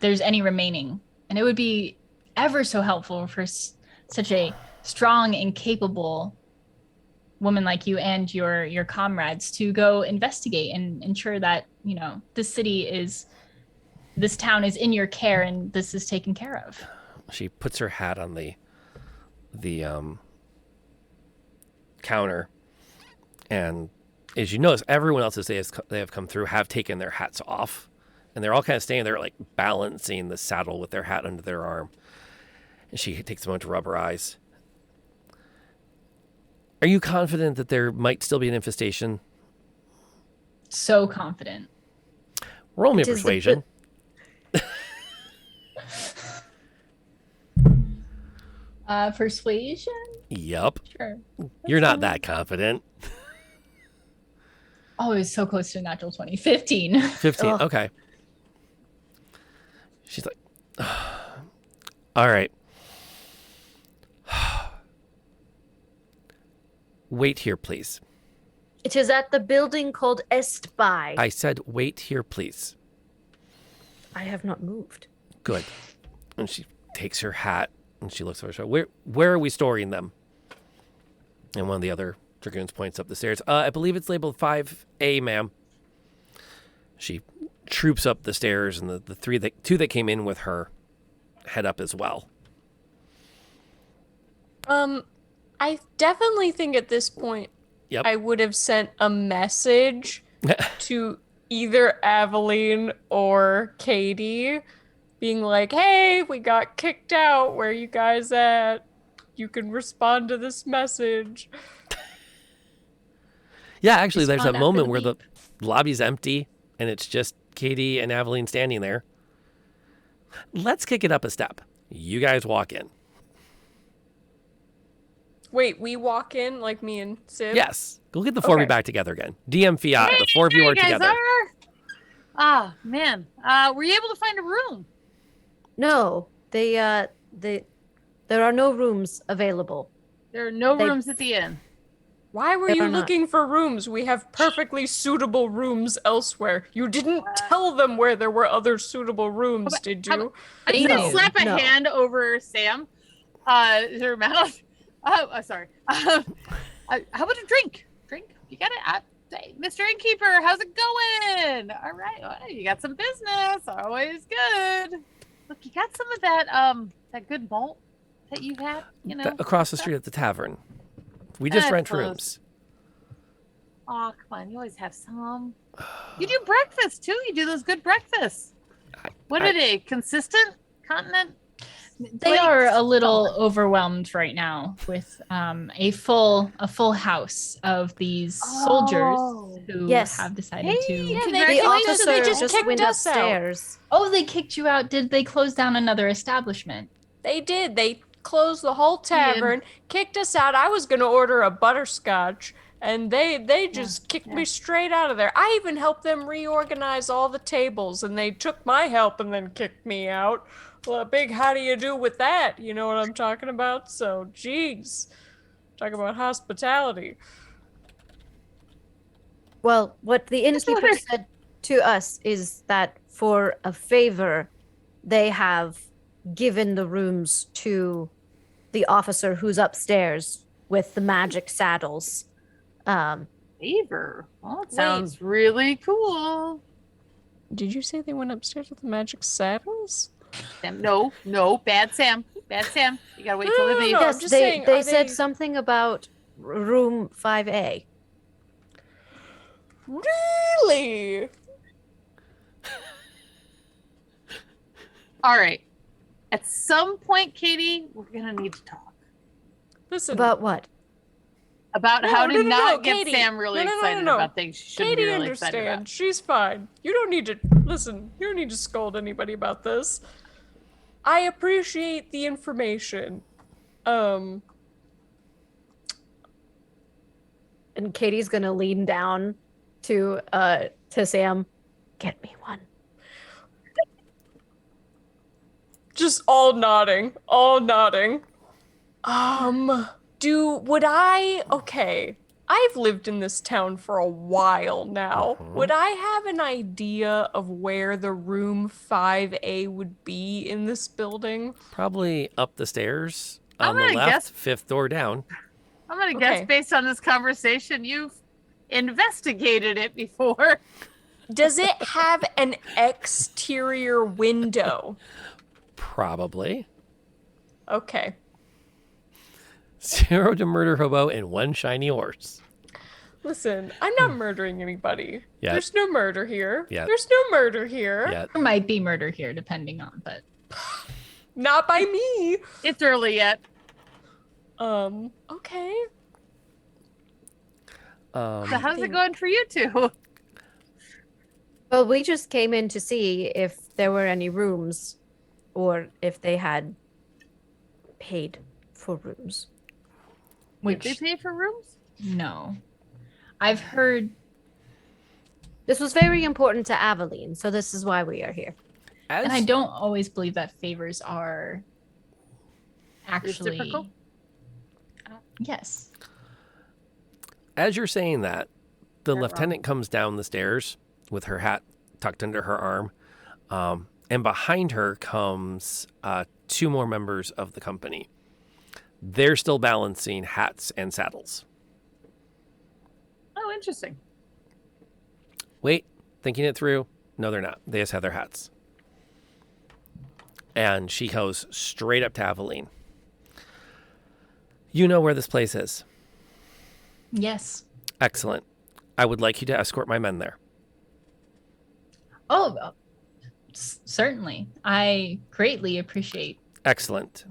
there's any remaining. And it would be ever so helpful for such a strong and capable woman like you and your comrades to go investigate and ensure that, this town is in your care and this is taken care of. She puts her hat on the counter, and as you notice, everyone else as they have come through have taken their hats off, and they're all kind of standing there like balancing the saddle with their hat under their arm. And she takes a moment to rub her eyes. Are you confident that there might still be an infestation? So confident. Roll me a persuasion. Persuasion? Yep. Sure. You're not that confident. Oh, it was so close to a natural 20. 15. 15. Oh. Okay. She's like, all right. Wait here, please. It is at the building called Estby. I said, wait here, please. I have not moved. Good. And she takes her hat and she looks over her shoulder. Where are we storing them? And one of the other Dragoons points up the stairs. I believe it's labeled 5A, ma'am. She troops up the stairs, and the two that came in with her head up as well. I definitely think at this point, yep, I would have sent a message to either Aveline or Katie, being like, "Hey, we got kicked out. Where are you guys at? You can respond to this message." Yeah, actually, there's Respond that moment after where the the lobby's empty and it's just Katie and Aveline standing there. Let's kick it up a step. You guys walk in. Wait, we walk in like me and Sid? Yes. Go get the four of you back together again. DM Fiat, the four of you are There you guys together. are. Ah, man. Were you able to find a room? No, there are no rooms available. There are no rooms at the inn. Why were There you are not. looking for rooms? We have perfectly suitable rooms elsewhere. You didn't tell them where there were other suitable rooms, did you? I'm They gonna knew. slap a No. hand over Sam. Her mouth. Sorry. How about a drink? Drink? You got it? Hey, Mr. Innkeeper, how's it going? All right. Well, you got some business. Always good. Look, you got some of that good malt that you had, you know? Across the street at the tavern. We just That's rent close. rooms. Oh, come on. You always have some. You do breakfast, too. You do those good breakfasts. What are they? Consistent? Continent? They are a little overwhelmed right now with a full house of these soldiers who Yes. have decided to. Yeah, The they officer just kicked went us out. upstairs. Oh, they kicked you out. Did they close down another establishment? They did. They closed the whole tavern, kicked us out. I was gonna order a butterscotch, and they just kicked me straight out of there. I even helped them reorganize all the tables, and they took my help and then kicked me out. Well, a big how do you do with that? You know what I'm talking about? So, geez. Talk about hospitality. Well, what the innkeeper said to us is that for a favor, they have given the rooms to the officer who's upstairs with the magic saddles. Favor? Well, it sounds really cool. Did you say they went upstairs with the magic saddles? Sam, no, bad Sam. Bad Sam. You gotta wait till they leave. Yes, just they, saying, they are said they- something about room 5A. Really? All right. At some point, Katie, we're gonna need to talk Listen. About what? about No, how to no, no, not no, get Katie. Sam really No. excited about things she shouldn't Katie be really excited about. understands. She's fine. You don't need to listen. You don't need to scold anybody about this. I appreciate the information. And Katie's gonna lean down to Sam. Get me one. Just all nodding. Okay. I've lived in this town for a while now. Would I have an idea of where the room 5A would be in this building? Probably up the stairs I'm on the gonna left, guess- fifth door down. I'm gonna guess based on this conversation, you've investigated it before. Does it have an exterior window? Probably. Okay. 0 to murder hobo and 1 shiny horse. Listen, I'm not murdering anybody. Yeah. There's no murder here. Yeah. There's no murder here. Yeah. There might be murder here, depending on, but Not by me. It's early yet. Okay. So how's it going for you two? Well, we just came in to see if there were any rooms or if they had paid for rooms. Did they pay for rooms? no. I've heard This was very important to Aveline, so this is why we are here. and I don't always believe that favors are actually Reciprocal? Yes. As you're saying that, the Not lieutenant comes down the stairs with her hat tucked under her arm. And behind her comes 2 more members of the company. They're still balancing hats and saddles. Oh, interesting. Wait, thinking it through. No, they're not. They just have their hats. And she goes straight up to Aveline. You know where this place is. Yes. Excellent. I would like you to escort my men there. Oh, certainly. I greatly appreciate. Excellent.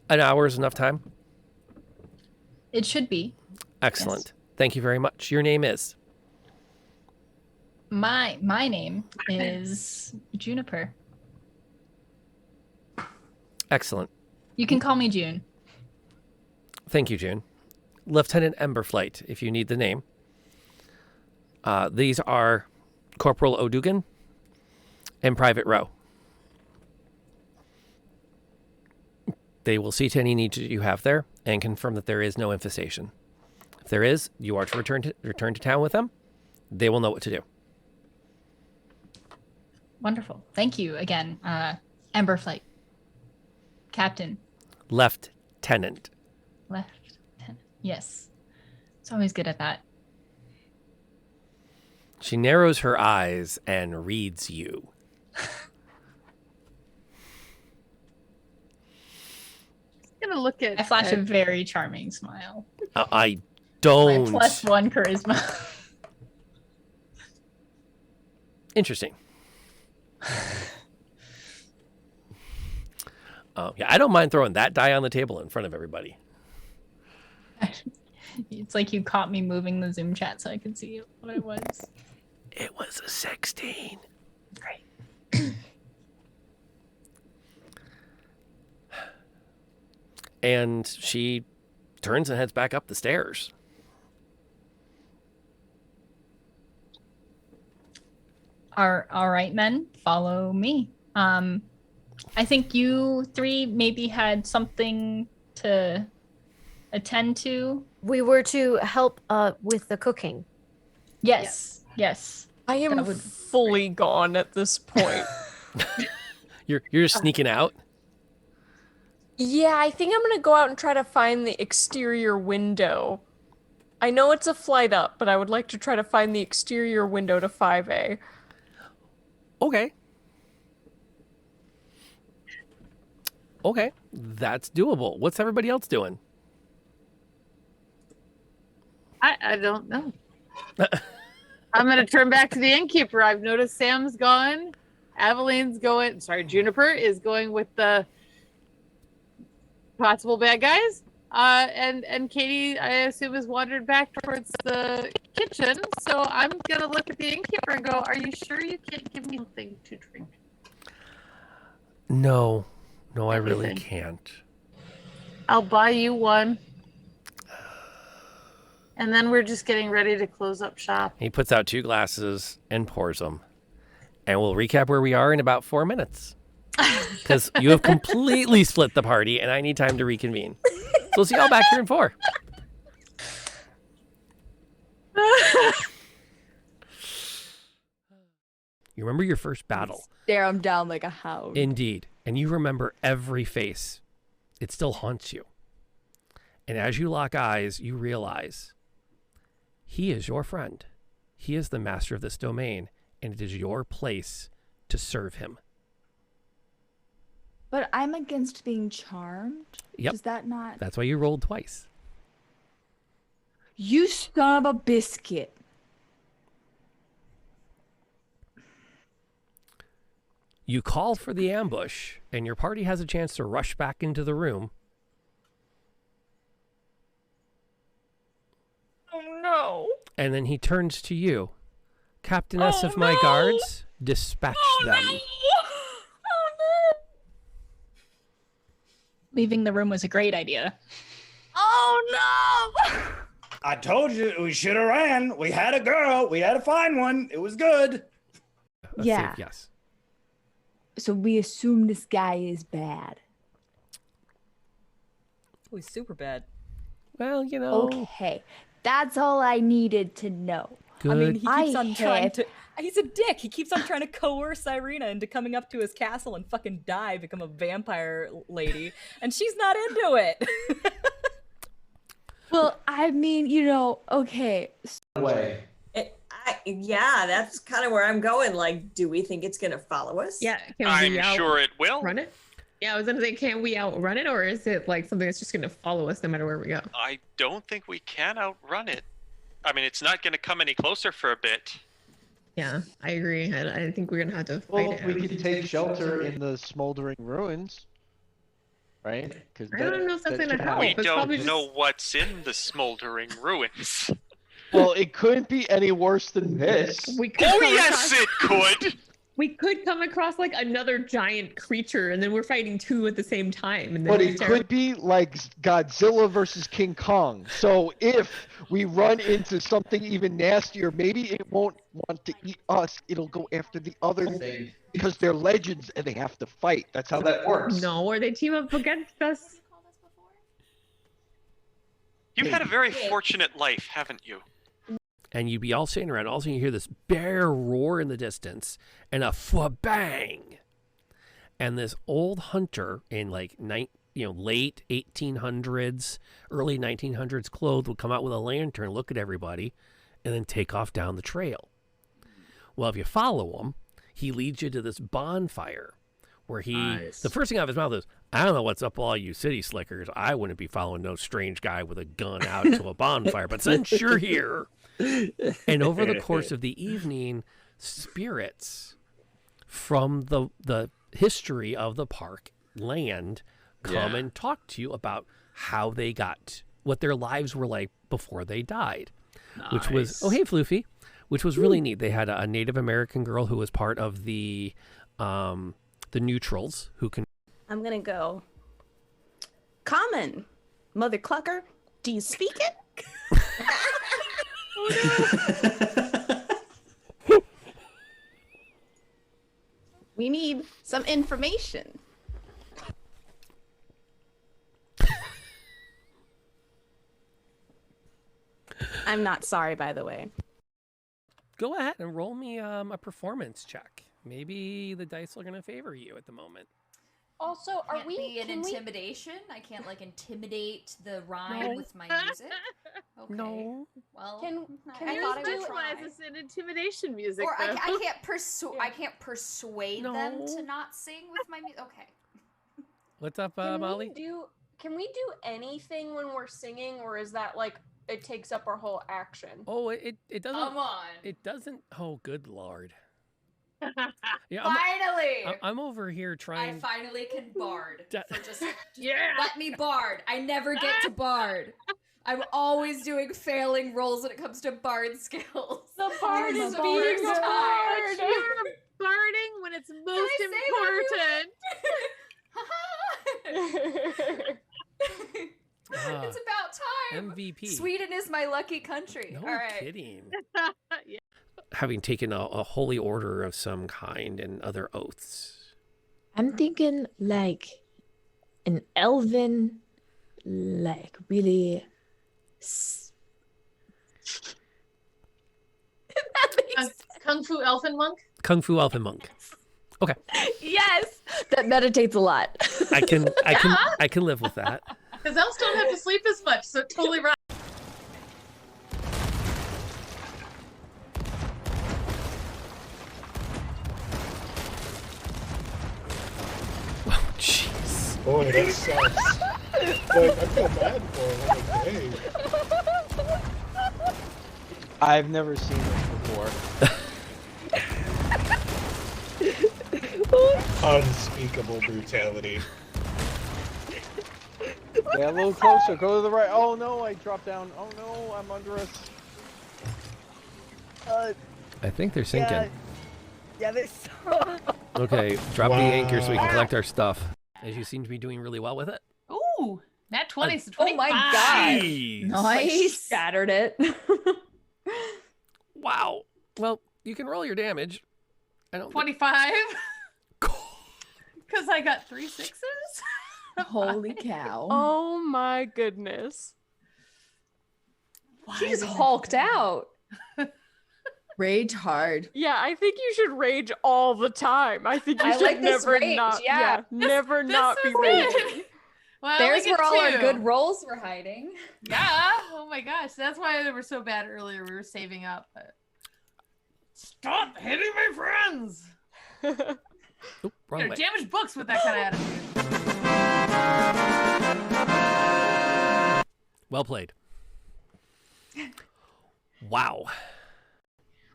An hour is enough time? It should be. Excellent. Thank you very much. Your name is? My name is Juniper. Excellent. You can call me June. Thank you, June. Lieutenant Emberflight, if you need the name. These are Corporal O'Dugan and Private Rowe. They will see to any needs that you have there and confirm that there is no infestation. If there is, you are to return to town with them. They will know what to do. Wonderful. Thank you again, Emberflight. Captain. Lieutenant. Lieutenant. Yes. It's always good at that. She narrows her eyes and reads you. I'm gonna look at. I flash a very charming smile. I don't. My +1 charisma. Interesting. Yeah, I don't mind throwing that die on the table in front of everybody. It's like you caught me moving the Zoom chat so I could see what it was. It was a 16. Great. And she turns and heads back up the stairs. All right, men, follow me. I think you three maybe had something to attend to. We were to help with the cooking. Yes. I am fully gone at this point. You're just sneaking out? Yeah, I think I'm gonna go out and try to find the exterior window. I know it's a flight up, but I would like to try to find the exterior window to 5A. Okay, that's doable. What's everybody else doing? I don't know. I'm gonna turn back to the innkeeper. I've noticed Sam's gone. Aveline's going. Sorry, Juniper is going with the possible bad guys. And Katie, I assume, has wandered back towards the kitchen. So I'm gonna look at the innkeeper and go, "Are you sure you can't give me something to drink?" No, I really can't. I'll buy you one. And then we're just getting ready to close up shop. He puts out 2 glasses and pours them. And we'll recap where we are in about 4 minutes. Because you have completely split the party, and I need time to reconvene. So we'll see y'all back here in 4. You remember your first battle. Stare him down like a hound. Indeed. And you remember every face. It still haunts you. And as you lock eyes, you realize he is your friend. He is the master of this domain, and it is your place to serve him. But I'm against being charmed. Yep. Does that not? That's why you rolled twice. You son of a biscuit. You call for the ambush, and your party has a chance to rush back into the room. Oh no. And then he turns to you. Captainess of my guards, dispatch them. No. Leaving the room was a great idea. Oh no! I told you we should have ran. We had a girl. We had to find one. It was good. Yeah. Safe, yes. So we assume this guy is bad. Oh, he's super bad. Well, you know. Okay. That's all I needed to know. Good. I mean, he keeps on trying have- to. He's a dick. He keeps on trying to coerce Irina into coming up to his castle and fucking die, become a vampire lady, and she's not into it. Well, I mean, okay. Way. Yeah, that's kind of where I'm going. Like, do we think it's gonna follow us? Yeah, can I'm we sure it will. outrun it? Yeah, I was gonna say, can we outrun it, or is it like something that's just gonna follow us no matter where we go? I don't think we can outrun it. I mean, it's not going to come any closer for a bit. Yeah, I agree. I think we're gonna have to fight Well, it we out. could take shelter in the smoldering ruins, right? Because I don't know if that's gonna help. We it's don't probably know just- what's in the smoldering ruins. Well, it couldn't be any worse than this. We could Oh, probably yes, talk- it could. We could come across like another giant creature, and then we're fighting two at the same time. And then But it's it could be like Godzilla versus King Kong. So if we run into something even nastier, maybe it won't want to eat us. It'll go after the other thing because they're legends and they have to fight. That's how that works. No, or they team up against us. You've had a very fortunate life, haven't you? And you'd be all sitting around. All of a sudden, you hear this bear roar in the distance and a bang. And this old hunter in like late 1800s, early 1900s clothes would come out with a lantern, look at everybody, and then take off down the trail. Well, if you follow him, he leads you to this bonfire where the first thing out of his mouth is, I don't know what's up all you city slickers. I wouldn't be following no strange guy with a gun out to a bonfire, but since you're here. And over the course of the evening, spirits from the history of the park land come and talk to you about how they what their lives were like before they died. Which was, oh, hey, Floofy, which was really neat. They had a Native American girl who was part of the neutrals who can. I'm going to go. Common, Mother Clucker, do you speak it? We need some information. I'm not sorry, by the way. Go ahead and roll me a performance check. Maybe the dice are going to favor you at the moment. Also, Can't be an intimidation? I can't like intimidate the rhyme with my music. Okay. No. Well, Can I you thought I would specialize try. this in intimidation music? Or though? I can't persuade them to not sing with my music. Okay. What's up, Can Molly? Can we do anything when we're singing, or is that like it takes up our whole action? Oh, it doesn't. Come on. It doesn't. Oh, good lord. Finally! I'm over here trying. I finally can bard. Da- For just let me bard. I never get to bard. I'm always doing failing rolls when it comes to bard skills. The bard is being You're hard. barding when it's most important. It's about time. MVP. Sweden is my lucky country. No All right. kidding. Having taken a holy order of some kind and other oaths. I'm thinking like an elven, like really. Kung Fu Elfin Monk? Kung Fu Elfin Monk. Okay. Yes, that meditates a lot. I can live with that. Because elves don't have to sleep as much, so totally right. Oh, jeez. Boy, that sucks. Like, I feel bad for him. I'm like, hey. I've never seen this before. Unspeakable brutality. Yeah, a little closer. Go to the right. Oh no, I dropped down. Oh no, I'm under us. I think they're sinking. Yeah, they're so... Okay, drop the anchor so we can collect our stuff. As you seem to be doing really well with it. Ooh, nat 20 to 25. Oh my god! Jeez. Nice. Shattered it. Wow. Well, you can roll your damage. I don't. 25. Because I got 3 6s. Holy cow! Oh my goodness. She just hulked out. Rage hard. Yeah, I think you should rage all the time. I think you I should like this never rage, not. yeah. Never This not be is raging. it. Well, There's I where all our two. good rolls were hiding. Yeah. Oh my gosh. That's why they were so bad earlier. We were saving up. But... Stop hitting my friends. Oop, wrong You're way. damaged books with that kind of attitude. Well played. Wow.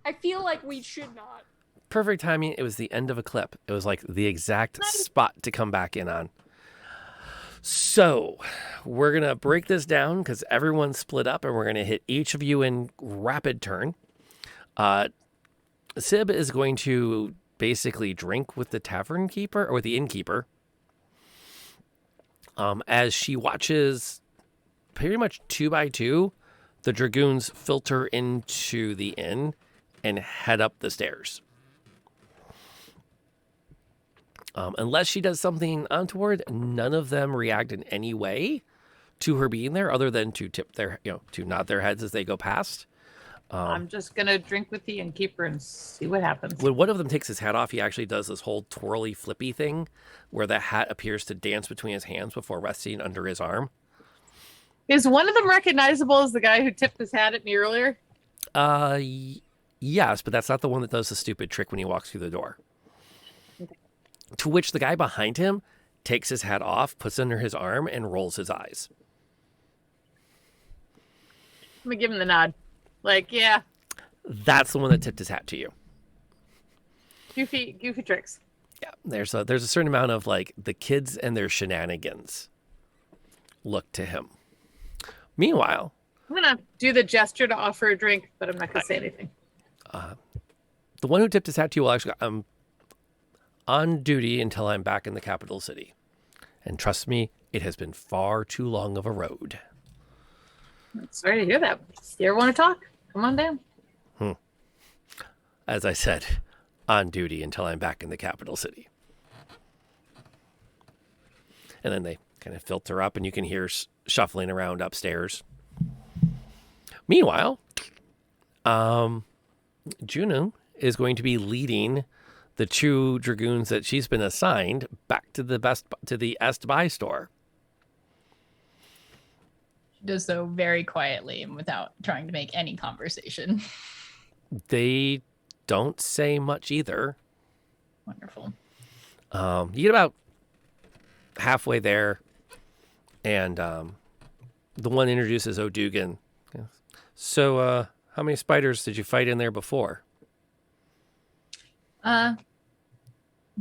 I feel like we should not. Perfect timing. It was the end of a clip. It was like the exact spot to come back in on. So we're going to break this down because everyone's split up and we're going to hit each of you in rapid turn. Sib is going to basically drink with the tavern keeper or the innkeeper as she watches pretty much 2 by 2 the Dragoons filter into the inn and head up the stairs. Unless she does something untoward, none of them react in any way to her being there other than to tip their, to nod their heads as they go past. I'm just going to drink with the innkeeper and see what happens. When one of them takes his hat off, he actually does this whole twirly flippy thing where the hat appears to dance between his hands before resting under his arm. Is one of them recognizable as the guy who tipped his hat at me earlier? Yes, but that's not the one that does the stupid trick when he walks through the door. To which the guy behind him takes his hat off, puts it under his arm, and rolls his eyes. I'm going to give him the nod. Like, yeah. That's the one that tipped his hat to you. Goofy tricks. Yeah, there's a certain amount of like the kids and their shenanigans look to him. Meanwhile, I'm going to do the gesture to offer a drink, but I'm not going to say anything. The one who tipped his hat to you will actually, I'm on duty until I'm back in the capital city. And trust me, it has been far too long of a road. Sorry to hear that. You ever want to talk? Come on down. As I said, on duty until I'm back in the capital city. And then they kind of filter up and you can hear shuffling around upstairs. Meanwhile, Juno is going to be leading the 2 Dragoons that she's been assigned back to the Est Buy store. She does so very quietly and without trying to make any conversation. They don't say much either. Wonderful. You get about halfway there, and the one introduces O'Dugan. So, how many spiders did you fight in there before? Let's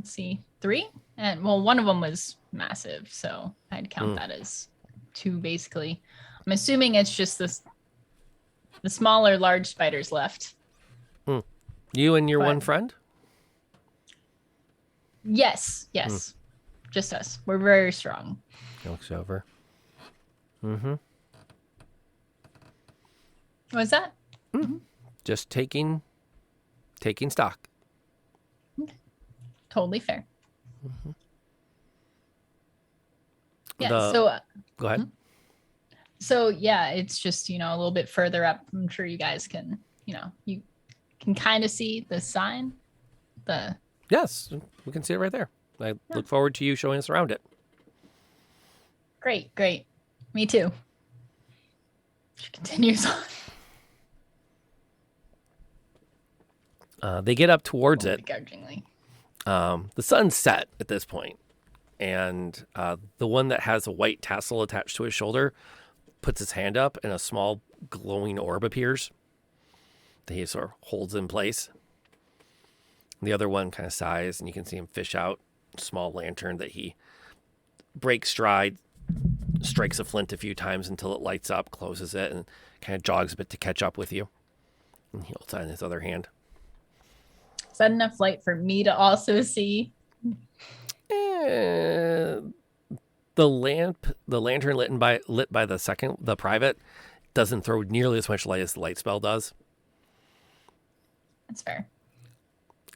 see, 3? And well, one of them was massive, so I'd count that as 2 basically. I'm assuming it's just the smaller large spiders left. You and your one friend? Yes. Just us. We're very strong. He looks over. What's that? Just taking stock. Totally fair. Yeah, go ahead. So yeah, it's just, a little bit further up. I'm sure you guys can, you can kind of see the sign. Yes, we can see it right there. I look forward to you showing us around it. Great. Me too. She continues on. They get up towards it. Begrudgingly. The sun's set at this point, and the one that has a white tassel attached to his shoulder puts his hand up, and a small glowing orb appears that he sort of holds in place. The other one kind of sighs, and you can see him fish out a small lantern that he breaks stride, strikes a flint a few times until it lights up, closes it, and kind of jogs a bit to catch up with you. And he holds it in his other hand. Is that enough light for me to also see? The lantern lit by the private, doesn't throw nearly as much light as the light spell does. That's fair.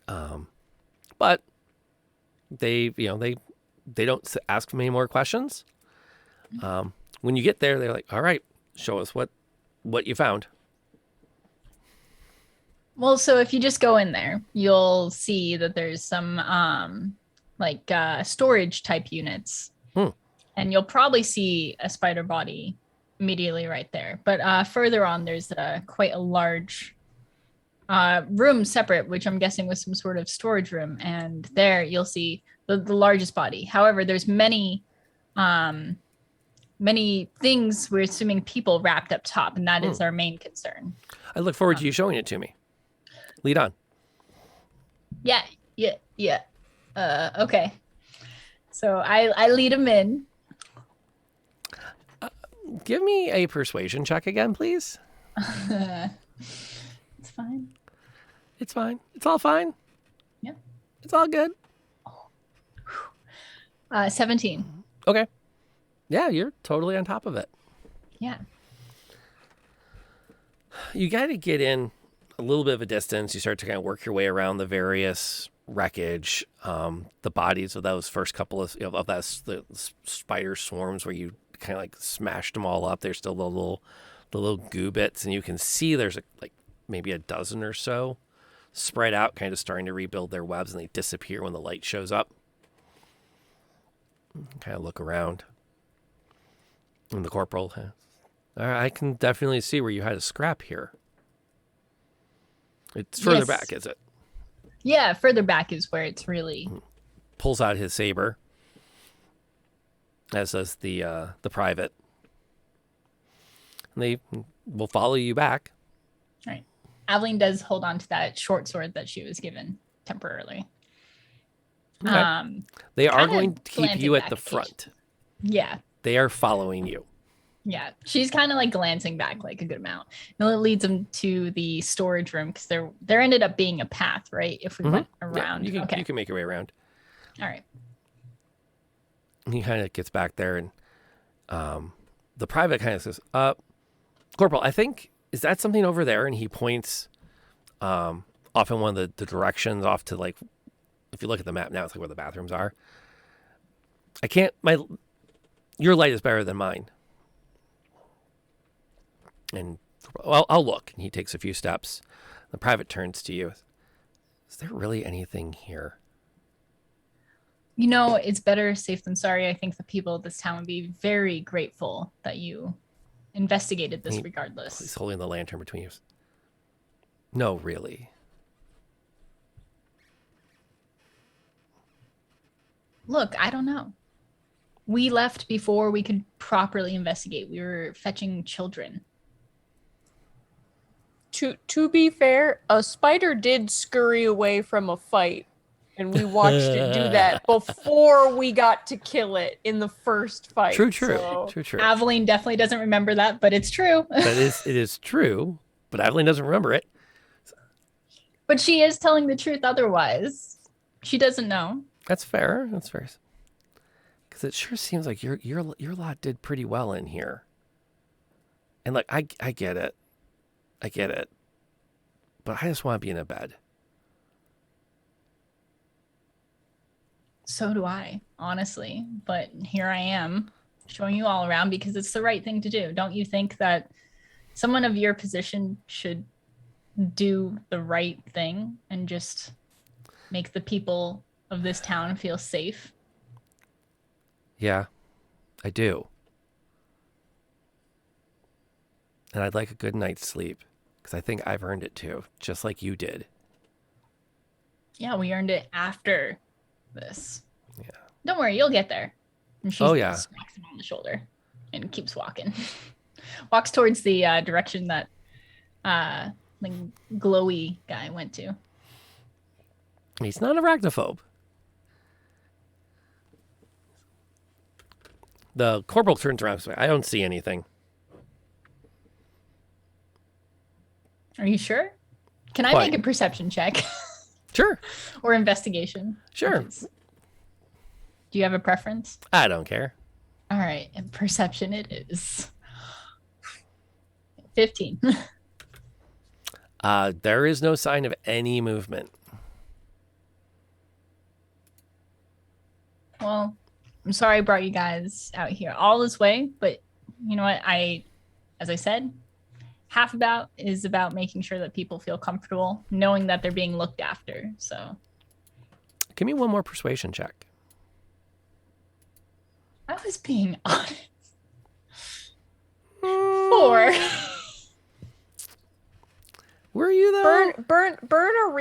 But they don't ask many more questions. When you get there, they're like, "All right, show us what you found." Well, so if you just go in there, you'll see that there's some storage type units. And you'll probably see a spider body immediately right there. But further on, there's quite a large room separate, which I'm guessing was some sort of storage room. And there you'll see the largest body. However, there's many things, we're assuming people wrapped up top, and that is our main concern. I look forward to you showing it to me. Lead on. Yeah. Okay. So I lead him in. Give me a persuasion check again, please. It's fine. It's fine. It's all fine. Yeah. It's all good. 17. Okay. Yeah, you're totally on top of it. Yeah. You got to get in a little bit of a distance. You start to kind of work your way around the various wreckage, the bodies of those first couple of, of the spider swarms where you kind of like smashed them all up. There's still the little goo bits, and you can see there's like maybe a dozen or so spread out, kind of starting to rebuild their webs, and they disappear when the light shows up. Kind of look around. And the corporal, I can definitely see where you had a scrap here. It's further Yes. back, is it? Yeah, further back is where it's really. Pulls out his saber, as does the private. And they will follow you back. All right. Aveline does hold on to that short sword that she was given temporarily. Okay. They are kinda going to keep glancing you at back the occasionally. front. Yeah. They are following you. Yeah. She's kind of like glancing back like a good amount. And it leads them to the storage room because there ended up being a path, right? If we went around. Yeah, okay. you can make your way around. All right. And he kind of gets back there, and the private kind of says, Corporal, I think, is that something over there? And he points off in one of the directions off to, like, if you look at the map now, it's like where the bathrooms are. Your light is better than mine. And, well, I'll look. And he takes a few steps. The private turns to you. Is there really anything here? You know, it's better safe than sorry. I think the people of this town would be very grateful that you investigated this regardless. He's holding the lantern between you. No, really. Look, I don't know. We left before we could properly investigate. We were fetching children. To be fair, a spider did scurry away from a fight, and we watched it do that before we got to kill it in the first fight. True. Aveline definitely doesn't remember that, but it's true. It is true, but Aveline doesn't remember it. But she is telling the truth otherwise. She doesn't know. That's fair. Because it sure seems like your lot did pretty well in here. And like I get it. But I just want to be in a bed. So do I, honestly. But here I am showing you all around because it's the right thing to do. Don't you think that someone of your position should do the right thing and just make the people of this town feel safe? Yeah, I do. And I'd like a good night's sleep because I think I've earned it too, just like you did. Yeah, we earned it after this. Yeah. Don't worry, you'll get there. And she smacks him on the shoulder and keeps walking. Walks towards the direction that the glowy guy went to. He's not an arachnophobe. The corporal turns around and says, I don't see anything. Are you sure? Can I make a perception check? Sure. Or investigation? Sure. Do you have a preference? I don't care. All right. And perception it is. 15. There is no sign of any movement. Well, I'm sorry I brought you guys out here all this way, but you know what? As I said, half is about making sure that people feel comfortable, knowing that they're being looked after. So, give me one more persuasion check. I was being honest. 4. Were you though? Burn a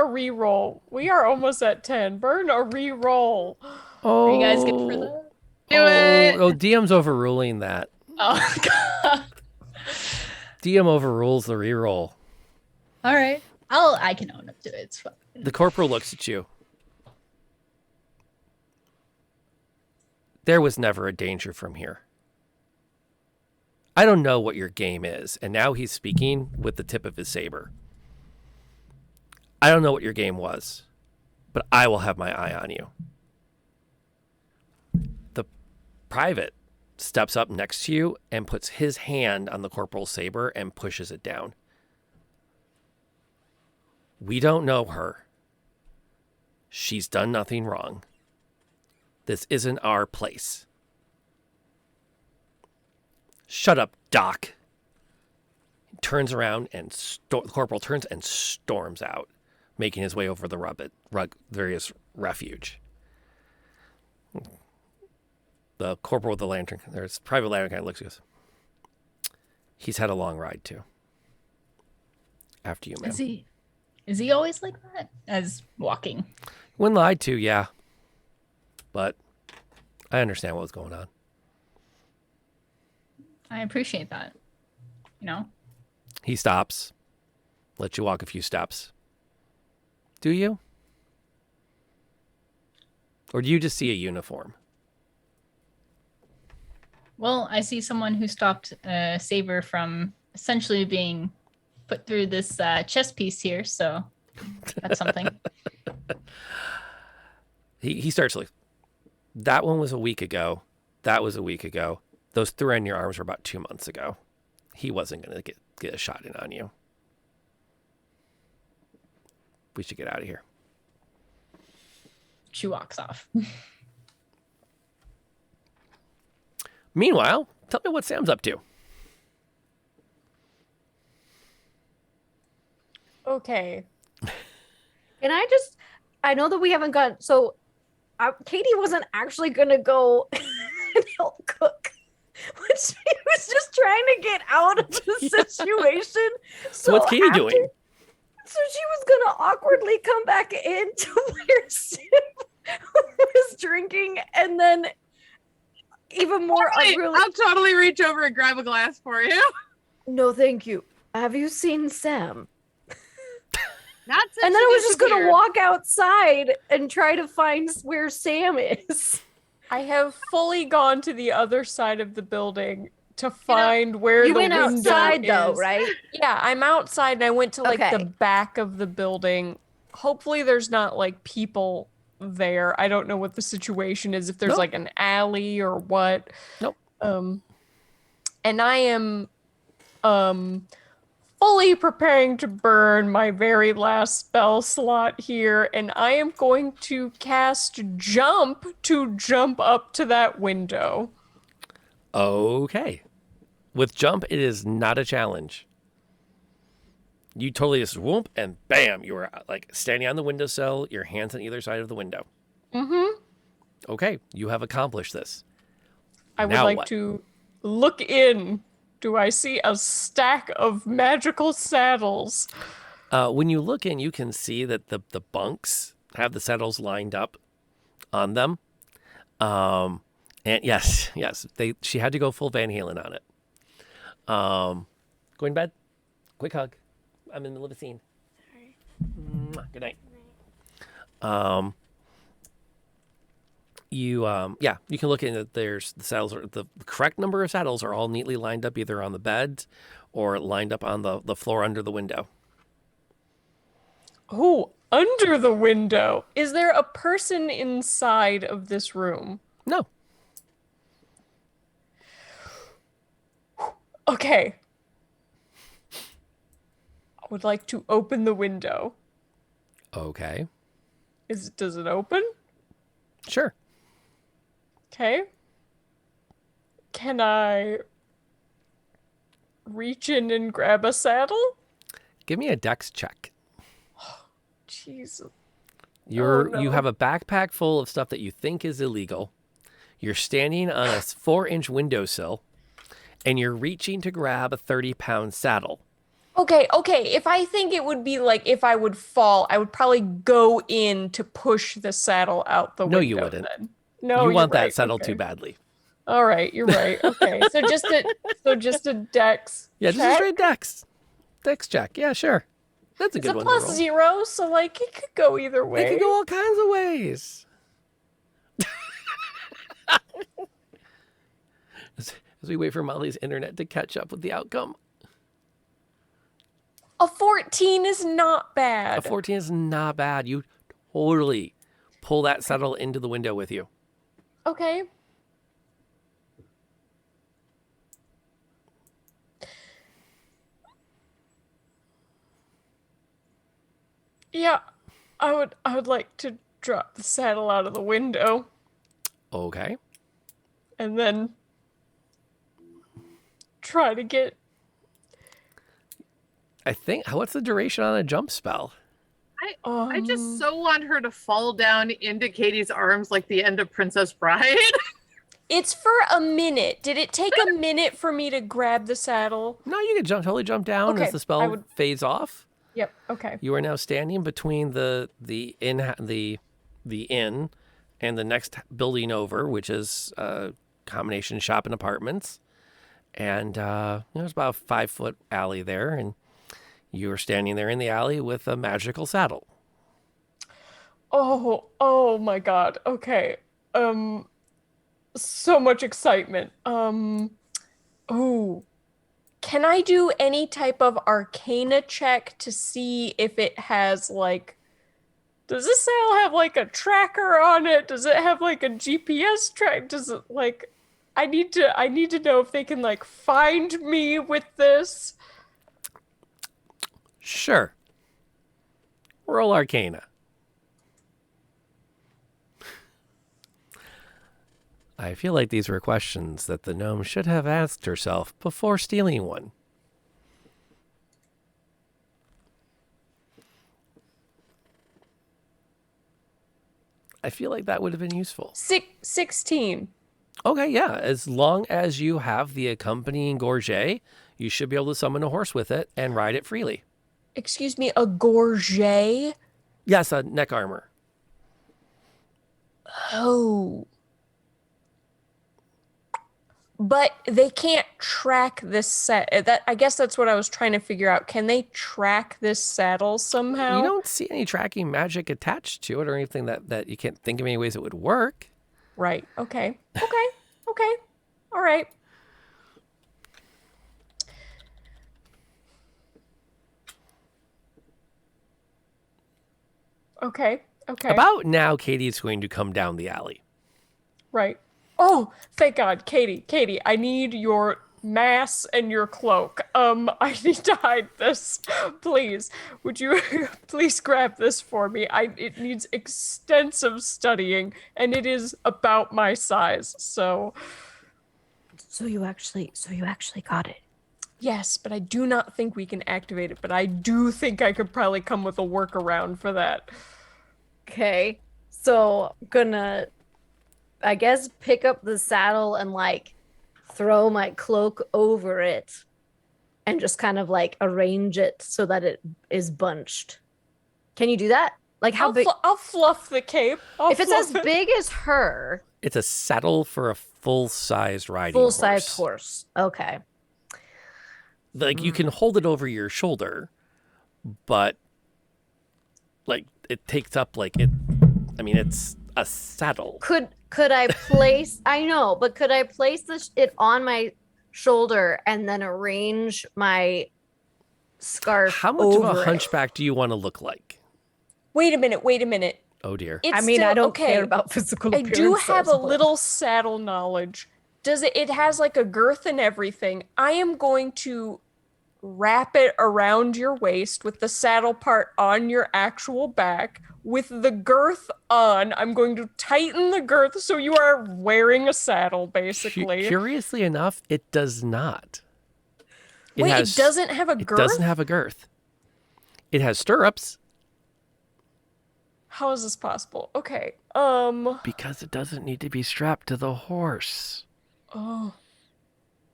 reroll. We are almost at 10. Burn a reroll. Oh, are you guys good for that? Do it. Oh, DM's overruling that. Oh God. DM overrules the reroll. All right. I can own up to it. It's fine. The corporal looks at you. There was never a danger from here. I don't know what your game is, and now he's speaking with the tip of his saber. I don't know what your game was. but I will have my eye on you. The private steps up next to you and puts his hand on the corporal's saber and pushes it down. We don't know her. She's done nothing wrong. This isn't our place. Shut up, Doc. He turns around and the corporal turns and storms out, making his way over the various refuge. The corporal with the lantern, there's private lantern kind of looks and goes, he's had a long ride too. After you, ma'am. Is he always like that? As walking? When lied to, yeah. But I understand what was going on. I appreciate that. You know? He stops, lets you walk a few steps. Do you? Or do you just see a uniform? Well, I see someone who stopped Saber from essentially being put through this chess piece here, so that's something. He starts like, that one was a week ago. That was a week ago. Those 3 on your arms were about 2 months ago. He wasn't going to get a shot in on you. We should get out of here. She walks off. Meanwhile, tell me what Sam's up to. Okay. Can I know that we haven't got, so Katie wasn't actually going to go and help cook. But she was just trying to get out of the situation. So what's Katie doing? So she was going to awkwardly come back in to where Sim was drinking and then even more unruly. I'll totally reach over and grab a glass for you. No, thank you. Have you seen Sam? Not since And then I was she just going to disappeared. walk outside and try to find where Sam is. I have fully gone to the other side of the building to find where you the went window outside though, is. right? Yeah, I'm outside and I went to like Okay. the back of the building. Hopefully there's not like people there. I don't know what the situation is, if there's Nope. like an alley or what. Nope. And I am fully preparing to burn my very last spell slot here, and I am going to cast Jump to jump up to that window. Okay. With jump, it is not a challenge. You totally just whoop and bam, you are like standing on the windowsill, your hands on either side of the window. Mm-hmm. Okay, you have accomplished this. I would Now like what? to look in. Do I see a stack of magical saddles? When you look in, you can see that the bunks have the saddles lined up on them. And yes, she had to go full Van Halen on it. Going to bed? Quick hug. I'm in the middle of a scene. Mwah. Good night. You can look in that there's the saddles are the correct number of saddles are all neatly lined up either on the bed or lined up on the floor under the window. Oh, under the window. Is there a person inside of this room? No. Okay. I would like to open the window. Okay. Does it open? Sure. Okay. Can I reach in and grab a saddle? Give me a dex check. Jeez. You have a backpack full of stuff that you think is illegal. You're standing on a 4-inch windowsill, and you're reaching to grab a 30-pound saddle. Okay. If I think it would be like if I would fall, I would probably go in to push the saddle out the window. No, you wouldn't. Then. No, you you're want that right. saddle Okay. too badly. All right, you're right. Okay, so just a dex. Yeah, just a check? straight dex check. Yeah, sure. That's a It's good a one. plus to roll. 0, so like it could go either way. It could go all kinds of ways. As we wait for Molly's internet to catch up with the outcome. A 14 is not bad. A 14 is not bad. You totally pull that saddle into the window with you. Okay. Yeah, I would like to drop the saddle out of the window Okay. and then try to get. I think, what's the duration on a jump spell? I just so want her to fall down into Katie's arms like the end of Princess Bride. It's for a minute. Did it take a minute for me to grab the saddle? No, you can totally jump down Okay, as the spell fades off. Yep. Okay. You are now standing between the inn and the next building over, which is a combination shop and apartments. And there's about a 5-foot alley there, and you are standing there in the alley with a magical saddle. Oh my God. Okay. So much excitement. Oh. Can I do any type of arcana check to see if it has like, does this saddle have like a tracker on it? Does it have like a GPS track? Does it like, I need to know if they can like find me with this. Sure. Roll Arcana. I feel like these were questions that the gnome should have asked herself before stealing one. I feel like that would have been useful. 16. Okay, yeah. As long as you have the accompanying gorget, you should be able to summon a horse with it and ride it freely. Excuse me, a gorget? Yes, a neck armor. Oh. But they can't track this I guess that's what I was trying to figure out. Can they track this saddle somehow? You don't see any tracking magic attached to it or anything that you can't think of any ways it would work. Right. Okay. Okay. All right. Okay. About now, Katie's going to come down the alley. Right. Oh, thank God. Katie, I need your mass and your cloak. I need to hide this. Please. Would you please grab this for me? It needs extensive studying, and it is about my size, so. So you actually got it. Yes, but I do not think we can activate it, but I do think I could probably come with a workaround for that. Okay. So gonna, I guess, pick up the saddle and like throw my cloak over it and just kind of like arrange it so that it is bunched. Can you do that? Like how big? I'll fluff the cape. If it's as big as her. It's a saddle for a full-sized riding Full-sized horse. Okay. Like you can hold it over your shoulder, but like it takes up like it. I mean, it's a saddle. Could I place? I know, but could I place it on my shoulder and then arrange my scarf? How much of a hunchback do you want to look like? Wait a minute. Oh dear. I mean, I don't care about physical appearance. I do have a little saddle knowledge. It has like a girth and everything. I am going to wrap it around your waist with the saddle part on your actual back with the girth on. I'm going to tighten the girth so you are wearing a saddle, basically. Curiously enough, it does not. It doesn't have a girth? It doesn't have a girth. It has stirrups. How is this possible? Okay. Because it doesn't need to be strapped to the horse. Oh.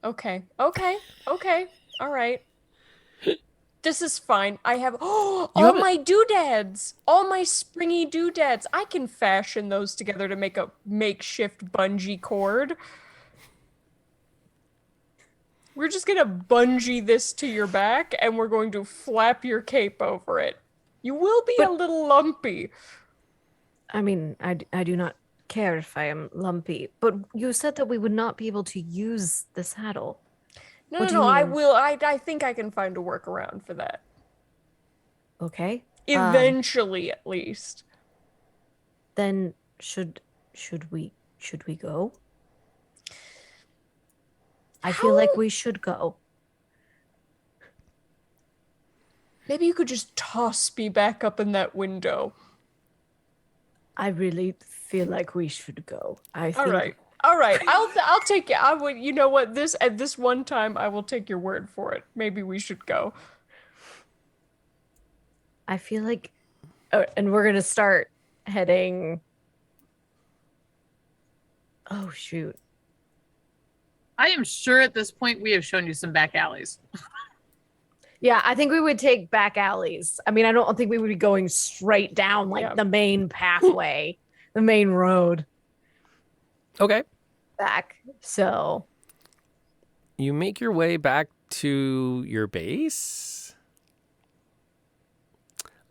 Okay. All right. This is fine. I have my doodads. All my springy doodads. I can fashion those together to make a makeshift bungee cord. We're just going to bungee this to your back and we're going to flap your cape over it. You will be a little lumpy. I mean, I do not care if I am lumpy, but you said that we would not be able to use the saddle. No, I will. I think I can find a workaround for that. Okay. Eventually, at least. Then should we go? I feel like we should go. Maybe you could just toss me back up in that window. I really feel like we should go. I think. All right. I'll take it. I would. You know what? At this one time, I will take your word for it. Maybe we should go. I feel like, and we're gonna start heading. Oh shoot! I am sure at this point we have shown you some back alleys. Yeah, I think we would take back alleys. I mean, I don't think we would be going straight down like the main pathway, the main road. Okay. Back. So you make your way back to your base.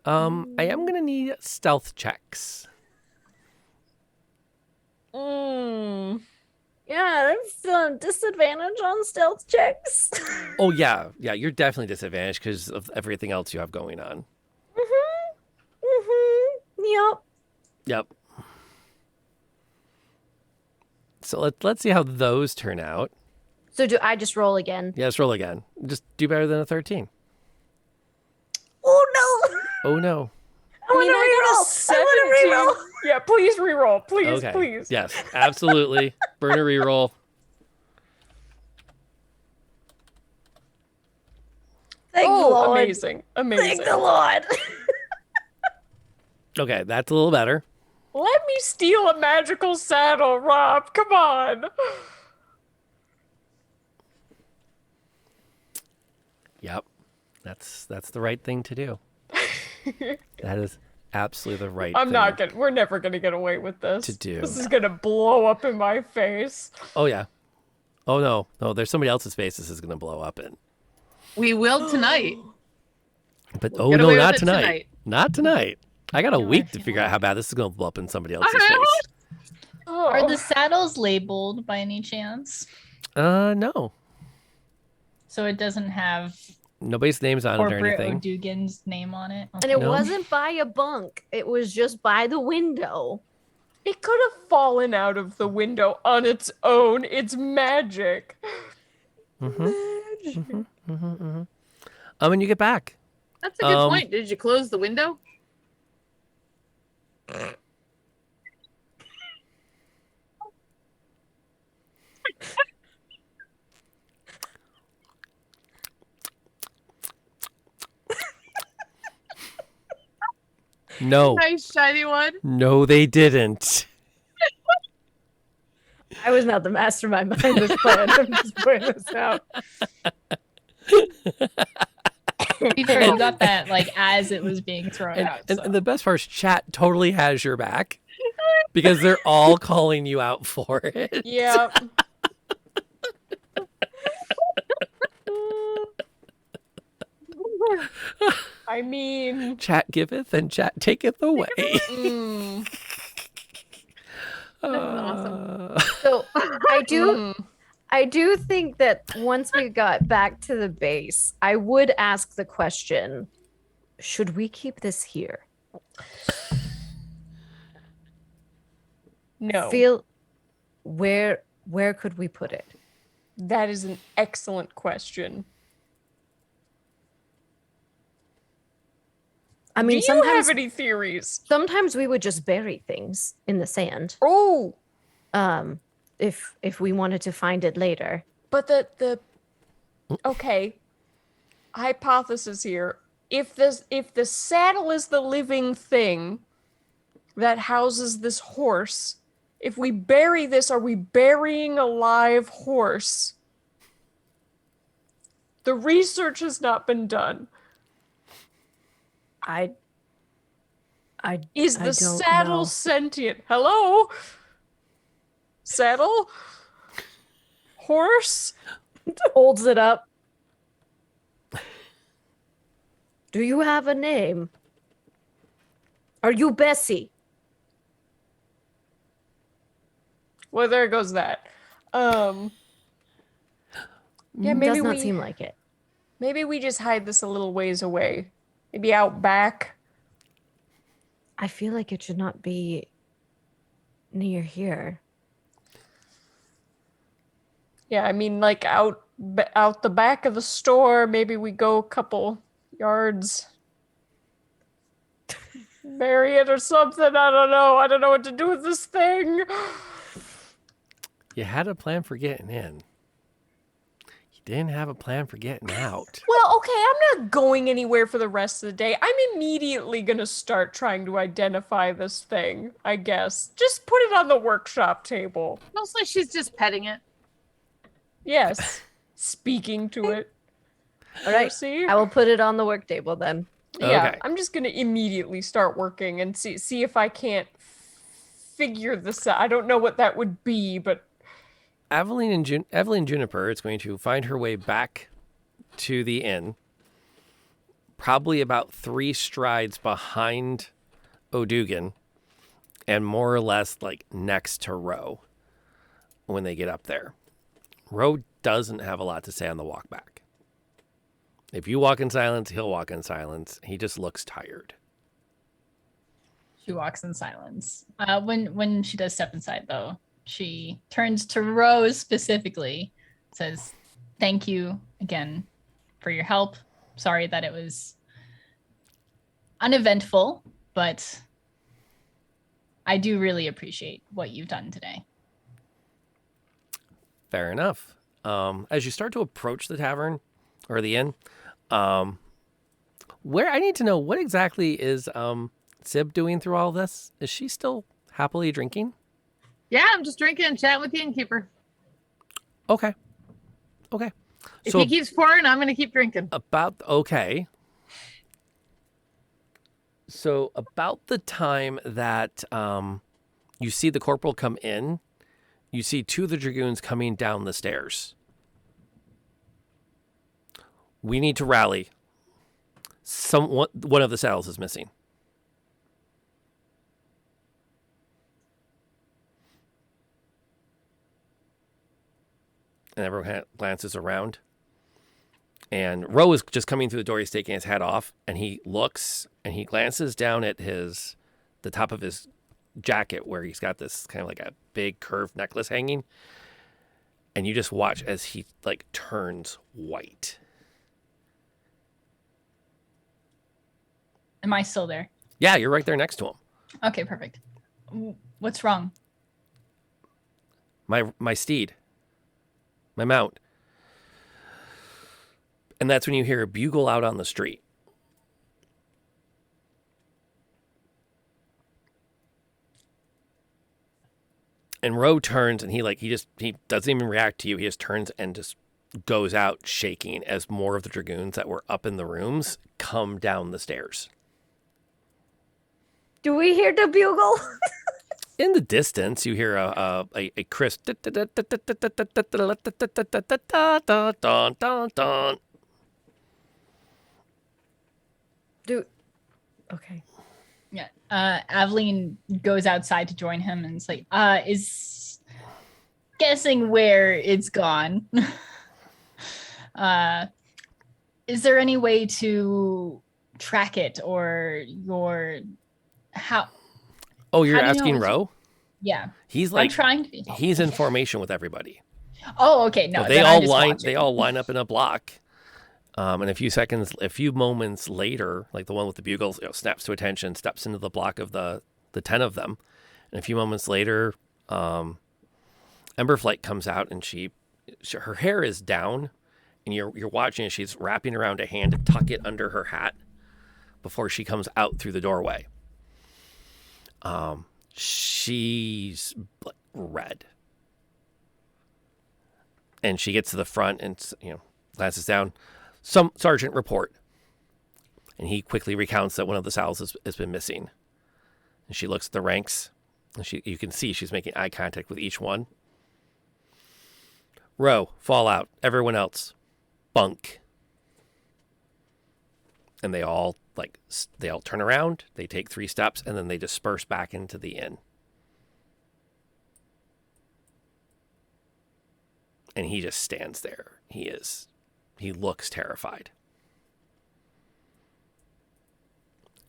I am gonna need stealth checks. Yeah, there's disadvantage on stealth checks. Oh yeah, you're definitely disadvantaged because of everything else you have going on. Yep. So let's see how those turn out. So do I just roll again? Yeah, let's roll again. Just do better than a 13. Oh no! Oh no. I want to reroll. Yeah, please reroll. Please, Okay. please. Yes, absolutely. Burn a reroll. Thank the Lord. Amazing. Thank the Lord. Okay, that's a little better. Let me steal a magical saddle, Rob. Come on. Yep. That's the right thing to do. That is absolutely the right thing We're never gonna get away with this. to do. This is gonna blow up in my face. Oh yeah. Oh no, there's somebody else's face this is gonna blow up in. We will tonight. But We'll oh get no, away with not it tonight. Not tonight. I got a week to figure out how bad this is gonna blow up in somebody else's face. Are the saddles labeled by any chance? No. So it doesn't have Nobody's name's on it or corporate anything. O'Dugan's name on it. And it No. wasn't by a bunk. It was just by the window. It could have fallen out of the window on its own. It's magic. And you get back. That's a good point. Did you close the window? No. Nice shiny one. No, they didn't. I was not the mastermind behind this plan. I'm just pointing this out. You got that like as it was being thrown out. And the best part is chat totally has your back because they're all calling you out for it. Yeah. I mean, Chat giveth and chat taketh away. Awesome. So I do think that once we got back to the base, I would ask the question, should we keep this here? no. Where could we put it? That is an excellent question. I mean, Do you sometimes have any theories? Sometimes we would just bury things in the sand. Oh, if we wanted to find it later. but the okay. Hypothesis here: if the saddle is the living thing that houses this horse, if we bury this, are we burying a live horse? The research has not been done. Is the don't saddle know. sentient? Hello? Saddle? Horse? Holds it up. Do you have a name? Are you Bessie? Well, there goes that. Yeah, maybe Does not we seem like it. maybe we just hide this a little ways away. Maybe out back. I feel like it should not be near here. Yeah, I mean, like out the back of the store. Maybe we go a couple yards, bury it or something. I don't know. I don't know what to do with this thing. You had a plan for getting in. You didn't have a plan for getting out. Well, okay, I'm not going anywhere for the rest of the day. I'm immediately gonna start trying to identify this thing, I guess. Just put it on the workshop table. Mostly she's just petting it. Yes. Speaking to it. All right. See? I will put it on the work table then. Yeah, Okay. I'm just gonna immediately start working and see if I can't figure this out. I don't know what that would be, but Evelyn Juniper is going to find her way back to the inn, probably about 3 strides behind O'Dugan, and more or less like next to Ro when they get up there. Ro doesn't have a lot to say on the walk back. If you walk in silence, he'll walk in silence. He just looks tired. She walks in silence. When she does step inside, though, she turns to Rose specifically, says, "Thank you again for your help. Sorry that it was uneventful, but I do really appreciate what you've done today." Fair enough. As you start to approach the tavern or the inn, where I need to know, what exactly is Sib doing through all this? Is she still happily drinking? Yeah, I'm just drinking and chatting with the innkeeper. Okay. If So he keeps pouring, I'm going to keep drinking. okay. So about the time that you see the corporal come in, you see 2 of the Dragoons coming down the stairs. We need to rally. One of the saddles is missing. And everyone kind of glances around. And Ro is just coming through the door. He's taking his hat off, and he looks and he glances down at the top of his jacket where he's got this kind of like a big curved necklace hanging. And you just watch as he like turns white. Am I still there? Yeah, you're right there next to him. Okay, perfect. What's wrong? My steed. My mount. And that's when you hear a bugle out on the street. And Ro turns and he doesn't even react to you. He just turns and just goes out shaking as more of the Dragoons that were up in the rooms come down the stairs. Do we hear the bugle? In the distance, you hear a crisp. Dude. Okay. Yeah. Aveline goes outside to join him and it's like, is guessing where it's gone. Is there any way to track it or how? Oh, you're how do you asking know Ro? Yeah. He's I'm like trying to be helpful. he's in formation with everybody. Oh, okay. No, They then I'm all just line watching. they all line up in a block. And a few moments later, like the one with the bugles, snaps to attention, steps into the block of the 10 of them. And a few moments later, Emberflight comes out and her hair is down, and you're watching as she's wrapping around a hand to tuck it under her hat before she comes out through the doorway. She's red. And she gets to the front and, glances down. Some sergeant report. And he quickly recounts that one of the saddles has been missing. And she looks at the ranks. And you can see she's making eye contact with each one. Row, fall out. Everyone else, bunk. And they all turn around. They take 3 steps, and then they disperse back into the inn. And he just stands there. He looks terrified.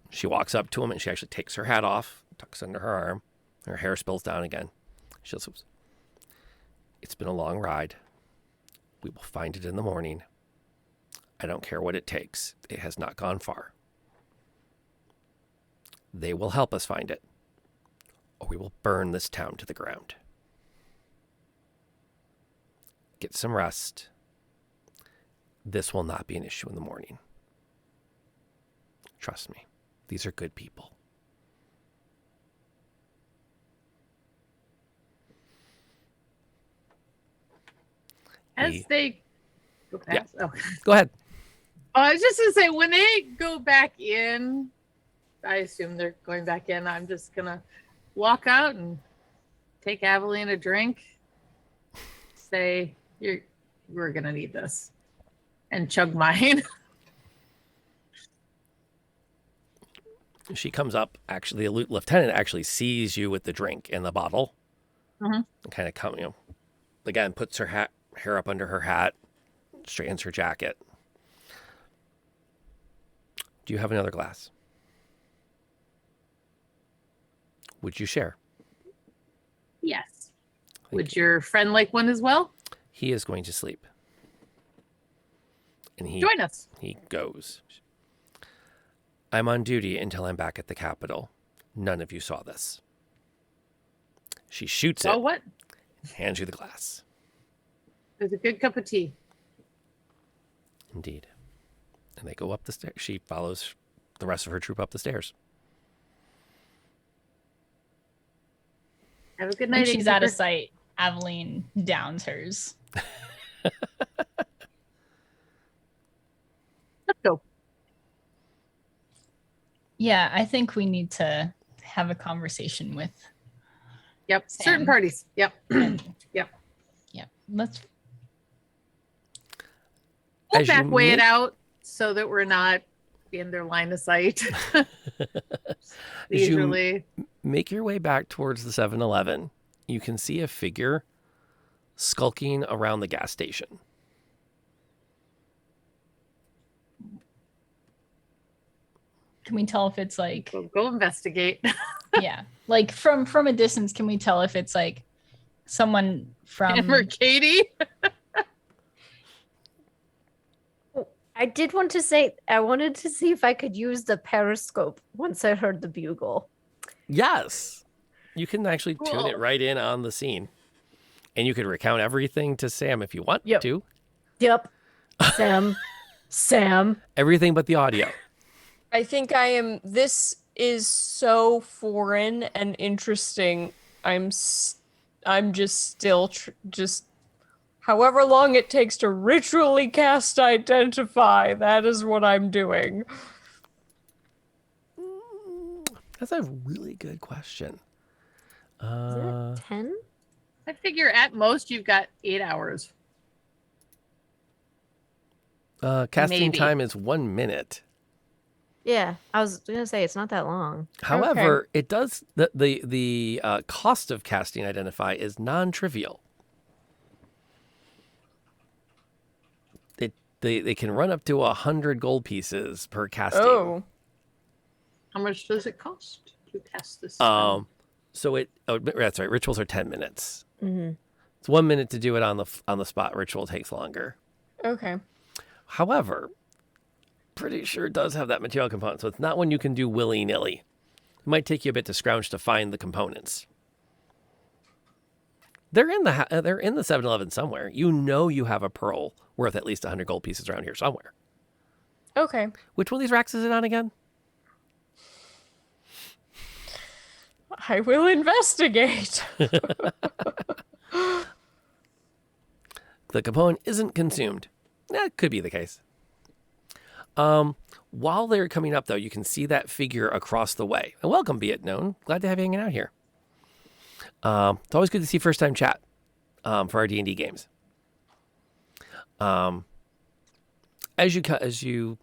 She walks up to him and she actually takes her hat off, tucks under her arm, Her hair spills down again. She says, "It's been a long ride. We will find it in the morning. I don't care what it takes. It has not gone far. They will help us find it, or we will burn this town to the ground. Get some rest. This will not be an issue in the morning. Trust me, these are good people." As they go past. Yeah. Oh. Go ahead. I was just gonna say, when they go back in, I assume they're going back in. I'm just gonna walk out and take Aveline a drink. Say, we're gonna need this, and chug mine. She comes up. Actually, the lieutenant actually sees you with the drink in the bottle. Mm-hmm. And kind of again, puts her hair up under her hat, straightens her jacket. Do you have another glass? Would you share? Yes. Would your friend like one as well? He is going to sleep. And Join us. He goes. I'm on duty until I'm back at the Capitol. None of you saw this. She shoots it. Oh, what? Hands you the glass. It's a good cup of tea. Indeed. And they go up the stairs. She follows the rest of her troop up the stairs. Have a good night. When she's out of sight, Aveline downs hers. Let's go. Yeah, I think we need to have a conversation with. Yep. Sam. Certain parties. Yep. Yep. Yep. Let's. We'll As you back weigh it make- out so that we're not in their line of sight. As you Usually. make your way back towards the 7-Eleven, you can see a figure skulking around the gas station. Can we tell if it's like? Go investigate. Yeah, like from a distance, can we tell if it's like someone from? Amber Katie. I did want to say, I wanted to see if I could use the periscope once I heard the bugle. Yes. You can actually tune Cool. it right in on the scene. And you could recount everything to Sam if you want to. Yep. Sam. Everything but the audio. I think this is so foreign and interesting. I'm just still just however long it takes to ritually cast identify. That is what I'm doing. That's a really good question. Is it 10? I figure at most you've got 8 hours. Casting Maybe. time is 1 minute. Yeah, I was gonna say it's not that long. However, it does the cost of casting identify is non-trivial. They can run up to 100 gold pieces per casting. Oh. How much does it cost to cast this spell? That's right. Rituals are 10 minutes. Mm-hmm. It's 1 minute to do it on the spot. Ritual takes longer. Okay. However, pretty sure it does have that material component, so it's not one you can do willy-nilly. It might take you a bit to scrounge to find the components. They're in the 7-Eleven somewhere. You know you have a pearl worth at least 100 gold pieces around here somewhere. Okay. Which one of these racks is it on again? I will investigate. The component isn't consumed. That could be the case. While they're coming up, though, you can see that figure across the way. And welcome, be it known. Glad to have you hanging out here. It's always good to see first-time chat for our D&D games. As you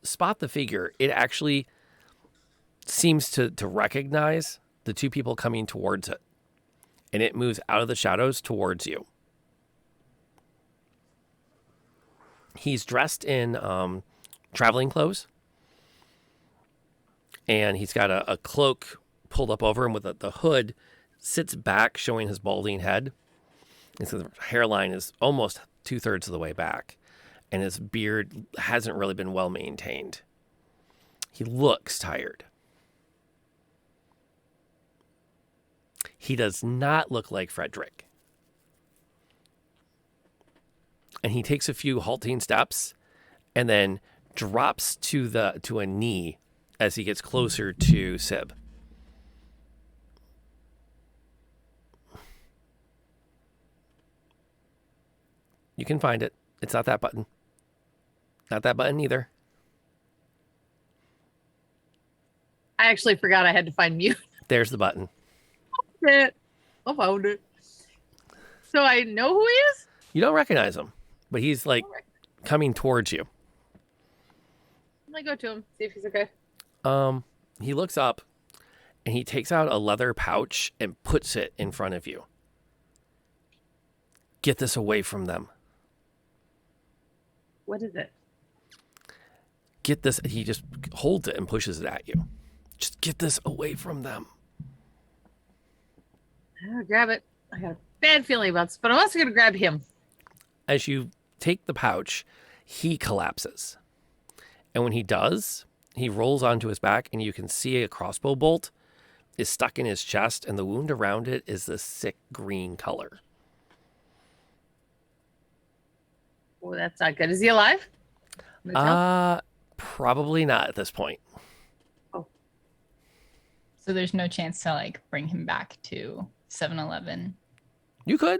spot the figure, it actually seems to recognize the two people coming towards it. And it moves out of the shadows towards you. He's dressed in traveling clothes. And he's got a cloak pulled up over him with the hood sits back, showing his balding head. And so the hairline is almost 2/3 of the way back. And his beard hasn't really been well maintained. He looks tired. He does not look like Frederick. And he takes a few halting steps and then drops to a knee as he gets closer to Sib. You can find it. It's not that button. Not that button either. I actually forgot I had to find mute. There's the button. I found it. So I know who he is? You don't recognize him, but he's like coming towards you. I'm gonna go to him, see if he's okay. He looks up and he takes out a leather pouch and puts it in front of you. Get this away from them. What is it? Get this. He just holds it and pushes it at you. Just get this away from them. I'll grab it. I got a bad feeling about this, but I'm also going to grab him. As you take the pouch, he collapses. And when he does, he rolls onto his back and you can see a crossbow bolt is stuck in his chest and the wound around it is this sick green color. Oh, that's not good. Is he alive? Probably not at this point. So there's no chance to like bring him back to 7-Eleven. You could.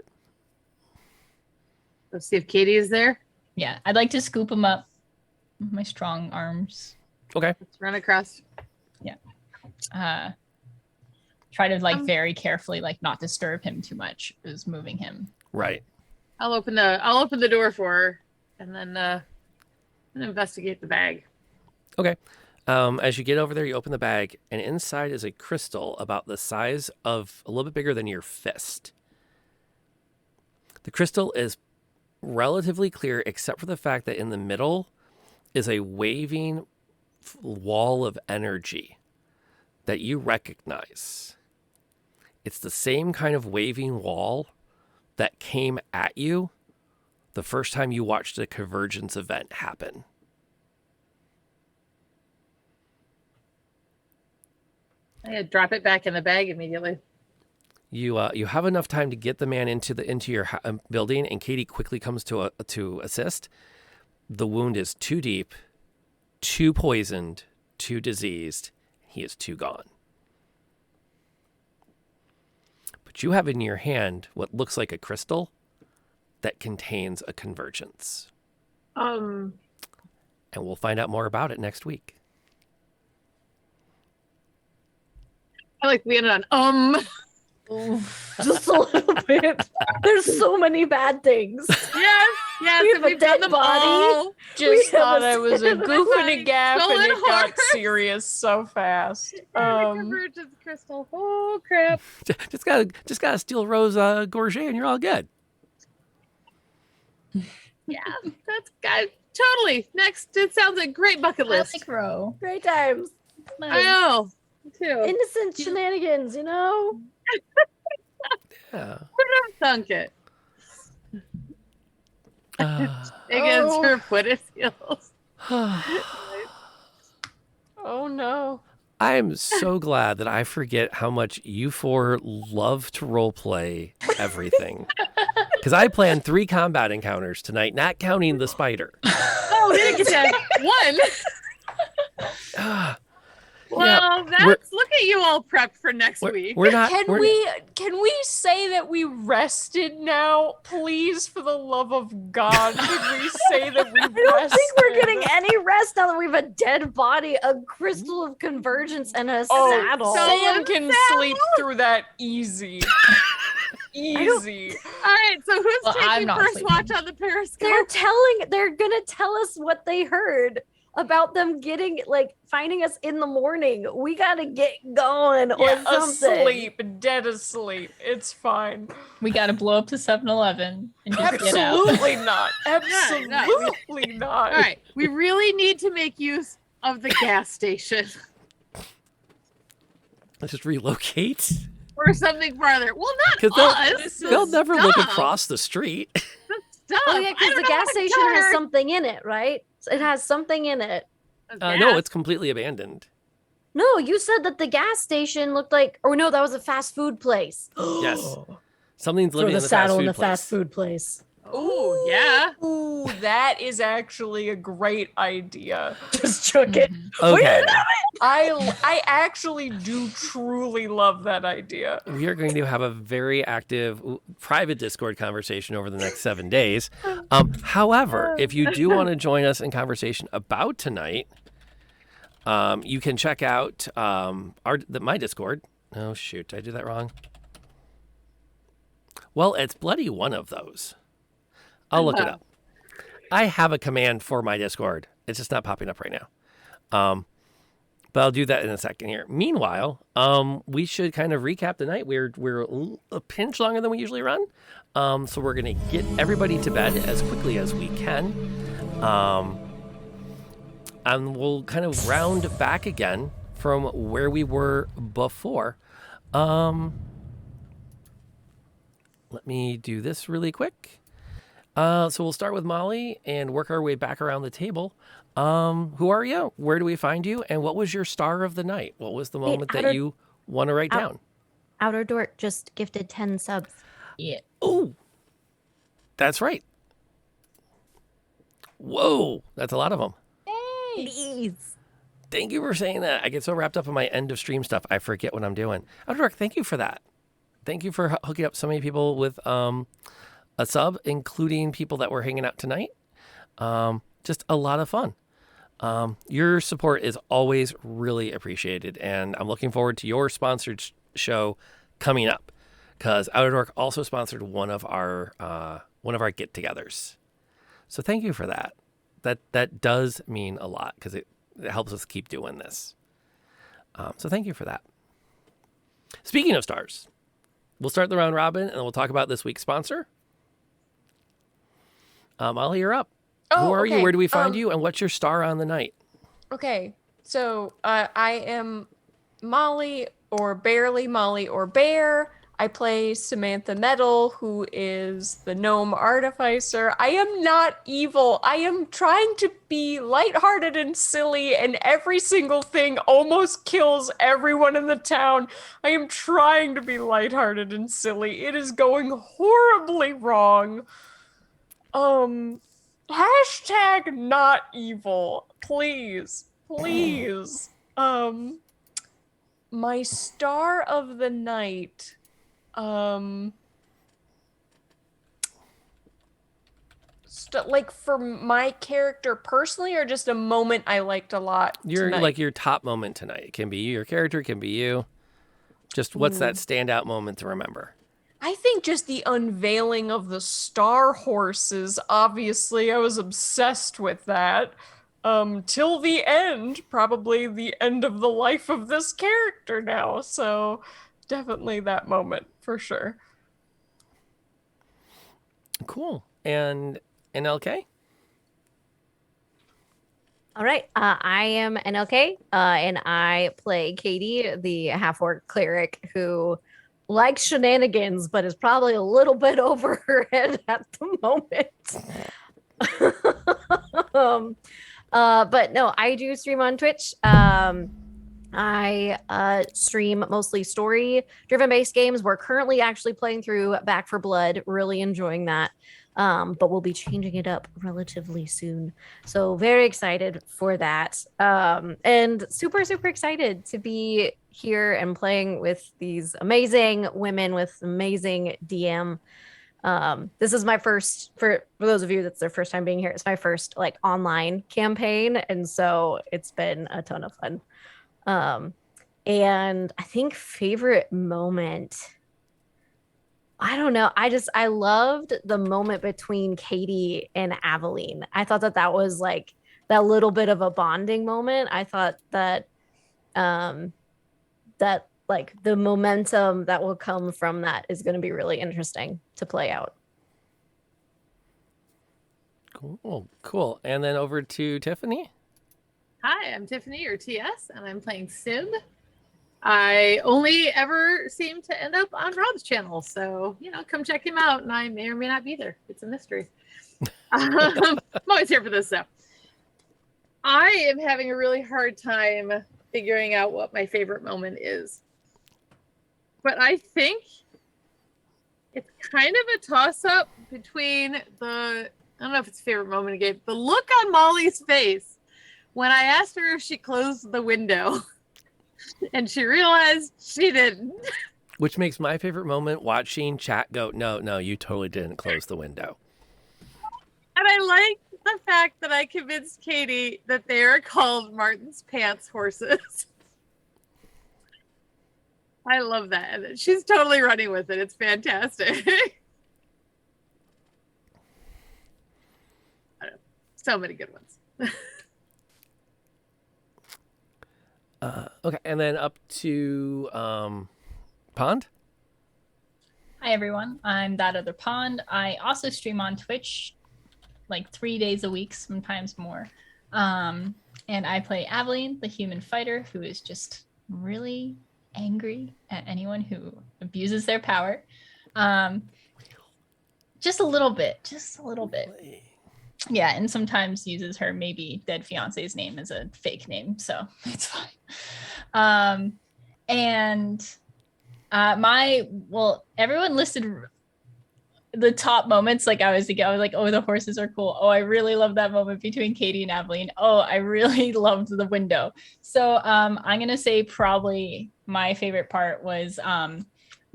Let's see if Katie is there. Yeah, I'd like to scoop him up with my strong arms. Okay. Let's run across. Yeah. Try to like very carefully like not disturb him too much. Is moving him. Right. I'll open the door for her and then investigate the bag. Okay. As you get over there, you open the bag, and inside is a crystal about the size of a little bit bigger than your fist. The crystal is relatively clear, except for the fact that in the middle is a waving wall of energy that you recognize. It's the same kind of waving wall that came at you the first time you watched a Convergence event happen. I drop it back in the bag immediately. You have enough time to get the man into your building, and Katie quickly comes to assist. The wound is too deep, too poisoned, too diseased. He is too gone. But you have in your hand what looks like a crystal that contains a convergence. And we'll find out more about it next week. I like we ended on just a little bit. There's so many bad things. Yes, we have a dead body. Just thought I was a dead goof and a body. gaff, and Stolen it got horse. serious so fast. Convergence crystal. Oh crap! Just gotta steal Rose Gorget, and you're all good. Yeah, that's good. Totally. Next, it sounds like great bucket list. Classic row. Great times. I know. Me too. Innocent shenanigans, you know? Yeah. Put it on thunk it. Against her foot it feels. Oh no. I am so glad that I forget how much you four love to roleplay everything. Because I planned 3 combat encounters tonight, not counting the spider. Oh, we didn't get that one. Well, look at you all prepped for next week. We're not. Can we say that we rested now, please? For the love of God, can we say that we rested? I don't think we're getting any rest now that we have a dead body, a crystal of convergence, and a saddle. Sam can sleep through that easy. Easy. All right, so who's taking first watch on the periscope? They're gonna tell us what they heard about them finding us in the morning. We gotta get going or something. Dead asleep. It's fine. We gotta blow up the 7-Eleven and just get out. Absolutely not. Absolutely not. All right, we really need to make use of the gas station. Let's just relocate. or something farther. Well, not Because us. they'll the never look stuff. across the street. The stuff. Oh yeah, I because don't the know gas what station has color. something in it, right? It has something in it. No, it's completely abandoned. No, you said that the gas station looked like, or no, that was a fast food place. Yes. Something's Throw living the in the saddle fast in food the place. fast food place. Ooh, yeah. Ooh, that is actually a great idea. Just took it. Okay. I actually do truly love that idea. We are going to have a very active private Discord conversation over the next 7 days. However, if you do want to join us in conversation about tonight, you can check out my Discord. Oh, shoot. Did I do that wrong? Well, it's bloody one of those. I'll look it up. I have a command for my Discord. It's just not popping up right now. But I'll do that in a second here. Meanwhile, we should kind of recap the night. We're a pinch longer than we usually run. So we're going to get everybody to bed as quickly as we can. And we'll kind of round back again from where we were before. Let me do this really quick. So we'll start with Molly and work our way back around the table. Who are you? Where do we find you? And what was your star of the night? What was the moment that you want to write down? Outer Dork just gifted 10 subs. Yeah. Oh, that's right. Whoa, that's a lot of them. Please. Thank you for saying that. I get so wrapped up in my end of stream stuff, I forget what I'm doing. Outer Dork, thank you for that. Thank you for hooking up so many people with a sub, including people that were hanging out tonight. Just a lot of fun. Your support is always really appreciated, and I'm looking forward to your sponsored show coming up, because Outer Dork also sponsored one of our get-togethers. So thank you for that. That does mean a lot, because it helps us keep doing this. So thank you for that. Speaking of stars, we'll start the round robin, and then we'll talk about this week's sponsor. Molly, you're up. Who are you? Where do we find you? And what's your star on the night? Okay, so I am Molly, or barely Molly, or Bear. I play Samantha Metal, who is the gnome artificer. I am not evil. I am trying to be lighthearted and silly, and every single thing almost kills everyone in the town. I am trying to be lighthearted and silly. It is going horribly wrong. Hashtag not evil. Please. Please. My star of the night. Like for my character personally, or just a moment I liked a lot tonight? Like your top moment tonight. It can be your character, it can be you. Just what's that standout moment to remember? I think just the unveiling of the star horses. Obviously, I was obsessed with that. Till the end, probably the end of the life of this character now. So definitely that moment for sure. Cool. And NLK? All right. I am NLK, and I play Katie, the half-orc cleric who likes shenanigans, but is probably a little bit over her head at the moment. But no, I do stream on Twitch. I stream mostly story-driven based games. We're currently actually playing through Back for Blood, really enjoying that. But we'll be changing it up relatively soon. So very excited for that. And super, super excited to be here and playing with these amazing women with amazing DM. This is my first, for those of you that's their first time being here, it's my first like online campaign. And so it's been a ton of fun. And I think favorite moment, I don't know. I loved the moment between Katie and Aveline. I thought that was like that little bit of a bonding moment. I thought that, that like the momentum that will come from that is going to be really interesting to play out. Cool. And then over to Tiffany. Hi, I'm Tiffany, or TS, and I'm playing Sib. I only ever seem to end up on Rob's channel. So, come check him out. And I may or may not be there. It's a mystery. I'm always here for this, though. I am having a really hard time figuring out what my favorite moment is. But I think it's kind of a toss-up between I don't know if it's favorite moment again, the look on Molly's face when I asked her if she closed the window and she realized she didn't. Which makes my favorite moment watching chat go, no, you totally didn't close the window. And I like the fact that I convinced Katie that they are called Martin's Pants horses. I love that. And she's totally running with it. It's fantastic. I don't know. So many good ones. Okay, and then up to Pond. Hi everyone, I'm That Other Pond. I also stream on Twitch like 3 days a week, sometimes more. And I play Aveline, the human fighter, who is just really angry at anyone who abuses their power. Just a little bit. Yeah, and sometimes uses her maybe dead fiance's name as a fake name, so it's fine. Everyone listed the top moments. Like I was like, oh, the horses are cool. Oh, I really love that moment between Katie and Aveline. Oh, I really loved the window. So I'm gonna say probably my favorite part was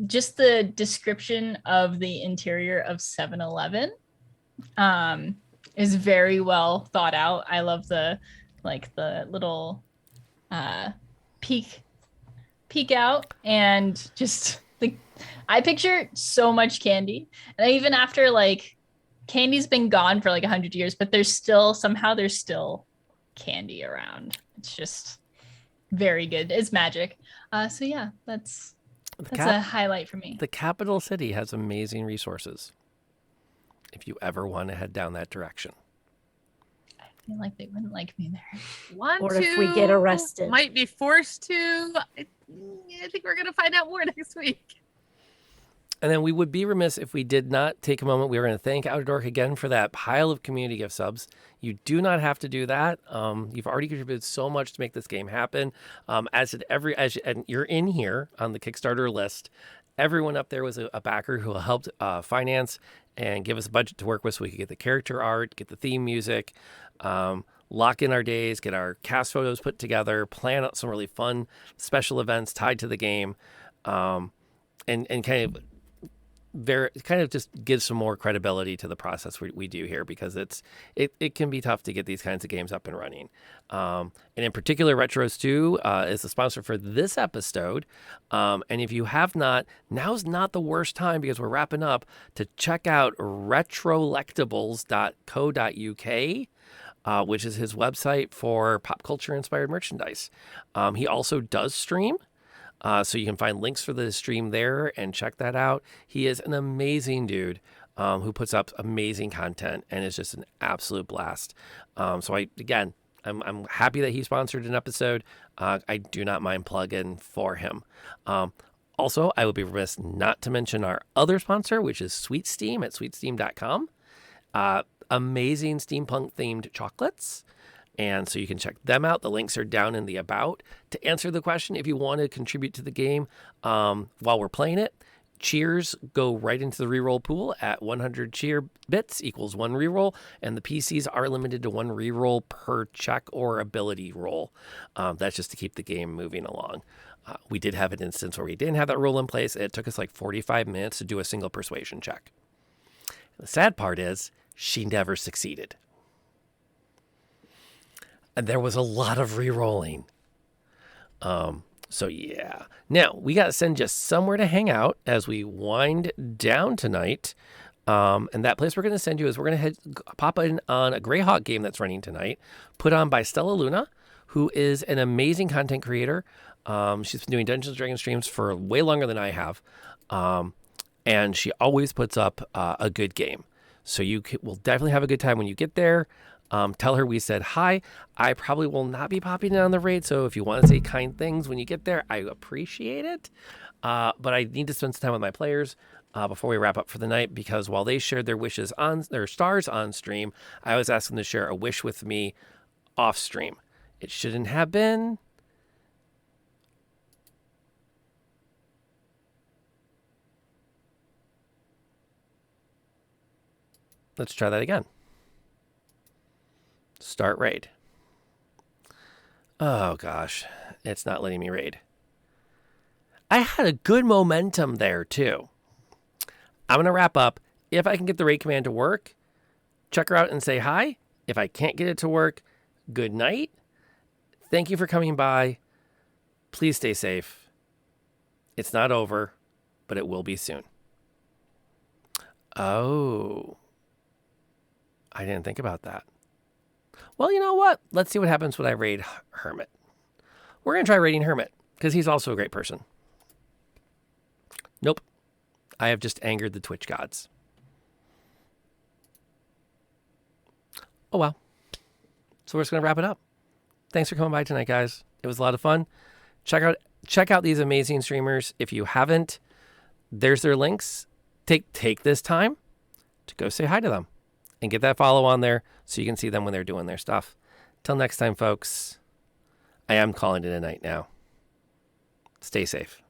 just the description of the interior of 7-Eleven. Is very well thought out. I love the little peek out, and just I picture so much candy. And even after candy's been gone for 100 years, but there's still candy around. It's just very good. It's magic. So yeah, that's a highlight for me. The capital city has amazing resources. If you ever want to head down that direction. I feel like they wouldn't like me there. If we get arrested. Might be forced to. I think we're going to find out more next week. And then we would be remiss if we did not take a moment. We were going to thank Outer Dork again for that pile of community gift subs. You do not have to do that. You've already contributed so much to make this game happen. And you're in here on the Kickstarter list. Everyone up there was a backer who helped finance and give us a budget to work with so we could get the character art, get the theme music, lock in our days, get our cast photos put together, plan out some really fun special events tied to the game, and kind of just give some more credibility to the process we do here, because it can be tough to get these kinds of games up and running. And in particular, Retros 2 is the sponsor for this episode. And if you have not, now's not the worst time, because we're wrapping up, to check out retrolectables.co.uk, which is his website for pop culture inspired merchandise. He also does stream. So you can find links for the stream there and check that out. He is an amazing dude who puts up amazing content and is just an absolute blast. So I'm happy that he sponsored an episode. I do not mind plugging for him. Also, I would be remiss not to mention our other sponsor, which is Sweet Steam at sweetsteam.com. Amazing steampunk themed chocolates. And so you can check them out. The links are down in the about. To answer the question, if you want to contribute to the game while we're playing it, cheers go right into the reroll pool at 100 cheer bits equals 1 reroll. And the PCs are limited to 1 reroll per check or ability roll. That's just to keep the game moving along. We did have an instance where we didn't have that rule in place. It took us 45 minutes to do a single persuasion check. The sad part is she never succeeded. And there was a lot of re-rolling. So yeah. Now, we got to send you somewhere to hang out as we wind down tonight. And that place we're going to send you is we're going to pop in on a Greyhawk game that's running tonight, put on by Stella Luna, who is an amazing content creator. She's been doing Dungeons & Dragons streams for way longer than I have. And she always puts up a good game. So you will definitely have a good time when you get there. Tell her we said hi. I probably will not be popping in on the raid, so if you want to say kind things when you get there, I appreciate it. But I need to spend some time with my players before we wrap up for the night, because while they shared their wishes on their stars on stream, I was asking them to share a wish with me off stream. It shouldn't have been. Let's try that again. Start raid. Oh gosh, it's not letting me raid. I had a good momentum there too. I'm going to wrap up. If I can get the raid command to work, check her out and say hi. If I can't get it to work, good night. Thank you for coming by. Please stay safe. It's not over, but it will be soon. Oh, I didn't think about that. Well, you know what? Let's see what happens when I raid Hermit. We're going to try raiding Hermit because he's also a great person. Nope. I have just angered the Twitch gods. Oh, well. So we're just going to wrap it up. Thanks for coming by tonight, guys. It was a lot of fun. Check out these amazing streamers. If you haven't, there's their links. Take this time to go say hi to them and get that follow on there so you can see them when they're doing their stuff. Till next time, folks, I am calling it a night now. Stay safe.